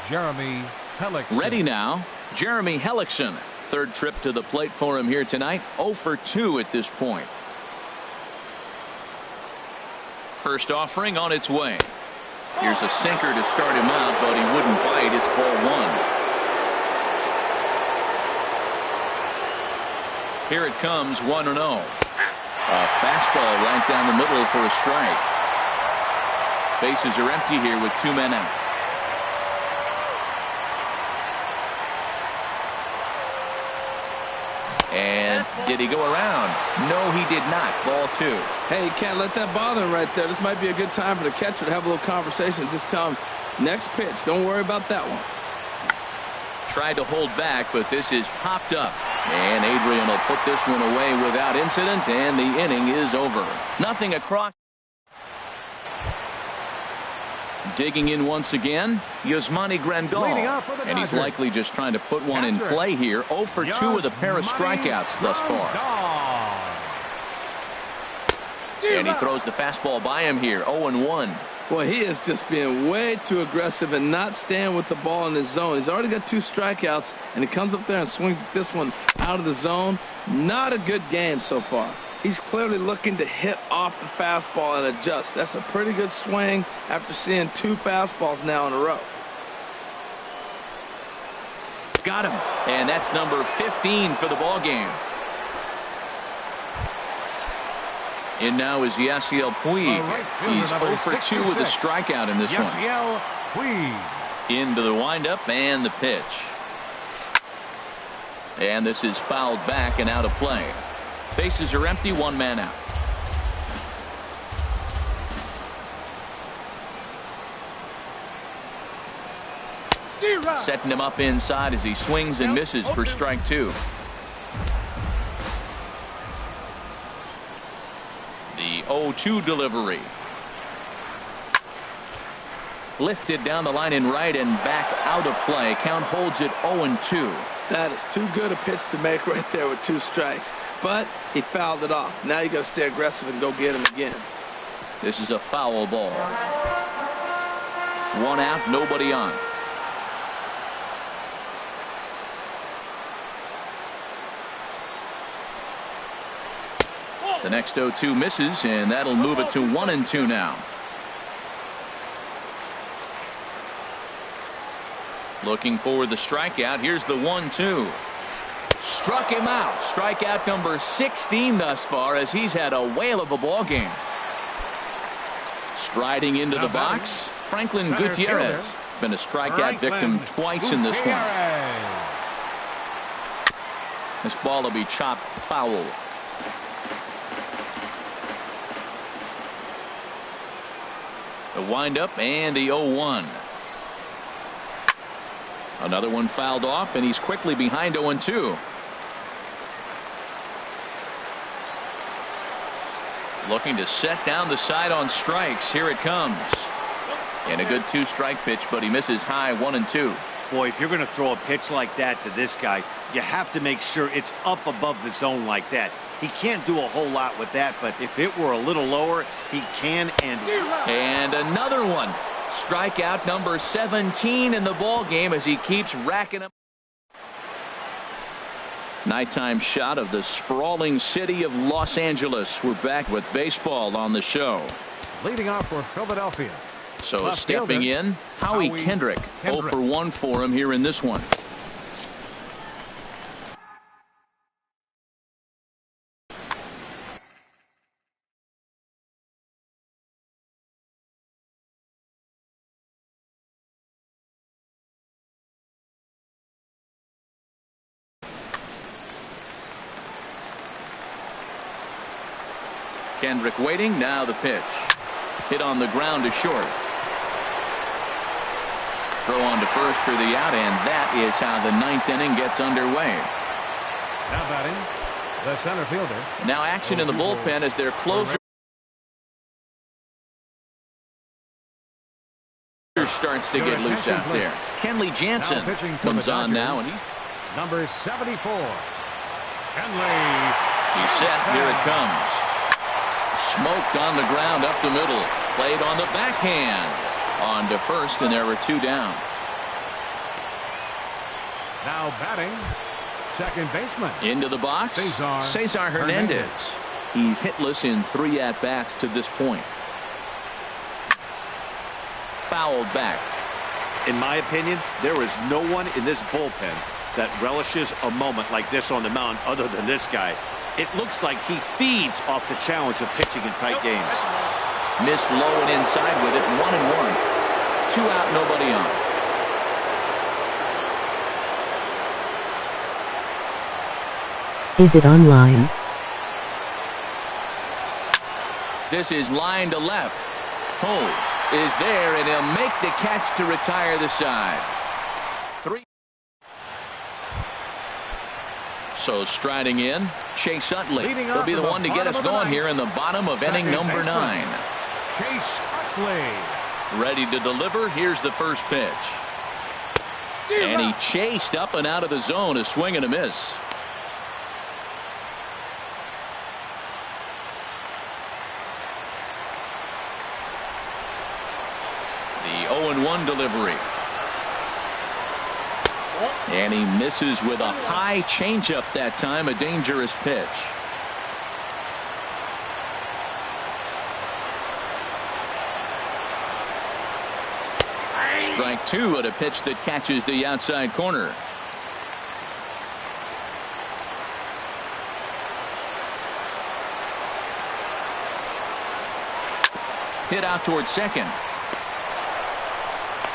Jeremy Hellickson. Ready now, Jeremy Hellickson. Third trip to the plate for him here tonight. 0 for 2 at this point. First offering on its way. Here's a sinker to start him out, but he wouldn't bite. It's ball 1. Here it comes, 1-0. A fastball right down the middle for a strike. Bases are empty here with 2 men out. And did he go around? No, he did not. Ball 2. Hey, you can't let that bother him right there. This might be a good time for the catcher to have a little conversation. Just tell him, next pitch. Don't worry about that one. Tried to hold back, but this is popped up. And Adrian will put this one away without incident, and the inning is over. Nothing across. Digging in once again, Yasmani Grandal. And he's likely just trying to put one in play here. 0 for 2 with a pair of strikeouts thus far. And he throws the fastball by him here. 0-1. Boy, he is just being way too aggressive and not staying with the ball in his zone. He's already got 2 strikeouts, and he comes up there and swings this one out of the zone. Not a good game so far. He's clearly looking to hit off the fastball and adjust. That's a pretty good swing after seeing 2 fastballs now in a row. Got him. And that's number 15 for the ball game. In now is Yasiel Puig. He's 0 for 2 with a strikeout in this one. Into the windup and the pitch. And this is fouled back and out of play. Bases are empty, 1 man out. Setting him up inside as he swings and misses for strike 2. The 0-2 delivery. Lifted down the line in right and back out of play. Count holds it 0-2. That is too good a pitch to make right there with 2 strikes. But he fouled it off. Now you got to stay aggressive and go get him again. This is a foul ball. 1 out, nobody on. The next 0-2 misses, and that'll move it to 1-2 now. Looking for the strikeout. Here's the 1-2. Struck him out. Strikeout number 16 thus far as he's had a whale of a ball game. Striding into the box, Franklin Gutierrez. Been a strikeout victim twice in this one. This ball will be chopped foul. The windup and the 0-1. Another one fouled off, and he's quickly behind 0-2. Looking to set down the side on strikes. Here it comes. And a good 2-strike pitch, but he misses high 1-2. Boy, if you're going to throw a pitch like that to this guy, you have to make sure it's up above the zone like that. He can't do a whole lot with that, but if it were a little lower, he can and will. And another one. Strikeout number 17 in the ball game as he keeps racking up. Nighttime shot of the sprawling city of Los Angeles. We're back with baseball on the show. Leading off for Philadelphia. So Left stepping fielder, in, Howie Kendrick. 0 for 1 for him here in this one. Kendrick waiting. Now the pitch. Hit on the ground to short. Throw on to first for the out, and that is how the 9th inning gets underway. Now batting, the center fielder. Now action in the bullpen as their closer starts to get loose out there. Kenley Jansen comes on now, and he's number 74. Kenley. He's set. Here it comes. Smoked on the ground up the middle. Played on the backhand. On to first, and there were 2 down. Now batting, second baseman. Into the box, Cesar Hernandez. He's hitless in 3 at-bats to this point. Fouled back. In my opinion, there is no one in this bullpen that relishes a moment like this on the mound other than this guy. It looks like he feeds off the challenge of pitching in tight games. Missed low and inside with it. 1-1. 2 out, nobody on. Is it online? This is line to left. Holmes is there, and he'll make the catch to retire the side. 3. So striding in, Chase Utley. He'll be the one to get us going here in the bottom of inning number 9. Chase Utley. Ready to deliver. Here's the first pitch. And he chased up and out of the zone. A swing and a miss. The 0-1 delivery. And he misses with a high changeup that time. A dangerous pitch. Strike 2 at a pitch that catches the outside corner. Hit out towards second.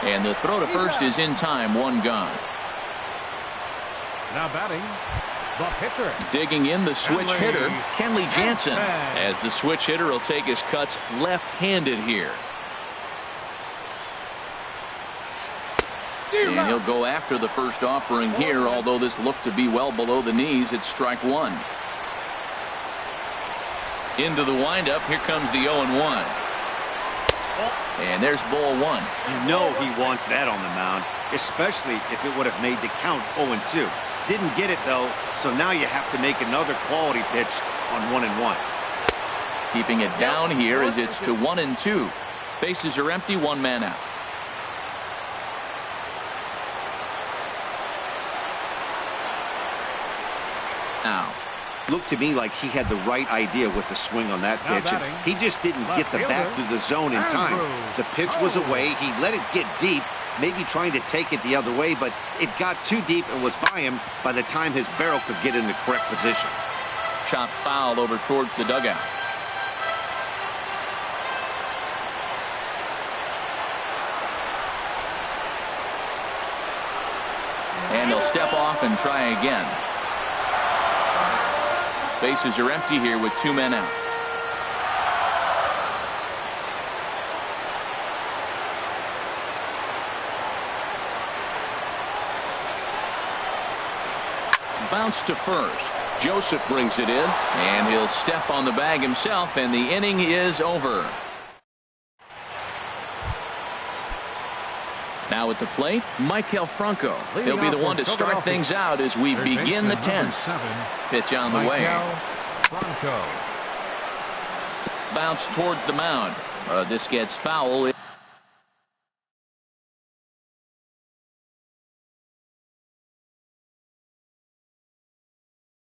And the throw to first is in time. 1 gone. Now batting, the pitcher. Digging in, the switch hitter, Kenley Jansen. As the switch hitter will take his cuts left-handed here. And he'll go after the first offering here, although this looked to be well below the knees. It's strike 1. Into the windup. Here comes the 0-1. And there's ball 1. You know he wants that on the mound, especially if it would have made the count 0-2. Didn't get it, though, so now you have to make another quality pitch on 1-1. Keeping it down here as it's to 1-2. Bases are empty. 1 man out. Now. Looked to me like he had the right idea with the swing on that pitch. And he just didn't get the bat through the zone in time. The pitch was away. He let it get deep, maybe trying to take it the other way, but it got too deep and was by him by the time his barrel could get in the correct position. Chop foul over towards the dugout. And he'll step off and try again. Bases are empty here with 2 men out. Bounce to first. Joseph brings it in, and he'll step on the bag himself, and the inning is over. Now at the plate, Maikel Franco. He'll be the one to start things out as we begin the 10th. Pitch on the way. Bounce towards the mound. This gets foul.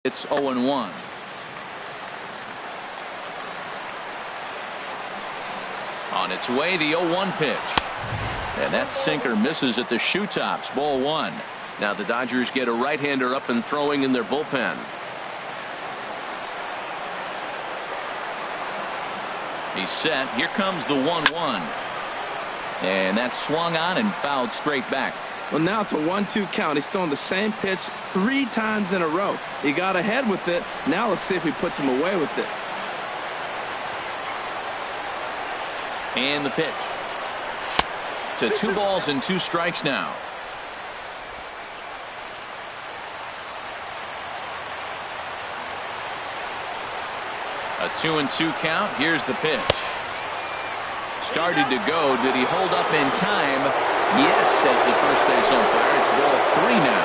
It's 0-1. On its way, the 0-1 pitch. And that sinker misses at the shoe tops. Ball 1. Now the Dodgers get a right-hander up and throwing in their bullpen. He's set. Here comes the 1-1. And that's swung on and fouled straight back. Well, now it's a 1-2 count. He's thrown the same pitch 3 times in a row. He got ahead with it. Now let's see if he puts him away with it. And the pitch. To 2 balls and 2 strikes now. A 2-2 count. Here's the pitch. Started to go. Did he hold up in time? Yes, says the first base umpire. It's ball 3 now.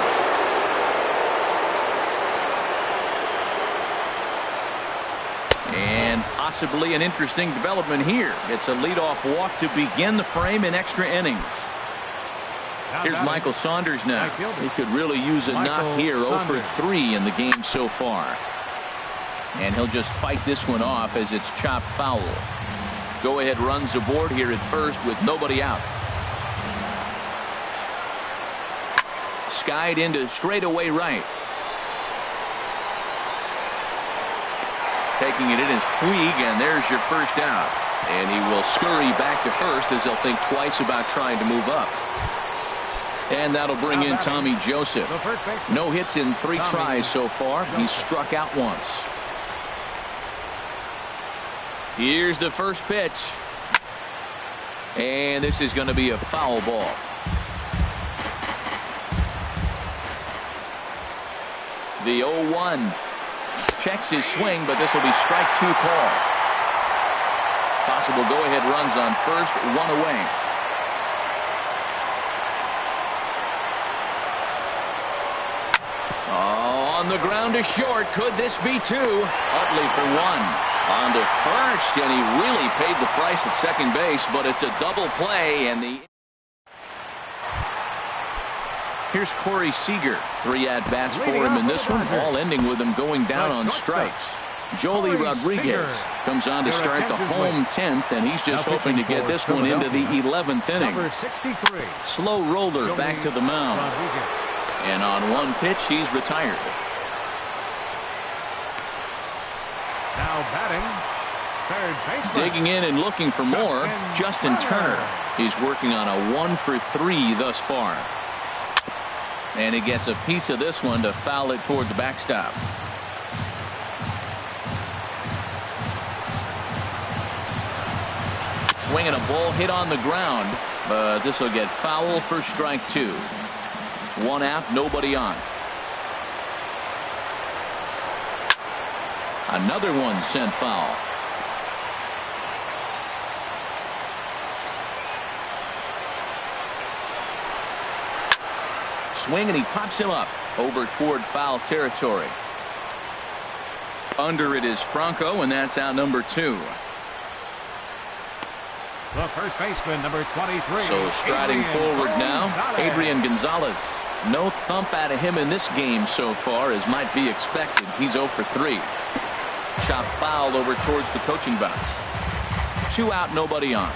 And possibly an interesting development here. It's a leadoff walk to begin the frame in extra innings. Here's Michael Saunders now. He could really use a knock here. 0 for 3 in the game so far. And he'll just fight this one off as it's chopped foul. Go-ahead runs aboard here at first with nobody out. Skied into straightaway right. Taking it in is Puig, and there's your first out. And he will scurry back to first as he'll think twice about trying to move up. And that'll bring in Tommy Joseph. No hits in 3 tries so far. He's struck out once. Here's the first pitch. And this is going to be a foul ball. The 0-1. Checks his swing, but this will be strike 2 call. Possible go-ahead runs on first, 1 away. Oh, on the ground to short. Could this be 2? Utley for 1. On to first, and he really paid the price at second base, but it's a double play, and the... Here's Corey Seager. 3 at-bats for him in this one, all ending with him going down on strikes. Joely Rodriguez comes on to start the home 10th, and he's just hoping to get this one into the 11th inning. Slow roller back to the mound. And on 1 pitch, he's retired. Now batting, third baseman. Digging in and looking for more, Justin Turner. He's working on a 1 for 3 thus far. And he gets a piece of this one to foul it toward the backstop. Swinging a ball hit on the ground, but this will get foul for strike 2. 1 out, nobody on. Another one sent foul. Swing, and he pops him up over toward foul territory. Under it is Franco, and that's out number 2. The first baseman, number 23. So striding forward now, Adrian Gonzalez. No thump out of him in this game so far, as might be expected. He's 0 for 3. Chop foul over towards the coaching box. 2 out, nobody on.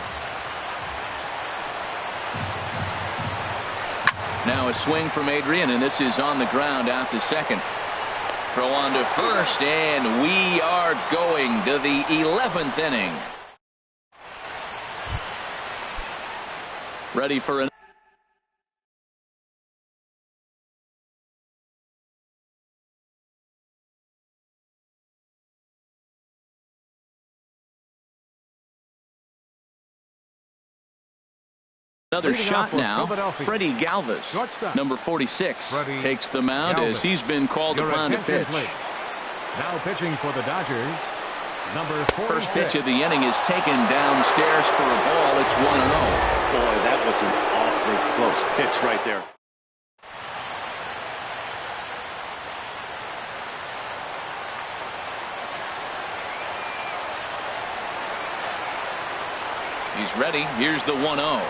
Now a swing from Adrian, and this is on the ground out to second. Throw on to first, and we are going to the 11th inning. Ready for an... Another shot now. Freddie Galvis, number 46, takes the mound as he's been called upon to pitch. Now pitching for the Dodgers, number 46. First pitch of the inning is taken downstairs for a ball. It's 1-0. Boy, that was an awfully close pitch right there. He's ready. Here's the 1-0.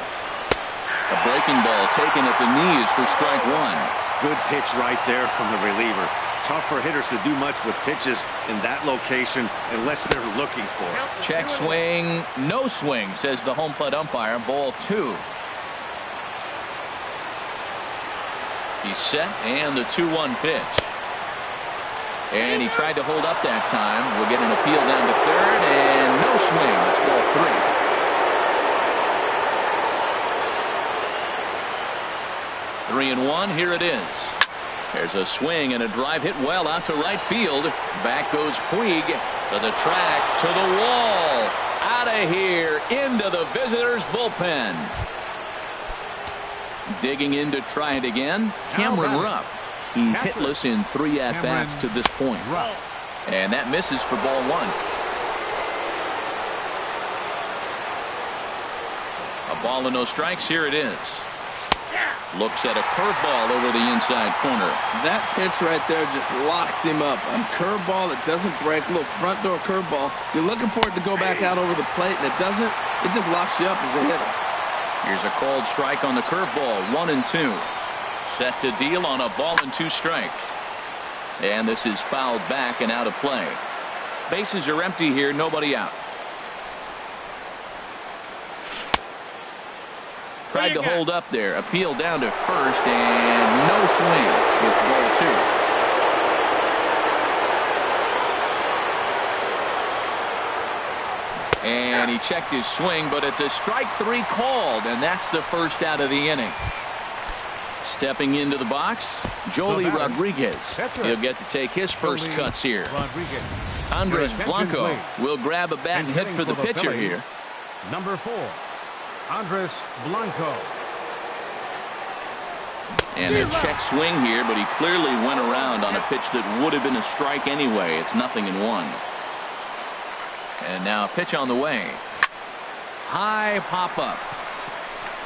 A breaking ball taken at the knees for strike 1. Good pitch right there from the reliever. tough for hitters to do much with pitches in that location unless they're looking for it. Check swing, no swing, says the home plate umpire. Ball 2. He's set, and the 2-1 pitch. And he tried to hold up that time. We'll get an appeal down to third, and no swing. It's ball 3. 3-1. Here it is. There's a swing and a drive hit well out to right field. Back goes Puig to the track, to the wall. Out of here, into the visitors' bullpen. Digging in to try it again, Cameron Rupp. He's hitless in 3 at-bats to this point. And that misses for ball 1. A ball and no strikes. Here it is. Looks at a curveball over the inside corner. That pitch right there just locked him up. A curveball that doesn't break, a little front door curveball. You're looking for it to go back out over the plate, and it doesn't. It just locks you up as a hitter. Here's a called strike on the curveball. 1-2. Set to deal on a ball and 2 strikes. And this is fouled back and out of play. Bases are empty here. Nobody out. Tried to hold up there. Appeal down to first, and no swing. It's ball 2. And he checked his swing, but it's a strike 3 called, and that's the first out of the inning. Stepping into the box, Joely Rodriguez. He'll get to take his first cuts here. Andres Blanco will grab a bat and hit for the pitcher here. Number 4, Andres Blanco. And a check swing here, but he clearly went around on a pitch that would have been a strike anyway. It's 0-1. And now a pitch on the way. High pop up.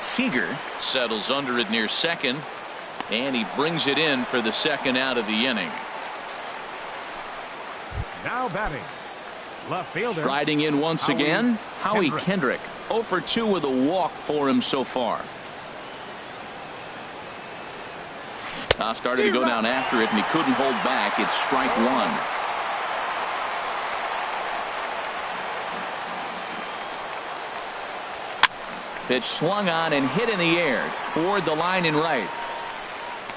Seager settles under it near second, and he brings it in for the second out of the inning. Now batting, left fielder. Striding in once again, Howie Kendrick. 0 for 2 with a walk for him so far. Started to go down after it, and he couldn't hold back. It's strike 1. Pitch swung on and hit in the air toward the line and right.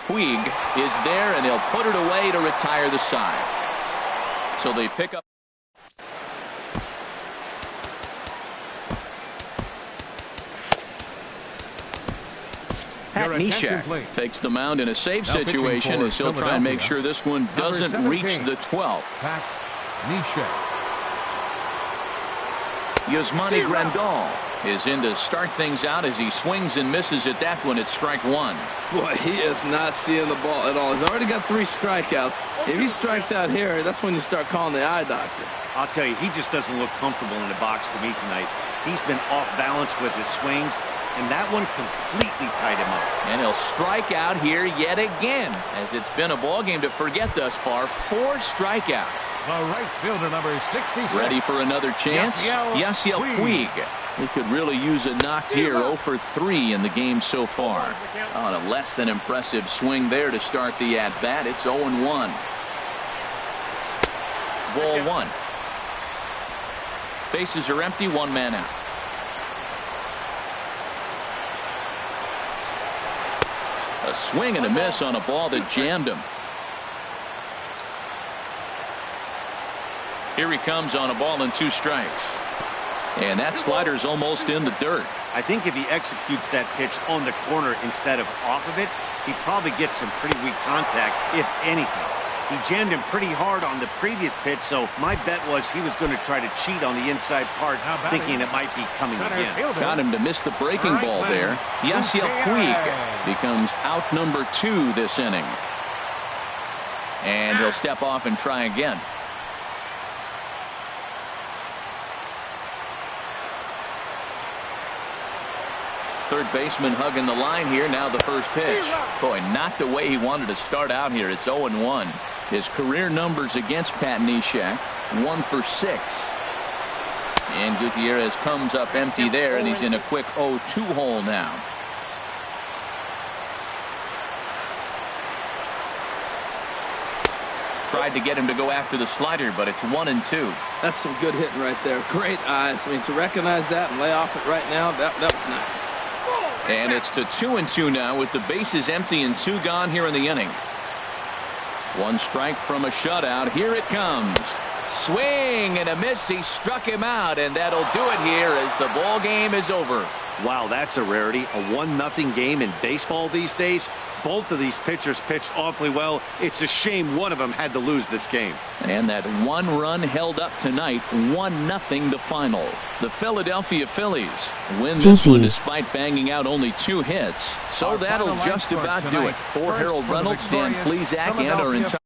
Puig is there, and he'll put it away to retire the side. So they pick up. Pat Neshek takes the mound in a save situation as he'll try and make sure this one doesn't reach the 12th. Pat Neshek. Yasmani Grandal is in to start things out as he swings and misses at that one. It's strike 1. Boy, he is not seeing the ball at all. He's already got 3 strikeouts. If he strikes out here, that's when you start calling the eye doctor. I'll tell you, he just doesn't look comfortable in the box to me tonight. He's been off balance with his swings, and that one completely tied him up. And he'll strike out here yet again, as it's been a ball game to forget thus far. 4 strikeouts. The right fielder, number 66. Ready for another chance? Yasiel Puig. He could really use a knock here. 0 for 3 in the game so far. On a less than impressive swing there to start the at-bat. It's 0-1. Ball 1. Bases are empty. 1 man out. A swing and a miss on a ball that jammed him. Here he comes on a ball and 2 strikes. And that slider's almost in the dirt. I think if he executes that pitch on the corner instead of off of it, he probably gets some pretty weak contact, if anything. He jammed him pretty hard on the previous pitch, so my bet was he was going to try to cheat on the inside part, thinking it might be coming again. Got him to miss the breaking ball there. Yasiel Puig becomes out number 2 this inning. And he'll step off and try again. Third baseman hugging the line here. Now the first pitch. Boy, not the way he wanted to start out here. It's 0-1. His career numbers against Pat Neshek, 1 for 6. And Gutierrez comes up empty there, and he's in a quick 0-2 hole now. tried to get him to go after the slider, but it's 1-2. That's some good hitting right there. Great eyes. I mean, to recognize that and lay off it right now, that was nice. And it's to 2-2 now with the bases empty and 2 gone here in the inning. 1 strike from a shutout. Here it comes. Swing and a miss. He struck him out, and that'll do it here as the ball game is over. Wow, that's a rarity. A 1-0 game in baseball these days. Both of these pitchers pitched awfully well. It's a shame one of them had to lose this game. And that 1 run held up tonight. 1-0 the final. The Philadelphia Phillies win this one despite banging out only 2 hits. So that'll just about do it. For Harold Reynolds, Dan Plesac, and our entire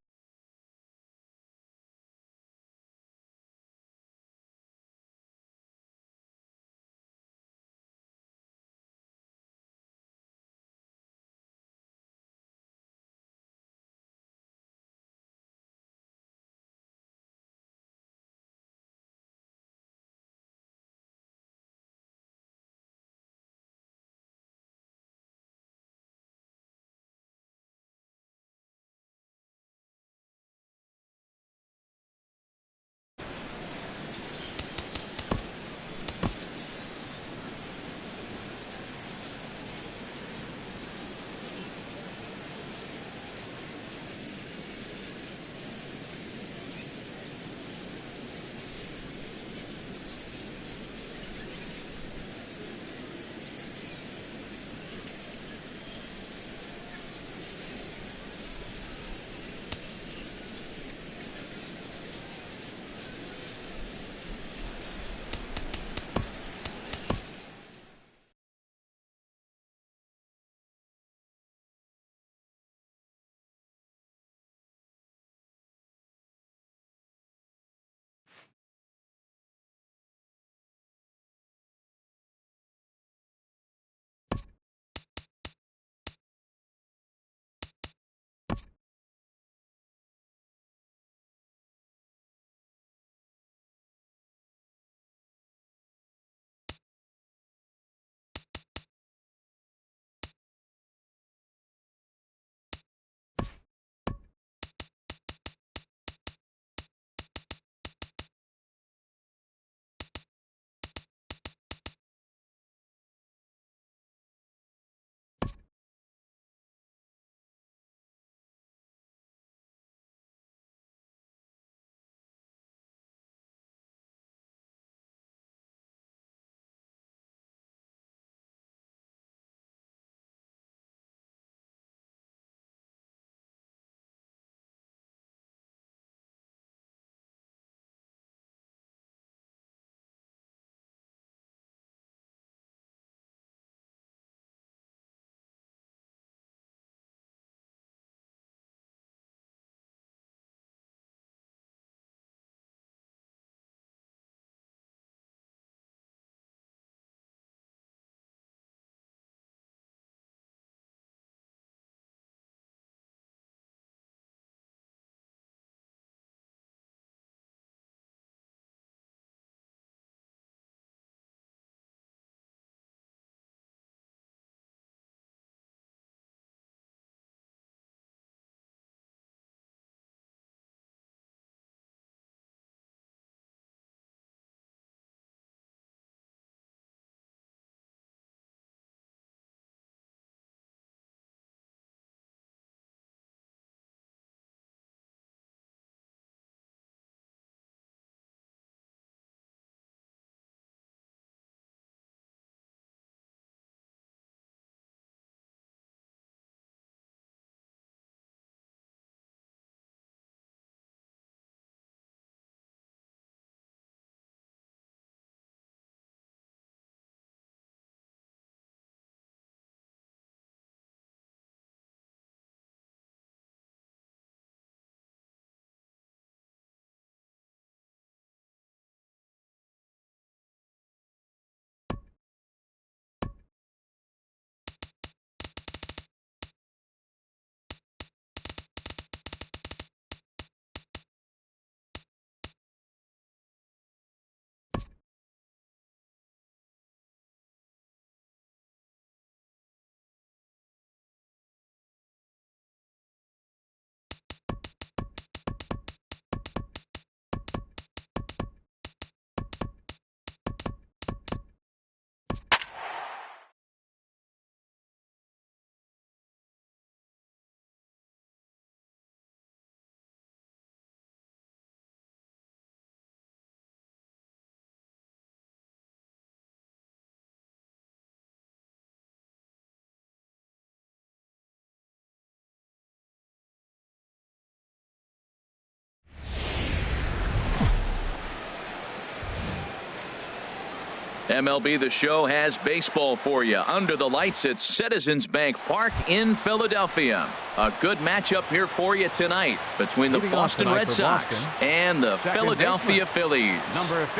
MLB The Show has baseball for you under the lights at Citizens Bank Park in Philadelphia. A good matchup here for you tonight between the Boston Red Sox and the Philadelphia Phillies.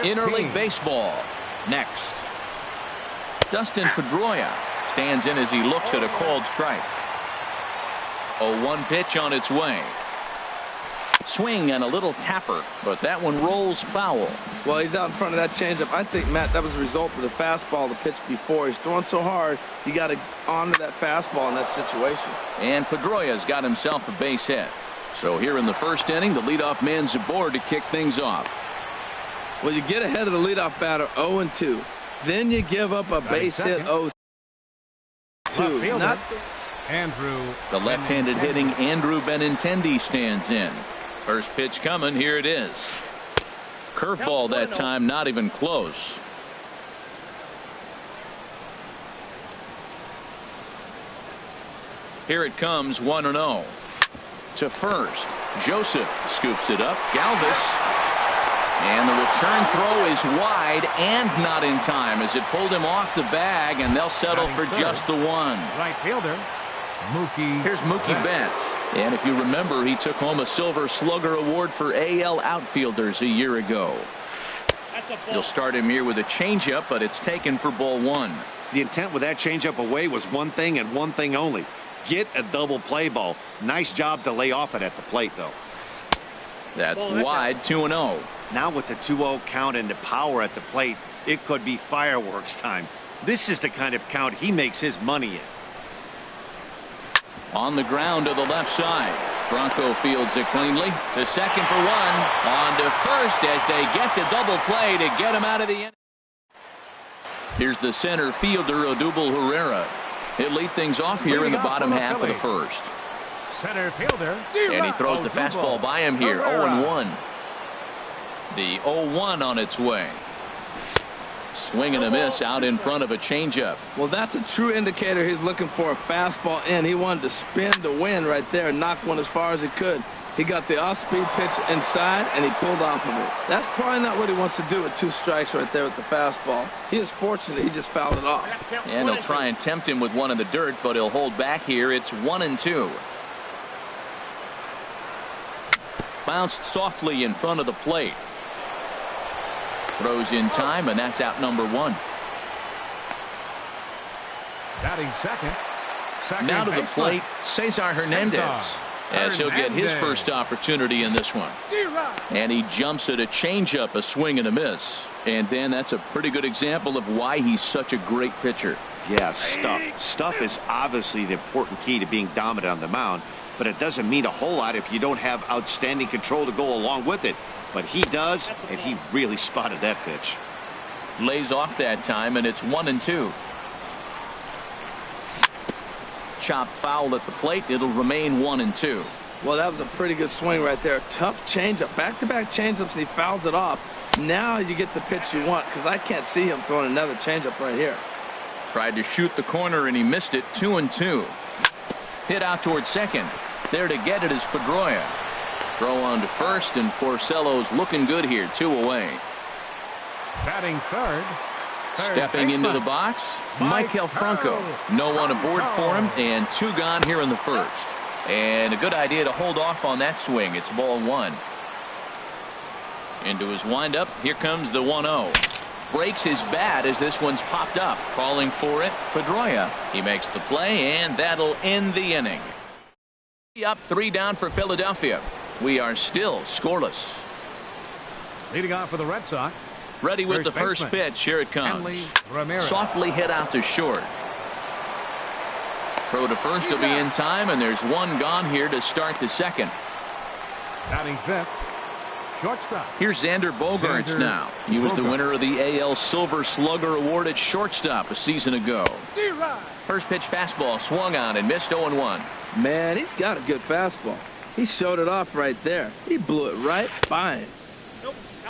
Interleague baseball next. Dustin Pedroia stands in as he looks at a called strike. 0-1 pitch on its way. Swing and a little tapper, but that one rolls foul. Well, he's out in front of that changeup. I think, Matt, that was a result of the fastball the pitch before. He's throwing so hard, you got to honor that fastball in that situation. And Pedroia's got himself a base hit. So here in the first inning, the leadoff man's aboard to kick things off. Well, you get ahead of the leadoff batter 0-2. Then you give up a base hit 0-2. Not Andrew. The left-handed hitting Andrew Benintendi stands in. First pitch coming. Here it is. Curveball that time, not even close. Here it comes, 1-0. To first. Joseph scoops it up. Galvis. And the return throw is wide and not in time as it pulled him off the bag, and they'll settle for just the one. Right fielder. Mookie. Here's Mookie Betts. And if you remember, he took home a Silver Slugger Award for AL outfielders a year ago. You'll start him here with a changeup, but it's taken for ball one. The intent with that changeup away was one thing and one thing only. Get a double play ball. Nice job to lay off it at the plate, though. That's wide, 2-0. Now with the 2-0 count and the power at the plate, it could be fireworks time. This is the kind of count he makes his money in. On the ground to the left side. Bronco fields it cleanly. To second for one. On to first as they get the double play to get him out of the inning. Here's the center fielder, Odubel Herrera. He'll lead things off here in the bottom half of the first. Center fielder. And he throws the fastball by him here. 0-1. The 0-1 on its way. Swing and a miss out in front of a changeup. Well, that's a true indicator he's looking for a fastball in. He wanted to spin to win right there, knock one as far as he could. He got the off-speed pitch inside, and he pulled off of it. That's probably not what he wants to do with 2 strikes right there with the fastball. He is fortunate he just fouled it off. And he'll try and tempt him with one in the dirt, but he'll hold back here. It's 1-2. Bounced softly in front of the plate. Throws in time, and that's out number 1. Batting second. Now to the plate, Cesar Hernandez, as he'll get his first opportunity in this one. And he jumps at a changeup, a swing and a miss. And then that's a pretty good example of why he's such a great pitcher. Yeah, stuff. Stuff is obviously the important key to being dominant on the mound, but it doesn't mean a whole lot if you don't have outstanding control to go along with it. But he does, and he really spotted that pitch. Lays off that time, and it's 1-2. Chop foul at the plate. It'll remain 1-2. Well, that was a pretty good swing right there. Tough changeup. Back-to-back changeups, and he fouls it off. Now you get the pitch you want, because I can't see him throwing another changeup right here. Tried to shoot the corner, and he missed it. 2-2. Hit out towards second. There to get it is Pedroia. Throw on to first, and Porcello's looking good here. 2 away. Batting third. Stepping into the box, Michael Franco. No one aboard for him, and 2 gone here in the first. And a good idea to hold off on that swing. It's ball 1. Into his windup. Here comes the 1-0. Breaks his bat as this one's popped up. Calling for it, Pedroia. He makes the play, and that'll end the inning. Up 3 down for Philadelphia. We are still scoreless. Leading off for the Red Sox. Ready with the first pitch. Here it comes. Softly hit out to short. Throw to first will be in time, and there's 1 gone here to start the second. Batting fifth. Shortstop. Here's Xander Bogaerts now. He was the winner of the AL Silver Slugger Award at shortstop a season ago. First pitch fastball swung on and missed 0-1. Man, he's got a good fastball. He showed it off right there. He blew it right by him.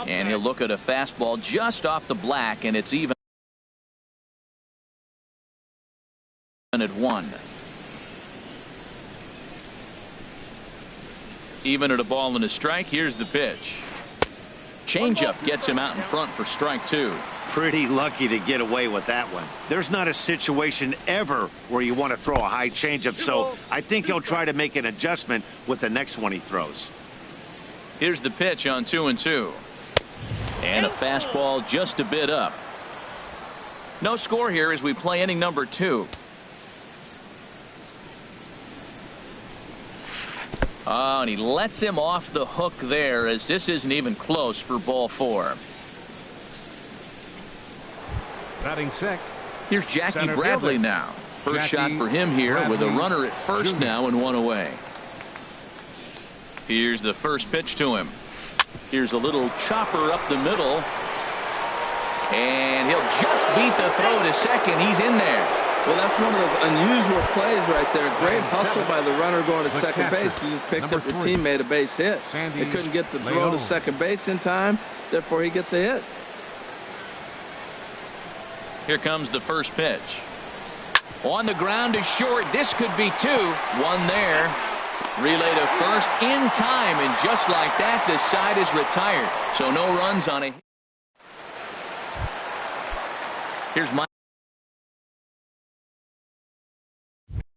And he'll look at a fastball just off the black, and it's even at 1. Even at a ball and a strike. Here's the pitch. Changeup gets him out in front for strike two. Pretty lucky to get away with that one. There's not a situation ever where you want to throw a high changeup, so I think he'll try to make an adjustment with the next one he throws. Here's the pitch on 2-2. And a fastball just a bit up. No score here as we play inning number 2. Oh, and he lets him off the hook there as this isn't even close for ball 4. Batting 6. Here's Jackie Center Bradley fielder. now. First Jackie shot for him here with a Bradley runner at first Jr. now and one away. Here's the first pitch to him. Here's a little chopper up the middle. And he'll just beat the throw to second. He's in there. Well, that's one of those unusual plays right there. Great hustle by the runner going to second base. He just picked up your teammate a base hit. They couldn't get the throw to second base in time. Therefore, he gets a hit. Here comes the first pitch. On the ground is short. This could be 2. One there. Relay to first in time, and just like that, the side is retired. So no runs on it. Here's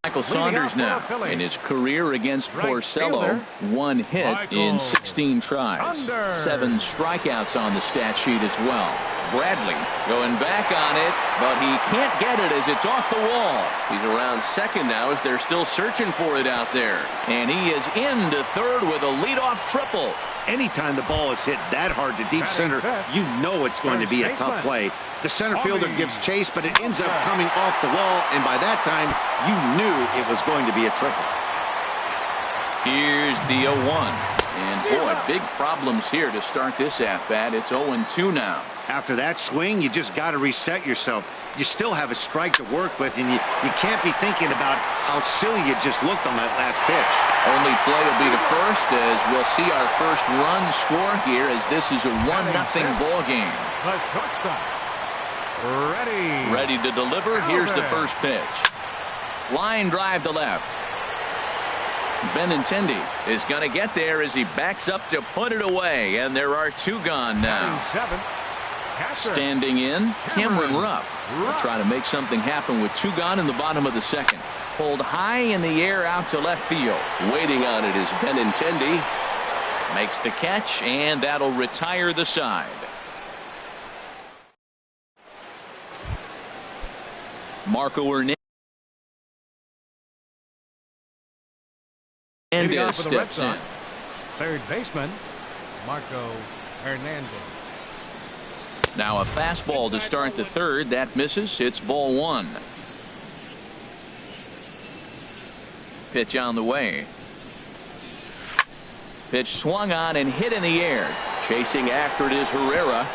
Michael Saunders now in his career against Porcello. 1 hit in 16 tries. 7 strikeouts on the stat sheet as well. Bradley going back on it, but he can't get it as it's off the wall. He's around second now as they're still searching for it out there. And he is into third with a leadoff triple. Anytime the ball is hit that hard to deep center, you know it's going to be a tough play. The center fielder gives chase, but it ends up coming off the wall, and by that time, you knew it was going to be a triple. Here's the 0-1. And boy, big problems here to start this at-bat. It's 0-2 now. After that swing, you just got to reset yourself. You still have a strike to work with, and you can't be thinking about how silly you just looked on that last pitch. Only play will be to first as we'll see our first run score here as this is a 1-0 ball game. The shortstop. Ready to deliver. Here's the first pitch. Line drive to left. Benintendi is going to get there as he backs up to put it away, and there are 2 gone now. Standing in, Cameron Rupp will try to make something happen with 2 gone in the bottom of the second. Pulled high in the air out to left field. Waiting on it is Benintendi. Makes the catch, and that'll retire the side. Marco Hernandez steps in. Third baseman, Marco Hernandez. Now a fastball to start the third. That misses. It's ball 1. Pitch on the way. Pitch swung on and hit in the air. Chasing after it is Herrera,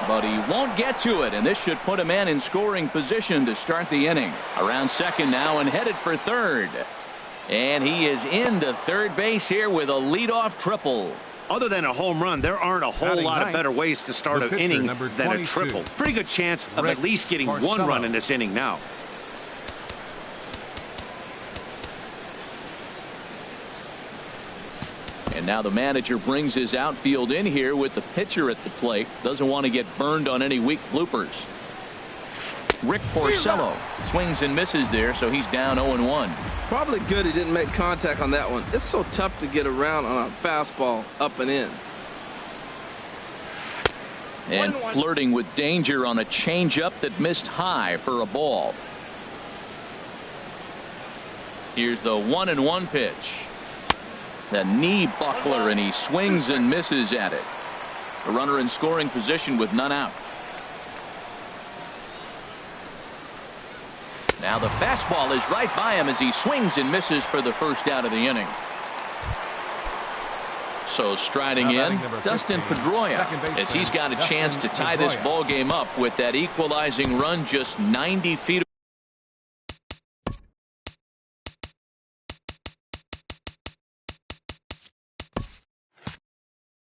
but he won't get to it, and this should put a man in scoring position to start the inning. Around second now and headed for third. And he is into third base here with a leadoff triple. Other than a home run, there aren't a whole lot of better ways to start an inning than a triple. Pretty good chance of at least getting 1 run in this inning now. And now the manager brings his outfield in here with the pitcher at the plate. Doesn't want to get burned on any weak bloopers. Rick Porcello swings and misses there, so he's down 0-1. Probably good he didn't make contact on that one. It's so tough to get around on a fastball up and in. And flirting with danger on a changeup that missed high for a ball. Here's the 1-1 pitch. The knee buckler, and he swings and misses at it. A runner in scoring position with none out. Now the fastball is right by him as he swings and misses for the first out of the inning. So striding in, Dustin Pedroia, as he's got a chance to tie this ball game up with that equalizing run just 90 feet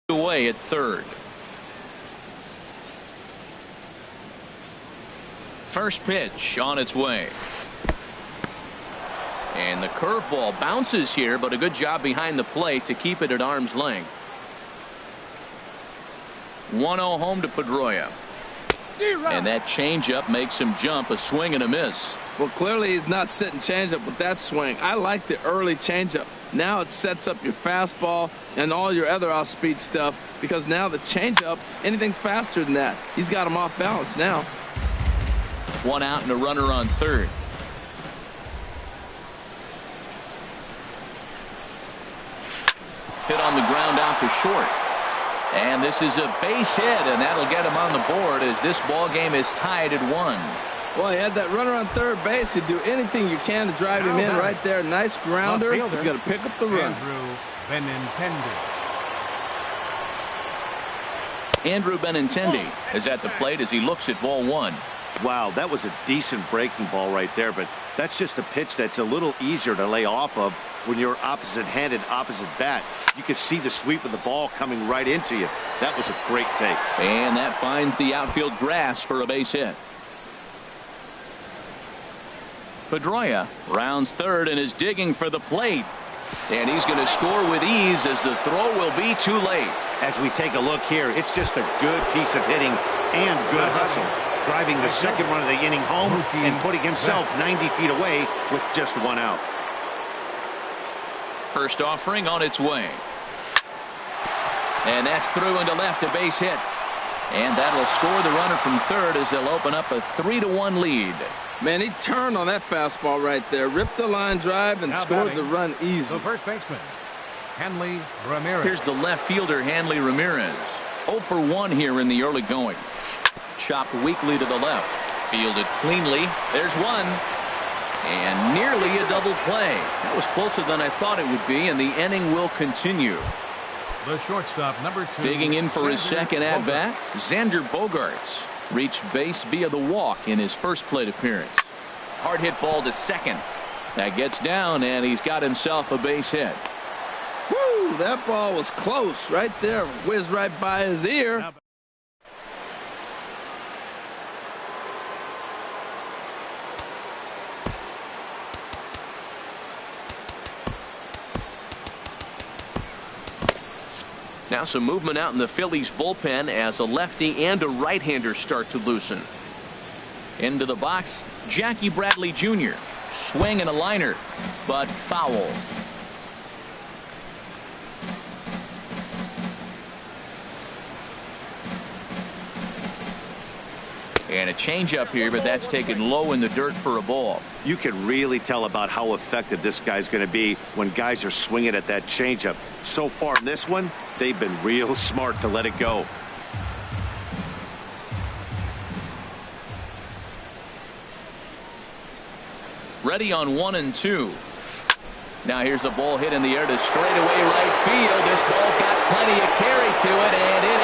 away at third. First pitch on its way. And the curveball bounces here, but a good job behind the plate to keep it at arm's length. 1-0 home to Pedroia. And that changeup makes him jump. A swing and a miss. Well, clearly he's not sitting changeup with that swing. I like the early changeup. Now it sets up your fastball and all your other off-speed stuff, because now the changeup, anything's faster than that. He's got him off balance now. 1 out and a runner on third. Hit on the ground out to short. And this is a base hit, and that'll get him on the board as this ball game is tied at 1. Well, he had that runner on third base. You do anything you can to drive him in right there. Nice grounder. He's going to pick up the run. Andrew Benintendi is at the plate as he looks at ball 1. Wow, that was a decent breaking ball right there, but that's just a pitch that's a little easier to lay off of when you're opposite-handed, opposite bat. You could see the sweep of the ball coming right into you. That was a great take. And that finds the outfield grass for a base hit. Pedroia rounds third and is digging for the plate. And he's going to score with ease as the throw will be too late. As we take a look here, it's just a good piece of hitting and good hustle. Driving the second run of the inning home and putting himself 90 feet away with just 1 out. First offering on its way. And that's through into left, a base hit. And that'll score the runner from third as they'll open up a 3-1 lead. Man, he turned on that fastball right there, ripped the line drive, and scored the run easy. The first baseman, Hanley Ramirez. Here's the left fielder, Hanley Ramirez. 0 for 1 here in the early going. Chopped weakly to the left. Fielded cleanly. There's one. And nearly a double play. That was closer than I thought it would be, and the inning will continue. The shortstop, number 2. Digging in for his second at-bat, Xander Bogaerts reached base via the walk in his first plate appearance. Hard hit ball to second. That gets down, and he's got himself a base hit. Woo, that ball was close right there. Whizzed right by his ear. Now some movement out in the Phillies bullpen as a lefty and a right-hander start to loosen. Into the box, Jackie Bradley Jr. Swing and a liner, but foul. And a changeup here, but that's taken low in the dirt for a ball. You can really tell about how effective this guy's going to be when guys are swinging at that changeup. So far in this one, they've been real smart to let it go. Ready on 1 and 2. Now here's a ball hit in the air to straightaway right field. This ball's got plenty of carry to it, and it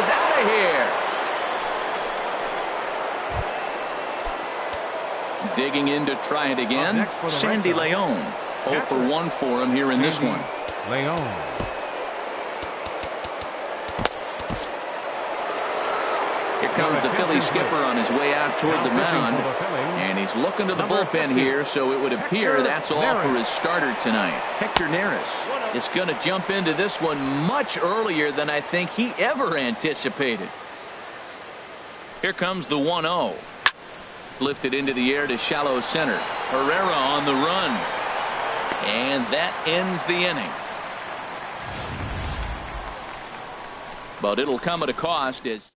is out of here. Digging in to try it again, Sandy Leon. 0 for 1 for him here in this one. Leon. Here comes the Philly skipper on his way out toward the mound. And he's looking to the bullpen here, so it would appear that's all for his starter tonight. Hector Neris is going to jump into this one much earlier than I think he ever anticipated. Here comes the 1-0. Lifted into the air to shallow center. Herrera on the run. And that ends the inning. But it'll come at a cost as.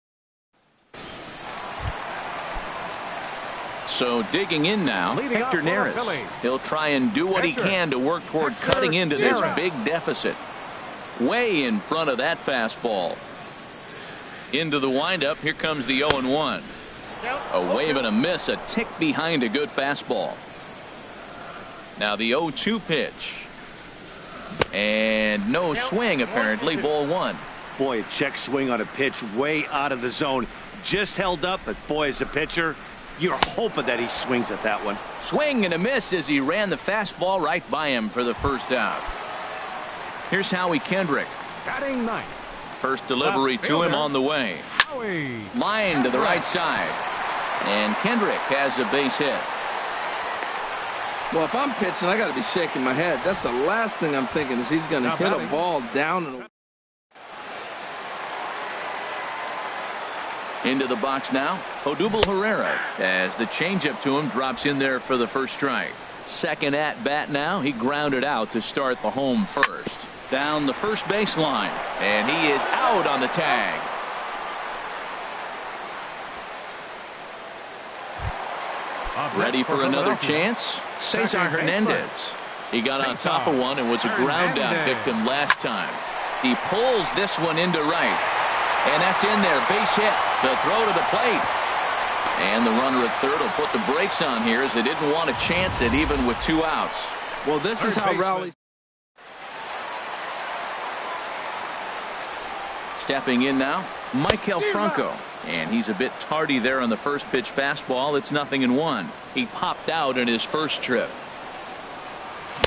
So digging in now, Hector Neris. He'll try and do what he can to work toward cutting into this big deficit. Way in front of that fastball. Into the windup. Here comes the 0-1. A wave and a miss, a tick behind a good fastball. Now the 0-2 pitch. And no swing, apparently. Ball 1. Boy, a check swing on a pitch way out of the zone. Just held up, but boy, as a pitcher, you're hoping that he swings at that one. Swing and a miss as he ran the fastball right by him for the first out. Here's Howie Kendrick. Batting 9th. First delivery to him on the way. Line to the right side. And Kendrick has a base hit. Well, if I'm pitching, I got to be shaking my head. That's the last thing I'm thinking is he's going to hit a ball down. Into the box now, Odubel Herrera, as the changeup to him drops in there for the first strike. Second at bat now, he grounded out to start the home first. Down the first baseline, and he is out on the tag. Ready for another chance? Cesar Hernandez. He got on top of one and was a ground out victim last time. He pulls this one into right. And that's in there. Base hit. The throw to the plate. And the runner at third will put the brakes on here as they didn't want to chance it even with 2 outs. Well, this is how rallies. Stepping in now, Maikel Franco. And he's a bit tardy there on the first pitch fastball. It's 0-1. He popped out in his first trip.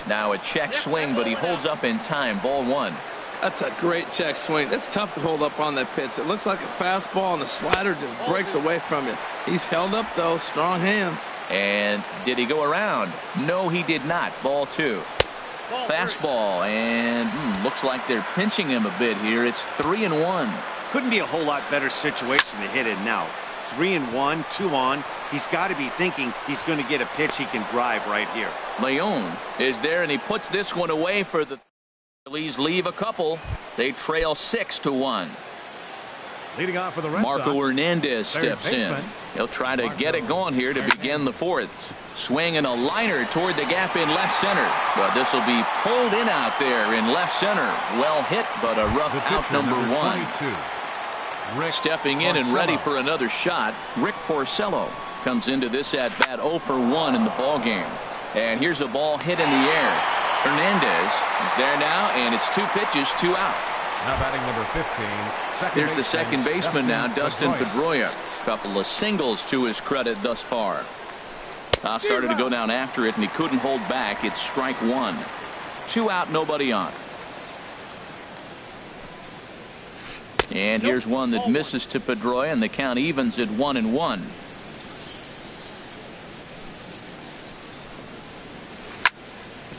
Now a check swing, but he holds up in time. Ball 1. That's a great check swing. That's tough to hold up on that pitch. It looks like a fastball, and the slider just breaks away from it. He's held up, though. Strong hands. And did he go around? No, he did not. Ball 2. Fastball, and looks like they're pinching him a bit here. It's 3-1. Couldn't be a whole lot better situation to hit in now. 3-1, 2 on. He's got to be thinking he's going to get a pitch he can drive right here. Leon is there, and he puts this one away for the Phillies. Leave a couple. They trail 6-1. Leading off for the Red Marco Sox, Hernandez steps in. He'll try to get it going here to begin the fourth. Swinging a liner toward the gap in left center. But this will be pulled in out there in left center. Well hit, but a rough out number 1. Stepping in and ready for another shot, Rick Porcello comes into this at bat 0 for 1 in the ball game. And here's a ball hit in the air. Hernandez is there now, and it's 2 pitches, 2 out. Now batting number 15. Here's the second baseman now, Dustin Pedroia. Couple of singles to his credit thus far. Started to go down after it, and he couldn't hold back. It's strike 1. 2 out, nobody on. And here's one that misses to Pedroia, and the count evens at 1-1.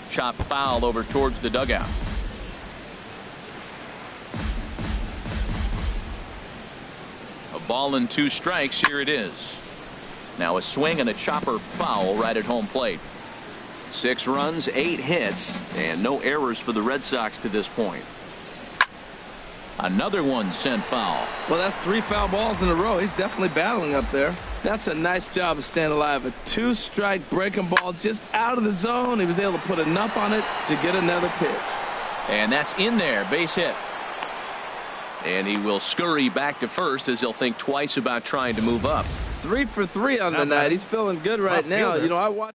Chop foul over towards the dugout. A ball and 2 strikes. Here it is. Now a swing and a chopper foul right at home plate. 6 runs, 8 hits, and no errors for the Red Sox to this point. Another one sent foul. Well, that's 3 foul balls in a row. He's definitely battling up there. That's a nice job of staying alive. A 2-strike breaking ball just out of the zone. He was able to put enough on it to get another pitch. And that's in there. Base hit. And he will scurry back to first as he'll think twice about trying to move up. 3 for 3 on the night. He's feeling good right now. You know, I watched.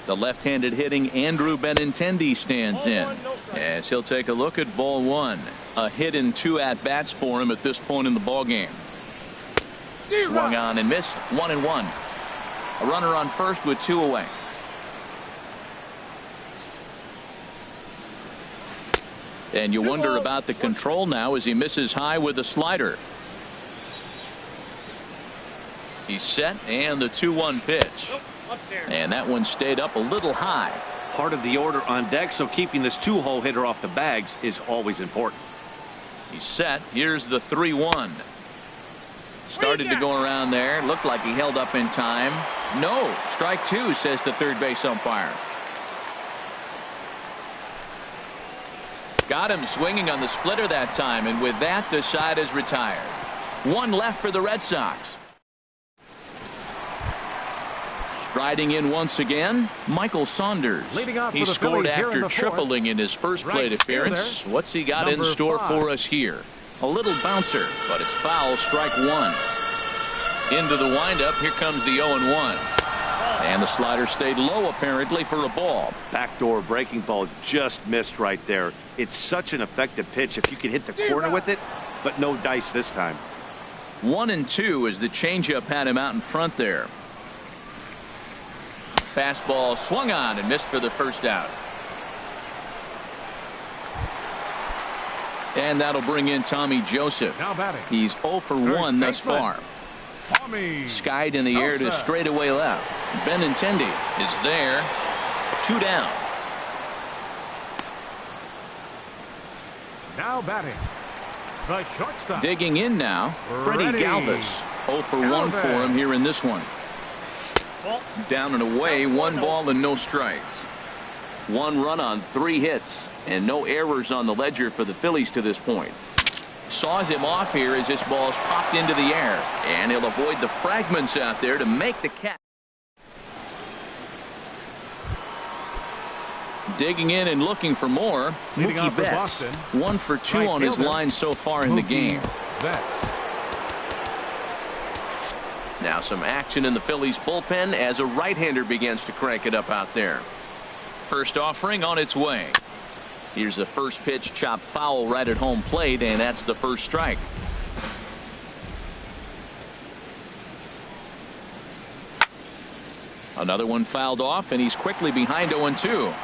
The left-handed hitting Andrew Benintendi stands in as he'll take a look at ball 1. A hit in 2 at-bats for him at this point in the ball game. Swung on and missed. 1-1. A runner on first with 2 away. And you wonder about the control now as he misses high with a slider. He's set, and the 2-1 pitch. And that one stayed up a little high. Part of the order on deck, so keeping this 2-hole hitter off the bags is always important. He's set. Here's the 3-1. Started to go around there. Looked like he held up in time. No. Strike 2, says the third base umpire. Got him swinging on the splitter that time, and with that, the side is retired. 1 left for the Red Sox. Striding in once again, Michael Saunders. He scored after tripling in his first plate appearance. What's he got in store for us here? A little bouncer, but it's foul. Strike 1. Into the windup. Here comes the 0-1. And the slider stayed low apparently for a ball. Backdoor breaking ball just missed right there. It's such an effective pitch if you can hit the corner with it, but no dice this time. 1-2 as the changeup had him out in front there. Fastball swung on and missed for the first out. And that'll bring in Tommy Joseph. Now batting. He's 0 for 1 thus far. Skied in the air to straightaway left. Benintendi is there. 2 down. Now batting, the shortstop. Digging in now, Freddie Ready. Galvis. 0 for 1 for him here in this one. Down and away, 1 ball and no strikes. 1 run on 3 hits, and no errors on the ledger for the Phillies to this point. Saws him off here as this ball's popped into the air, and he'll avoid the fragments out there to make the catch. Digging in and looking for more, Leading Mookie off for Betts. Boston, 1 for 2 right on his fielder, line so far in the game. Betts. Now some action in the Phillies bullpen as a right-hander begins to crank it up out there. First offering on its way. Here's the first pitch, chopped foul right at home plate, and that's the first strike. Another one fouled off, and he's quickly behind 0-2.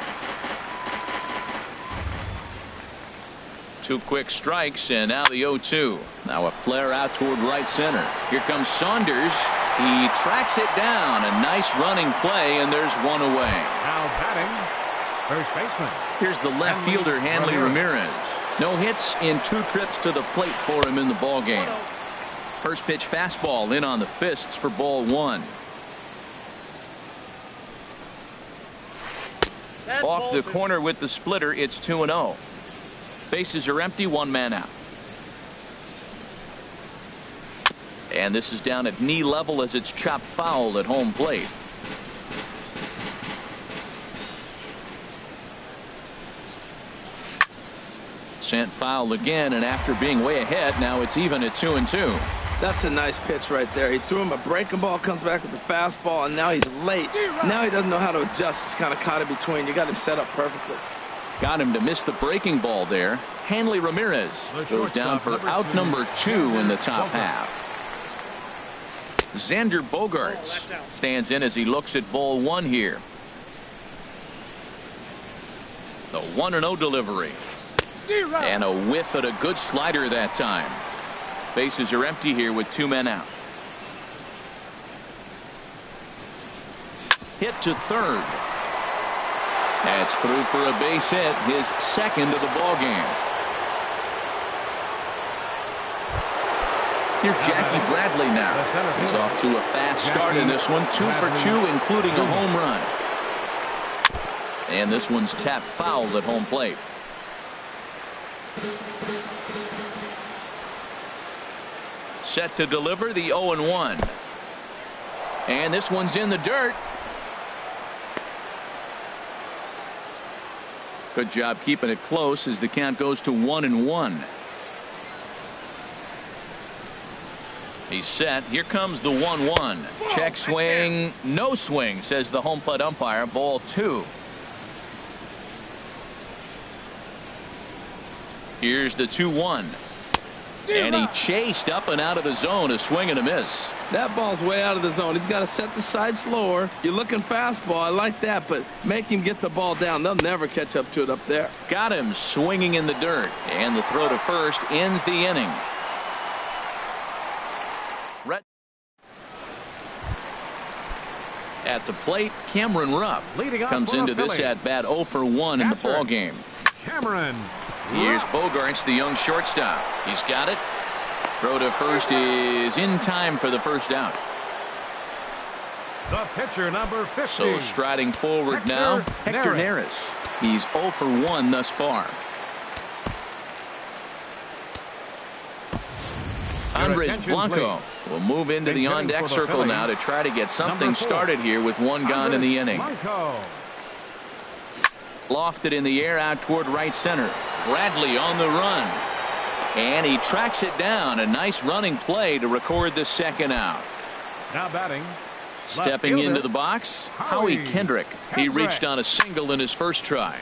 2 quick strikes, and now the 0-2. Now a flare out toward right center. Here comes Saunders. He tracks it down. A nice running play, and there's 1 away. Now batting, first baseman. Here's the left fielder, Hanley Ramirez. No hits in 2 trips to the plate for him in the ball game. First pitch fastball in on the fists for ball 1. Off the corner with the splitter, it's 2-0. Bases are empty, 1 man out. And this is down at knee level as it's chopped foul at home plate. Sent foul again, and after being way ahead, now it's even at 2-2. That's a nice pitch right there. He threw him a breaking ball, comes back with the fastball, and now he's late. Now he doesn't know how to adjust. He's kind of caught in between. You got him set up perfectly. Got him to miss the breaking ball there. Hanley Ramirez goes down for out number 2 in the top half. Xander Bogaerts stands in as he looks at ball 1 here. The 1-0 delivery. And a whiff at a good slider that time. Bases are empty here with 2 men out. Hit to third. That's through for a base hit, his second of the ball game. Here's Jackie Bradley now. He's off to a fast start in this one. 2 for 2, including a home run. And this one's tapped foul at home plate. Set to deliver the 0-1. And this one's in the dirt. Good job keeping it close as the count goes to 1-1. He's set. Here comes the 1-1. Check swing. No swing, says the home plate umpire. Ball 2. Here's the 2-1. And he chased up and out of the zone. A swing and a miss. That ball's way out of the zone. He's got to set the side slower. You're looking fastball. I like that, but make him get the ball down. They'll never catch up to it up there. Got him swinging in the dirt. And the throw to first ends the inning. At the plate, Cameron Rupp comes into this at bat 0 for 1 in the ball game. Cameron. Here's Bogaerts, the young shortstop. He's got it. Throw to first is in time for the first out. The pitcher, number 50. So striding forward now, Hector Neris. He's 0 for 1 thus far. Andres Blanco will move into the on-deck circle now to try to get something started here with 1 gone in the inning. Lofted in the air out toward right center. Bradley on the run. And he tracks it down. A nice running play to record the second out. Now batting. Stepping into the box, Howie Kendrick. He reached on a single in his first try.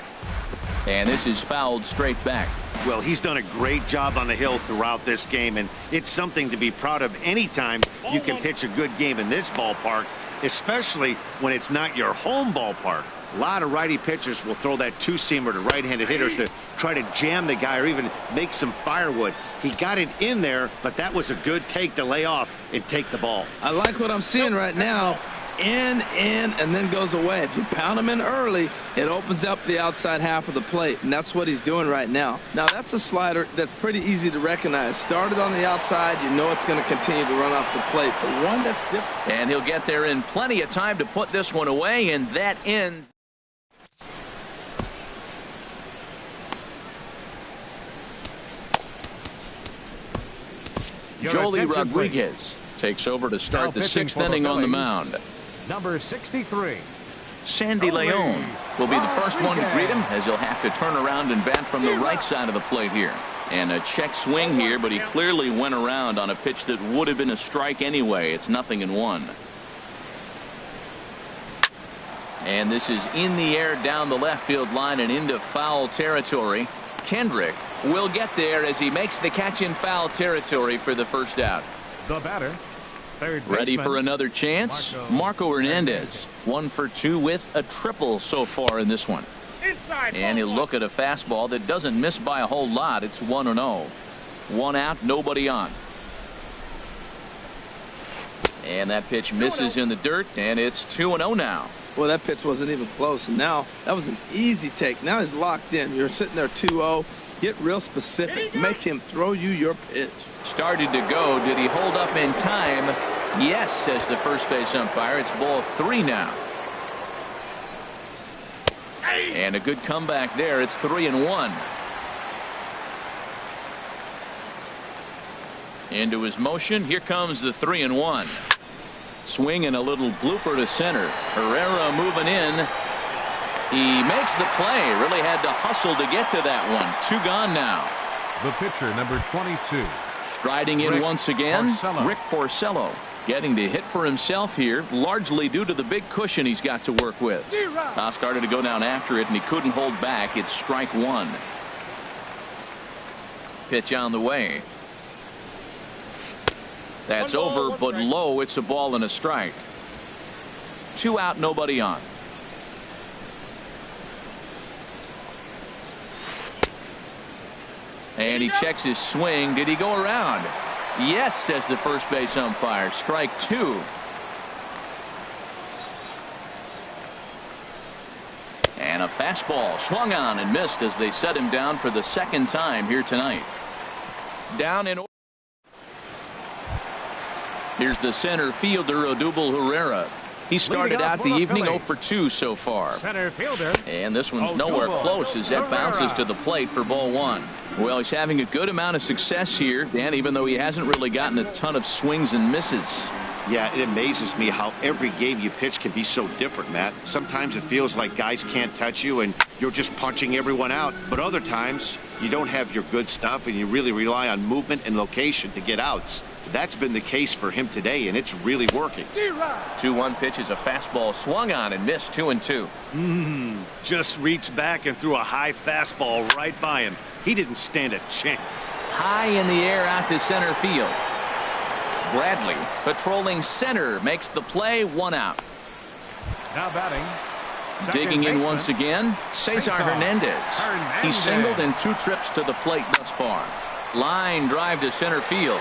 And this is fouled straight back. Well, he's done a great job on the hill throughout this game, and it's something to be proud of anytime you can pitch a good game in this ballpark, especially when it's not your home ballpark. A lot of righty pitchers will throw that two-seamer to right-handed hitters to try to jam the guy or even make some firewood. He got it in there, but that was a good take to lay off and take the ball. I like what I'm seeing right now. in, and then goes away. If you pound him in early, it opens up the outside half of the plate, and that's what he's doing right now. Now, that's a slider that's pretty easy to recognize. Started on the outside, you know it's going to continue to run off the plate, but one that's different. And he'll get there in plenty of time to put this one away, and that ends. Joely Rodriguez takes over to start the sixth inning on the mound. Number 63. Sandy Leon will be the first one to greet him, as he'll have to turn around and bat from the right side of the plate here. And a check swing here, but he clearly went around on a pitch that would have been a strike anyway. It's 0-1. And this is in the air down the left field line and into foul territory. Kendrick will get there as he makes the catch in foul territory for the first out. The batter, third Ready baseman, for another chance? Marco Hernandez, 1 for 2 with a triple so far in this one. Inside. And he'll look at a fastball that doesn't miss by a whole lot. It's 1-0. 1 out, nobody on. And that pitch misses in the dirt, and it's 2-0 now. Well, that pitch wasn't even close, and now that was an easy take. Now he's locked in. You're sitting there 2-0. Get real specific. Make him throw you your pitch. Started to go. Did he hold up in time? Yes, says the first base umpire. It's ball 3 now. And a good comeback there. It's 3-1. Into his motion. Here comes the 3-1. Swing and a little blooper to center. Herrera moving in. He makes the play. Really had to hustle to get to that one. 2 gone now. the pitcher, number 22. Striding in once again, Porcello. Rick Porcello getting to hit for himself here, largely due to the big cushion he's got to work with. Started to go down after it, and he couldn't hold back. It's strike 1. Pitch on the way. That's over, but low. It's a ball and a strike. 2 out, nobody on. And he checks his swing. Did he go around? Yes, says the first base umpire. Strike 2. And a fastball swung on and missed as they set him down for the second time here tonight. Down in order. Here's the center fielder, Odubel Herrera. He started out the evening 0 for 2 so far. Center fielder. And this one's nowhere close as that bounces to the plate for ball 1. Well, he's having a good amount of success here, Dan, even though he hasn't really gotten a ton of swings and misses. Yeah, it amazes me how every game you pitch can be so different, Matt. Sometimes it feels like guys can't touch you and you're just punching everyone out. But other times you don't have your good stuff and you really rely on movement and location to get outs. That's been the case for him today, and it's really working. 2-1 pitch is a fastball swung on and missed. 2-2. Just reached back and threw a high fastball right by him. He didn't stand a chance. High in the air out to center field. Bradley patrolling center makes the play. 1 out. Now batting. Digging in once again, Cesar Hernandez. He singled in 2 trips to the plate thus far. Line drive to center field.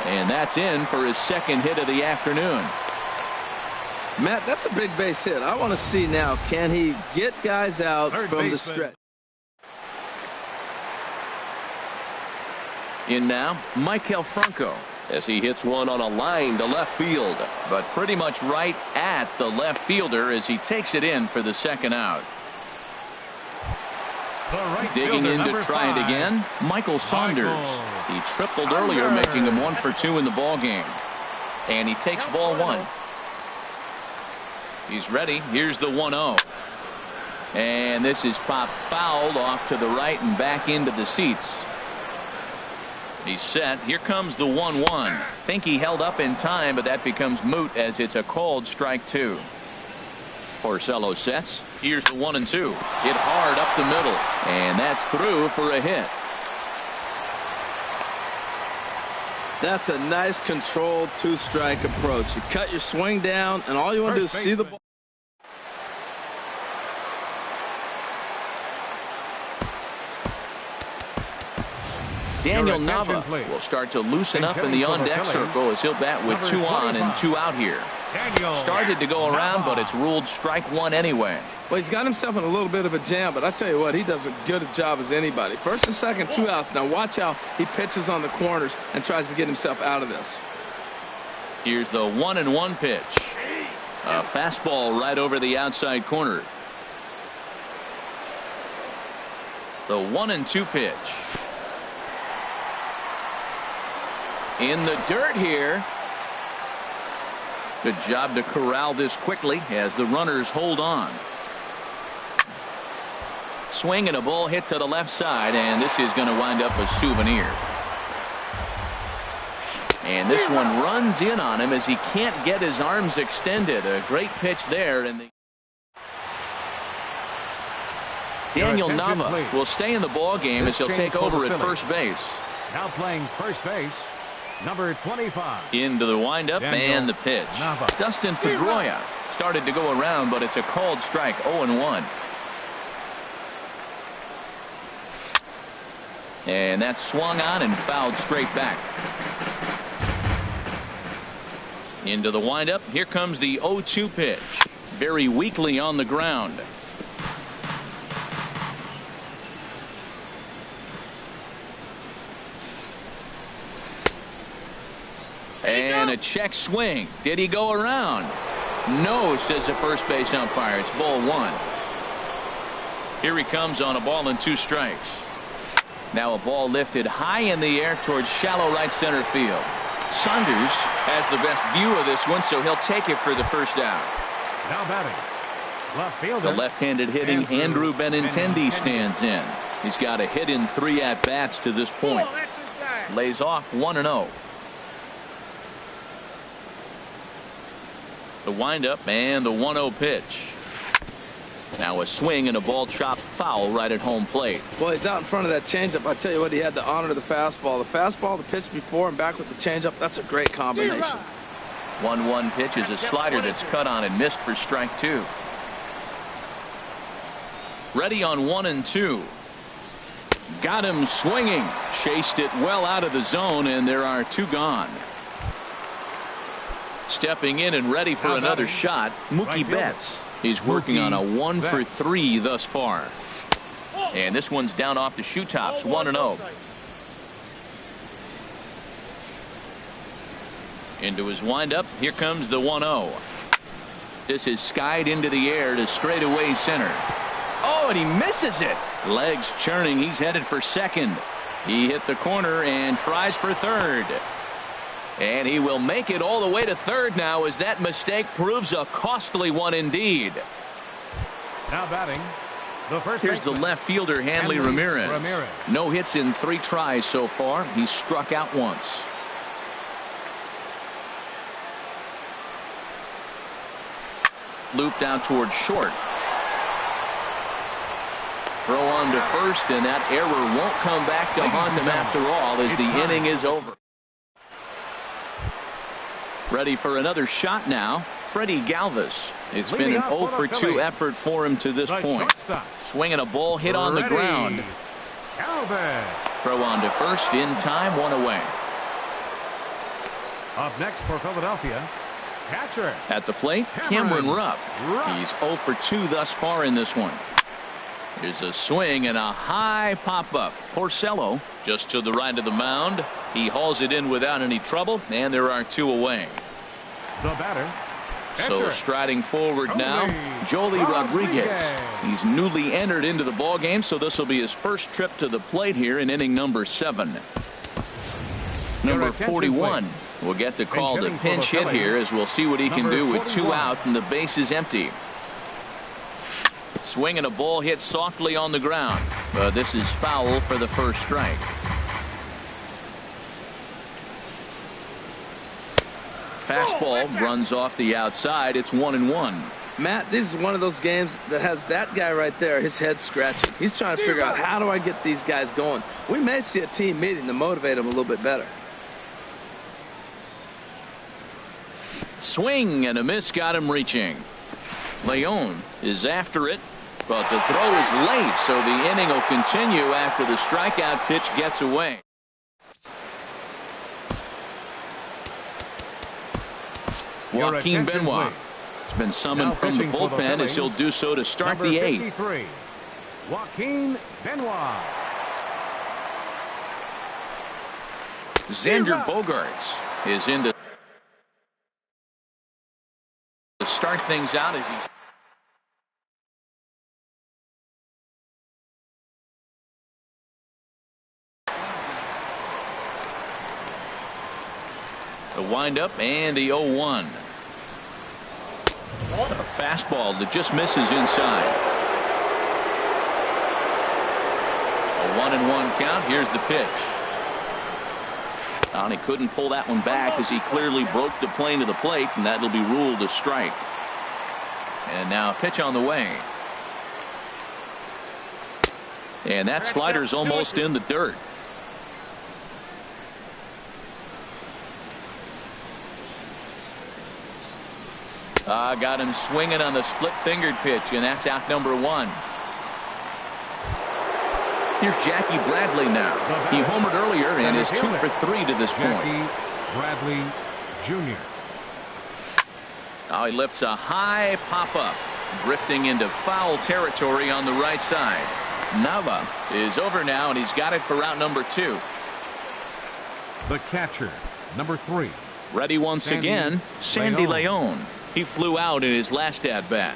And that's in for his second hit of the afternoon. Matt, that's a big base hit. I want to see now, can he get guys out from the stretch? In now, Michael Franco as he hits one on a line to left field, but pretty much right at the left fielder as he takes it in for the second out. Digging in to try it again, Michael Saunders. He tripled earlier, making him 1 for 2 in the ball game. And he takes ball 1. He's ready. Here's the 1-0. And this is popped fouled off to the right and back into the seats. He's set. Here comes the 1-1. Think he held up in time, but that becomes moot as it's a called strike 2. Porcello sets. Here's the 1-2. Hit hard up the middle, and that's through for a hit. That's a nice controlled 2-strike approach. You cut your swing down, and all you want to do is see the ball. Daniel attention, Nava please. will start to loosen up in the Hitting for the on-deck Phillies, circle as he'll bat with number 2 on and 25. 2 out here. Daniel Started to go around, Nava. but it's ruled strike 1 anyway. Well, he's got himself in a little bit of a jam, but I tell you what, he does as good a job as anybody. First and second, 2 outs. Now watch how he pitches on the corners and tries to get himself out of this. Here's the 1-1 pitch. A fastball right over the outside corner. The 1-2 pitch. In the dirt here. Good job to corral this quickly as the runners hold on. Swing and a ball hit to the left side, and this is going to wind up a souvenir. And this one runs in on him as he can't get his arms extended. A great pitch there. And Daniel Nava will stay in the ball game as he'll take over at first base. Now playing first base, number 25. Into the windup and the pitch. Nava. Dustin Pedroia started to go around, but it's a called strike. 0-1. And that's swung on and fouled straight back. Into the windup. Here comes the 0-2 pitch. Very weakly on the ground. And a check swing. Did he go around? No, says the first base umpire. It's ball 1. Here he comes on a ball and 2 strikes. Now a ball lifted high in the air towards shallow right center field. Saunders has the best view of this one, so he'll take it for the first out. Now batting, left fielder. The left-handed hitting Andrew Benintendi stands in. He's got a hit in 3 at-bats to this point. Lays off 1-0. The windup and the 1-0 pitch. Now a swing and a ball chopped foul right at home plate. Well, he's out in front of that changeup. I tell you what, he had the honor of the fastball. The fastball, the pitch before and back with the changeup, that's a great combination. 1-1 pitch is a slider that's cut on and missed for strike 2. Ready on 1-2. Got him swinging. Chased it well out of the zone, and there are 2 gone. Stepping in and ready for another shot, Mookie Betts. He's working on a 1 for 3 thus far. And this one's down off the shoe tops. 1-0. Into his windup. Here comes the 1-0. This is skied into the air to straightaway center. Oh, and he misses it. Legs churning. He's headed for second. He hit the corner and tries for third. And he will make it all the way to third now as that mistake proves a costly one indeed. Now batting, the first Here's the left fielder, Hanley Ramirez. No hits in 3 tries so far. He's struck out once. Looped out towards short. Throw on to first, and that error won't come back to haunt him after all as the inning is over. Ready for another shot now. Freddie Galvis. It's been an 0 for 2 effort for him to this point. Swinging a ball hit on the ground. Throw on to first in time, 1 away. Up next for Philadelphia, catcher. At the plate, Cameron Rupp. He's 0 for 2 thus far in this one. Here's a swing and a high pop-up. Porcello just to the right of the mound. He hauls it in without any trouble, and there are 2 away. The batter. So striding forward now, Joely Rodriguez. He's newly entered into the ball game, so this will be his first trip to the plate here in inning number 7. Number 41 will get the call to pinch hit here, as we'll see what he can do with 2 out and the base is empty. Swinging a ball hit softly on the ground, but this is foul for the first strike. Fastball runs off the outside. It's 1-1. Matt, this is one of those games that has that guy right there, his head scratching. He's trying to figure out, how do I get these guys going? We may see a team meeting to motivate them a little bit better. Swing and a miss got him reaching. Leon is after it, but the throw is late, so the inning will continue after the strikeout pitch gets away. Your Joaquin attention, Benoit please. has been summoned Now from the pitching for the bullpen as he'll Phillies, do so to start Number the 8th. 53, Joaquin Benoit. Xander Bogaerts is in to start things out as he's the windup and the 0-1. A fastball that just misses inside. A 1-1 count. Here's the pitch. And he couldn't pull that one back as he clearly broke the plane to the plate, and that'll be ruled a strike. And now a pitch on the way. And that slider's almost in the dirt. Got him swinging on the split-fingered pitch, and that's out number 1. Here's Jackie Bradley now. He homered earlier and is 2 for 3 to this point. Jackie Bradley Jr. Now he lifts a high pop-up, drifting into foul territory on the right side. Nava is over now, and he's got it for route number 2. The catcher, number 3. Ready once again, Sandy Leon. He flew out in his last at-bat.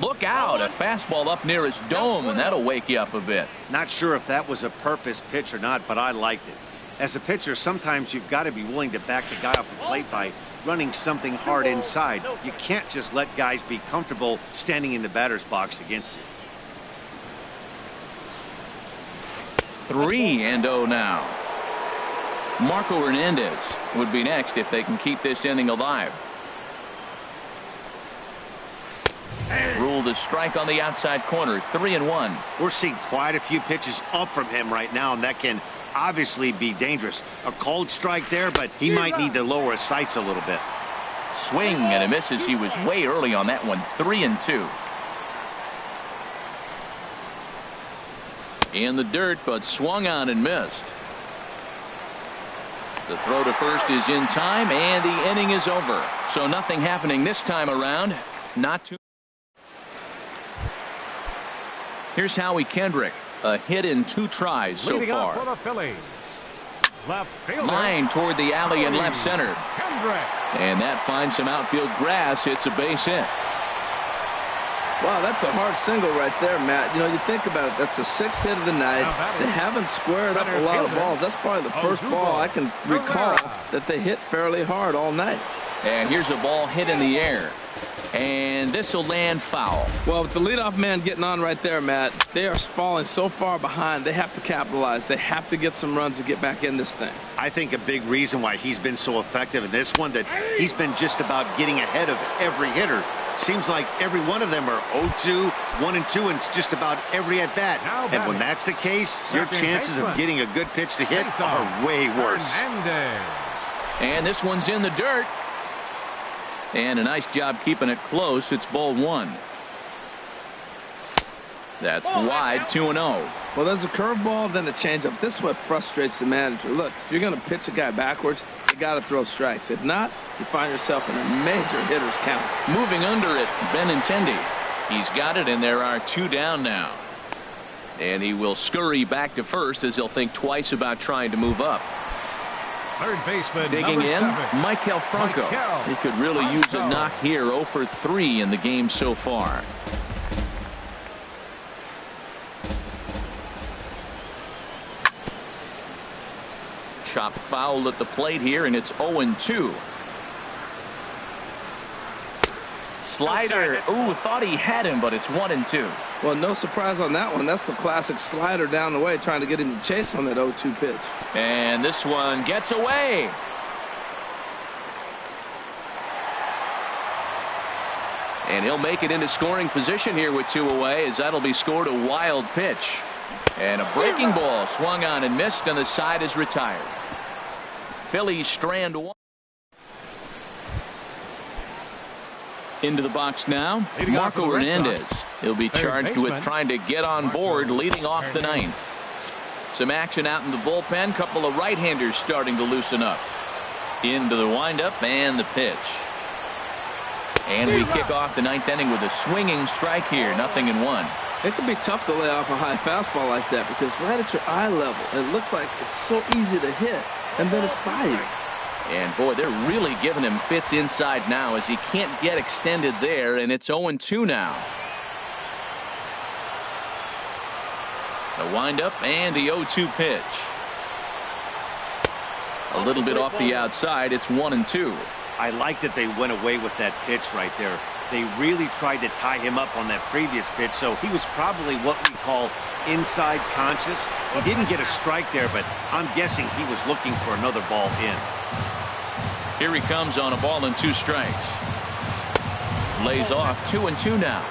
Look out, a fastball up near his dome, and that'll wake you up a bit. Not sure if that was a purpose pitch or not, but I liked it. As a pitcher, sometimes you've got to be willing to back the guy off the plate by running something hard inside. You can't just let guys be comfortable standing in the batter's box against you. 3-0 now. Marco Hernandez would be next if they can keep this inning alive. Ruled a strike on the outside corner. 3-1. We're seeing quite a few pitches up from him right now, and that can obviously be dangerous. A cold strike there, but he might need to lower his sights a little bit. Swing and a miss as he was way early on that one. 3-2. In the dirt, but swung on and missed. The throw to first is in time, and the inning is over. So nothing happening this time around. Not too. Here's Howie Kendrick. A hit in 2 tries so Leading far. up for the Phillies, left fielder, Line toward the alley and left center. Kendrick. And that finds some outfield grass. It's a base hit. Wow, that's a hard single right there, Matt. You know, you think about it, that's the 6th hit of the night. They haven't squared up a lot of balls. That's probably the first ball I can recall that they hit fairly hard all night. And here's a ball hit in the air. And this will land foul. Well, with the leadoff man getting on right there, Matt, they are falling so far behind. They have to capitalize. They have to get some runs to get back in this thing. I think a big reason why he's been so effective in this one, that he's been just about getting ahead of every hitter. Seems like every one of them are 0-2, 1-2, and it's just about every at-bat. And when that's the case, your chances of getting a good pitch to hit are way worse. And this one's in the dirt. And a nice job keeping it close. It's ball 1. That's wide. 2-0. Well, there's a curveball, then a changeup. This is what frustrates the manager. Look, if you're going to pitch a guy backwards, you got to throw strikes. If not, you find yourself in a major hitter's count. Moving under it, Benintendi. He's got it, and there are 2 down now. And he will scurry back to first as he'll think twice about trying to move up. Third baseman, Digging in, 7. Maikel Franco. He could really use a knock here. 0 for 3 in the game so far. Chop foul at the plate here, and it's 0-2. Slider. Ooh, thought he had him, but it's 1-2. Well, no surprise on that one. That's the classic slider down the way, trying to get him to chase on that 0-2 pitch. And this one gets away. And he'll make it into scoring position here with 2 away, as that'll be scored a wild pitch. And a breaking ball swung on and missed, and the side is retired. Phillies strand 1. Into the box now, Marco Hernandez. He'll be charged with trying to get on board, leading off the 9th. Some action out in the bullpen. Couple of right-handers starting to loosen up. Into the windup and the pitch. And we kick off the ninth inning with a swinging strike here. 0-1. It can be tough to lay off a high fastball like that because right at your eye level, it looks like it's so easy to hit, and then it's by you. And, boy, they're really giving him fits inside now as he can't get extended there, and it's 0-2 now. The windup and the 0-2 pitch. A little bit off the outside. It's 1-2. I like that they went away with that pitch right there. They really tried to tie him up on that previous pitch, so he was probably what we call inside conscious. He didn't get a strike there, but I'm guessing he was looking for another ball in. Here he comes on a ball and 2 strikes. Lays off 2-2 now.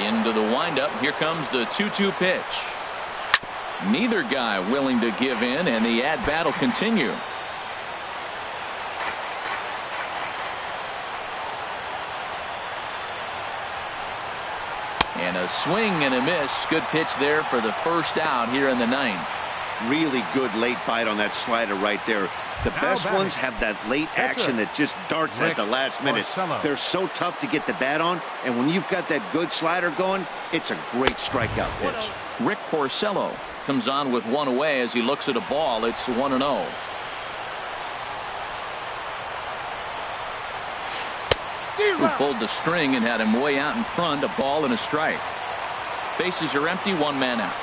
Into the windup. Here comes the 2-2 pitch. Neither guy willing to give in, and the at-bat will continue. And a swing and a miss. Good pitch there for the first out here in the ninth. Really good late bite on that slider right there. The best ones have that late action that just darts at the last minute. They're so tough to get the bat on, and when you've got that good slider going, it's a great strikeout pitch. Rick Porcello comes on with one away as he looks at a ball. It's 1-0. Who pulled the string and had him way out in front. A ball and a strike. Bases are empty. 1 man out.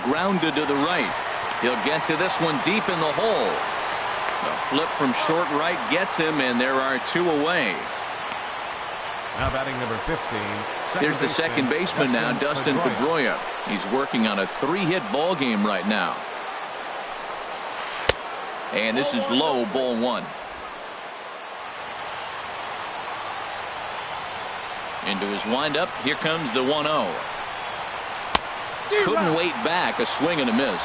Grounded to the right. He'll get to this one deep in the hole. The flip from short right gets him, and there are 2 away. Now batting number 15. Here's the second baseman now, Dustin Pedroia. He's working on a 3-hit ball game right now. And this is low, ball 1. Into his windup. Here comes the 1-0. Couldn't wait back. A swing and a miss.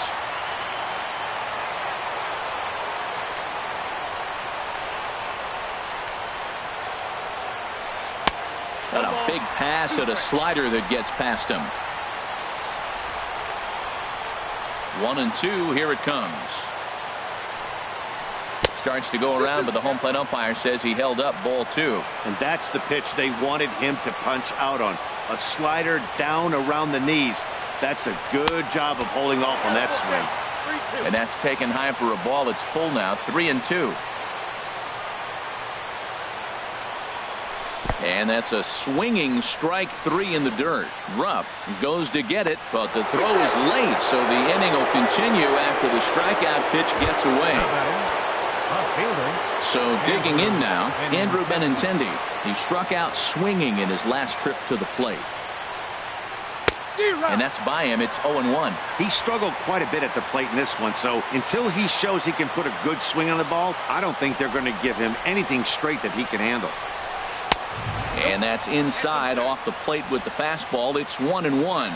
And a big pass at a slider that gets past him. 1-2. Here it comes. Starts to go around, but the home plate umpire says he held up, ball 2. And that's the pitch they wanted him to punch out on. A slider down around the knees. That's a good job of holding off on that swing. And that's taken high for a ball. It's full now. 3-2. And that's a swinging strike 3 in the dirt. Rupp goes to get it, but the throw is late, so the inning will continue after the strikeout pitch gets away. So digging in now, Andrew Benintendi. He struck out swinging in his last trip to the plate. And that's by him. It's 0-1. He struggled quite a bit at the plate in this one, so until he shows he can put a good swing on the ball, I don't think they're going to give him anything straight that he can handle. And that's inside off the plate with the fastball. It's 1-1.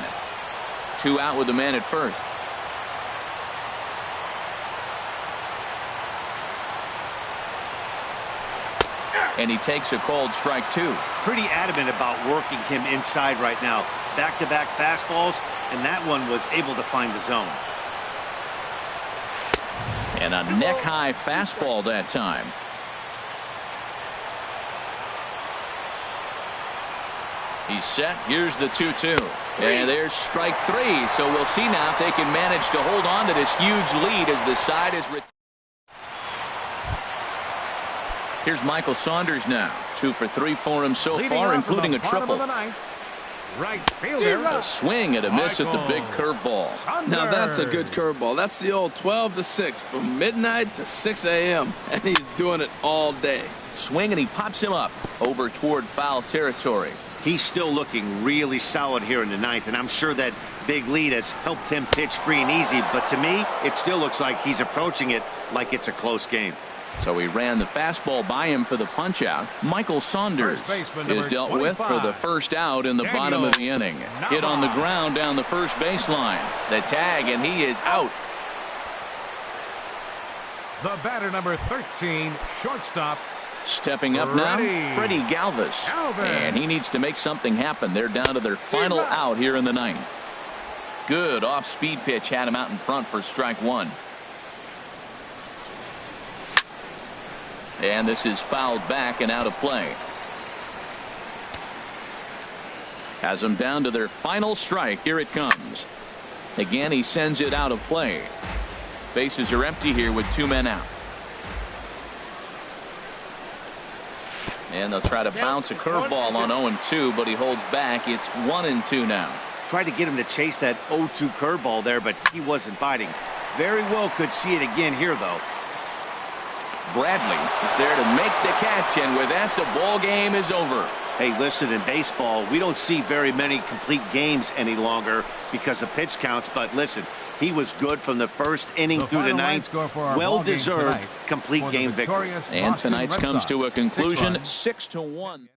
2 out with the man at first. And he takes a called strike 2. Pretty adamant about working him inside right now. Back-to-back fastballs, and that one was able to find the zone. And a neck-high fastball that time. He's set. Here's the 2-2. And there's strike 3. So we'll see now if they can manage to hold on to this huge lead as the side is retired. Here's Michael Saunders now. 2 for 3 for him so far, including a triple. Right fielder. A swing and a miss at the big curveball. Now that's a good curveball. That's the old 12-6 from midnight to 6 a.m. and he's doing it all day. Swing and he pops him up over toward foul territory. He's still looking really solid here in the ninth, and I'm sure that big lead has helped him pitch free and easy, but to me it still looks like he's approaching it like it's a close game. So he ran the fastball by him for the punch out. Michael Saunders is dealt with for the first out in the bottom of the inning. Hit on the ground down the first baseline. The tag, and he is out. The batter number 13, shortstop. Stepping up now, Freddie Galvis. And he needs to make something happen. They're down to their final out here in the ninth. Good off-speed pitch had him out in front for strike one. And this is fouled back and out of play. Has them down to their final strike. Here it comes. Again, he sends it out of play. Bases are empty here with 2 men out. And they'll try to bounce a curveball on 0-2, but he holds back. It's 1-2 now. Tried to get him to chase that 0-2 curveball there, but he wasn't biting. Very well could see it again here, though. Bradley is there to make the catch, and with that, the ball game is over. Hey, listen, in baseball, we don't see very many complete games any longer because of pitch counts, but listen, he was good from the first inning through the ninth. Well-deserved complete game victory. And tonight's comes to a conclusion, 6-1.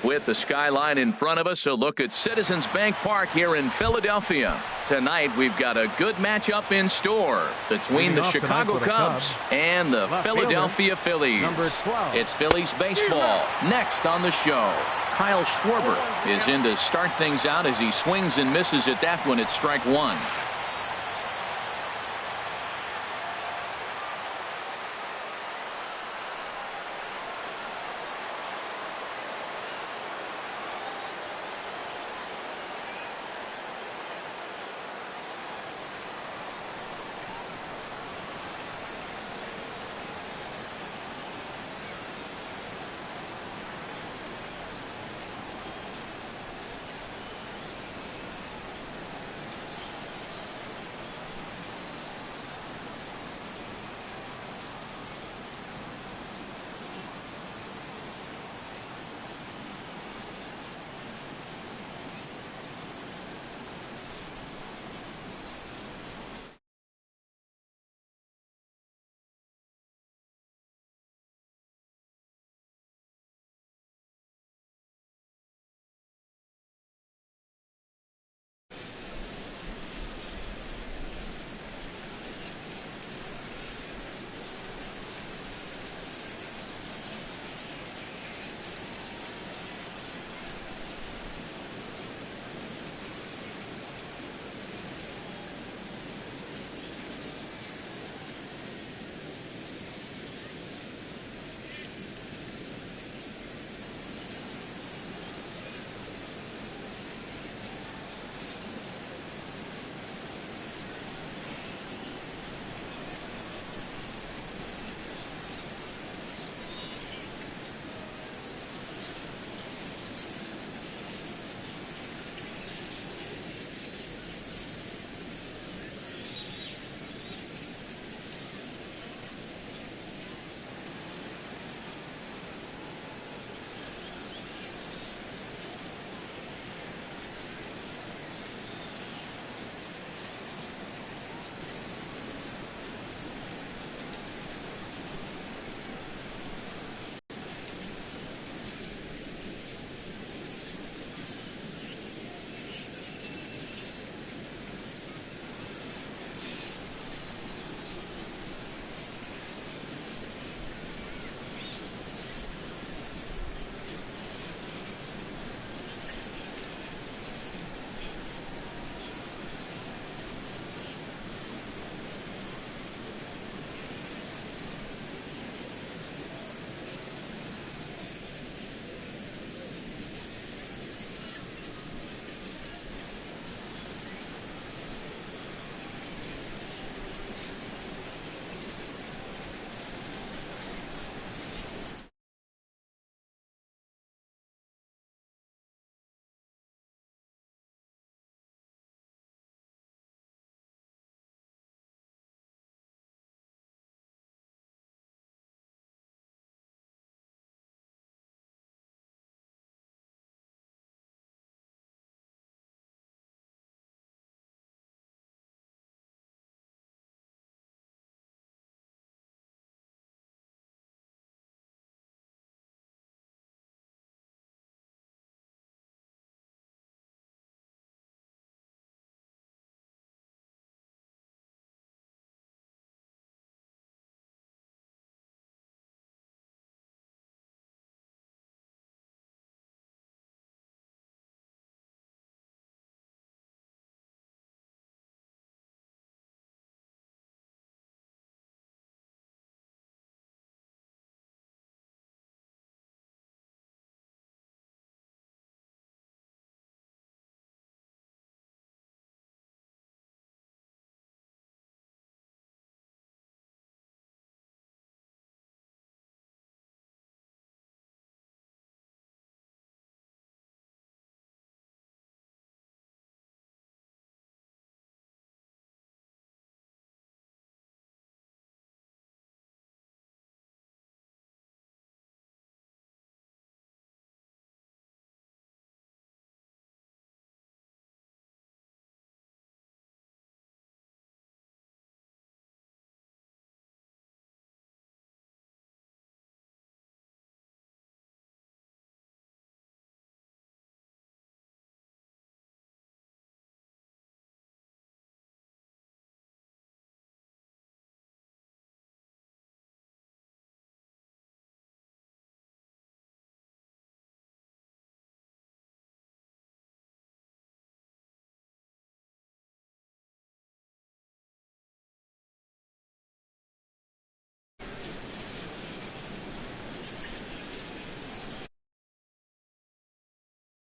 With the skyline in front of us, a look at Citizens Bank Park here in Philadelphia. Tonight, we've got a good matchup in store between the Chicago Cubs and the Philadelphia Phillies. Number 12. It's Phillies baseball next on the show. Kyle Schwarber is in to start things out as he swings and misses at that one at strike one.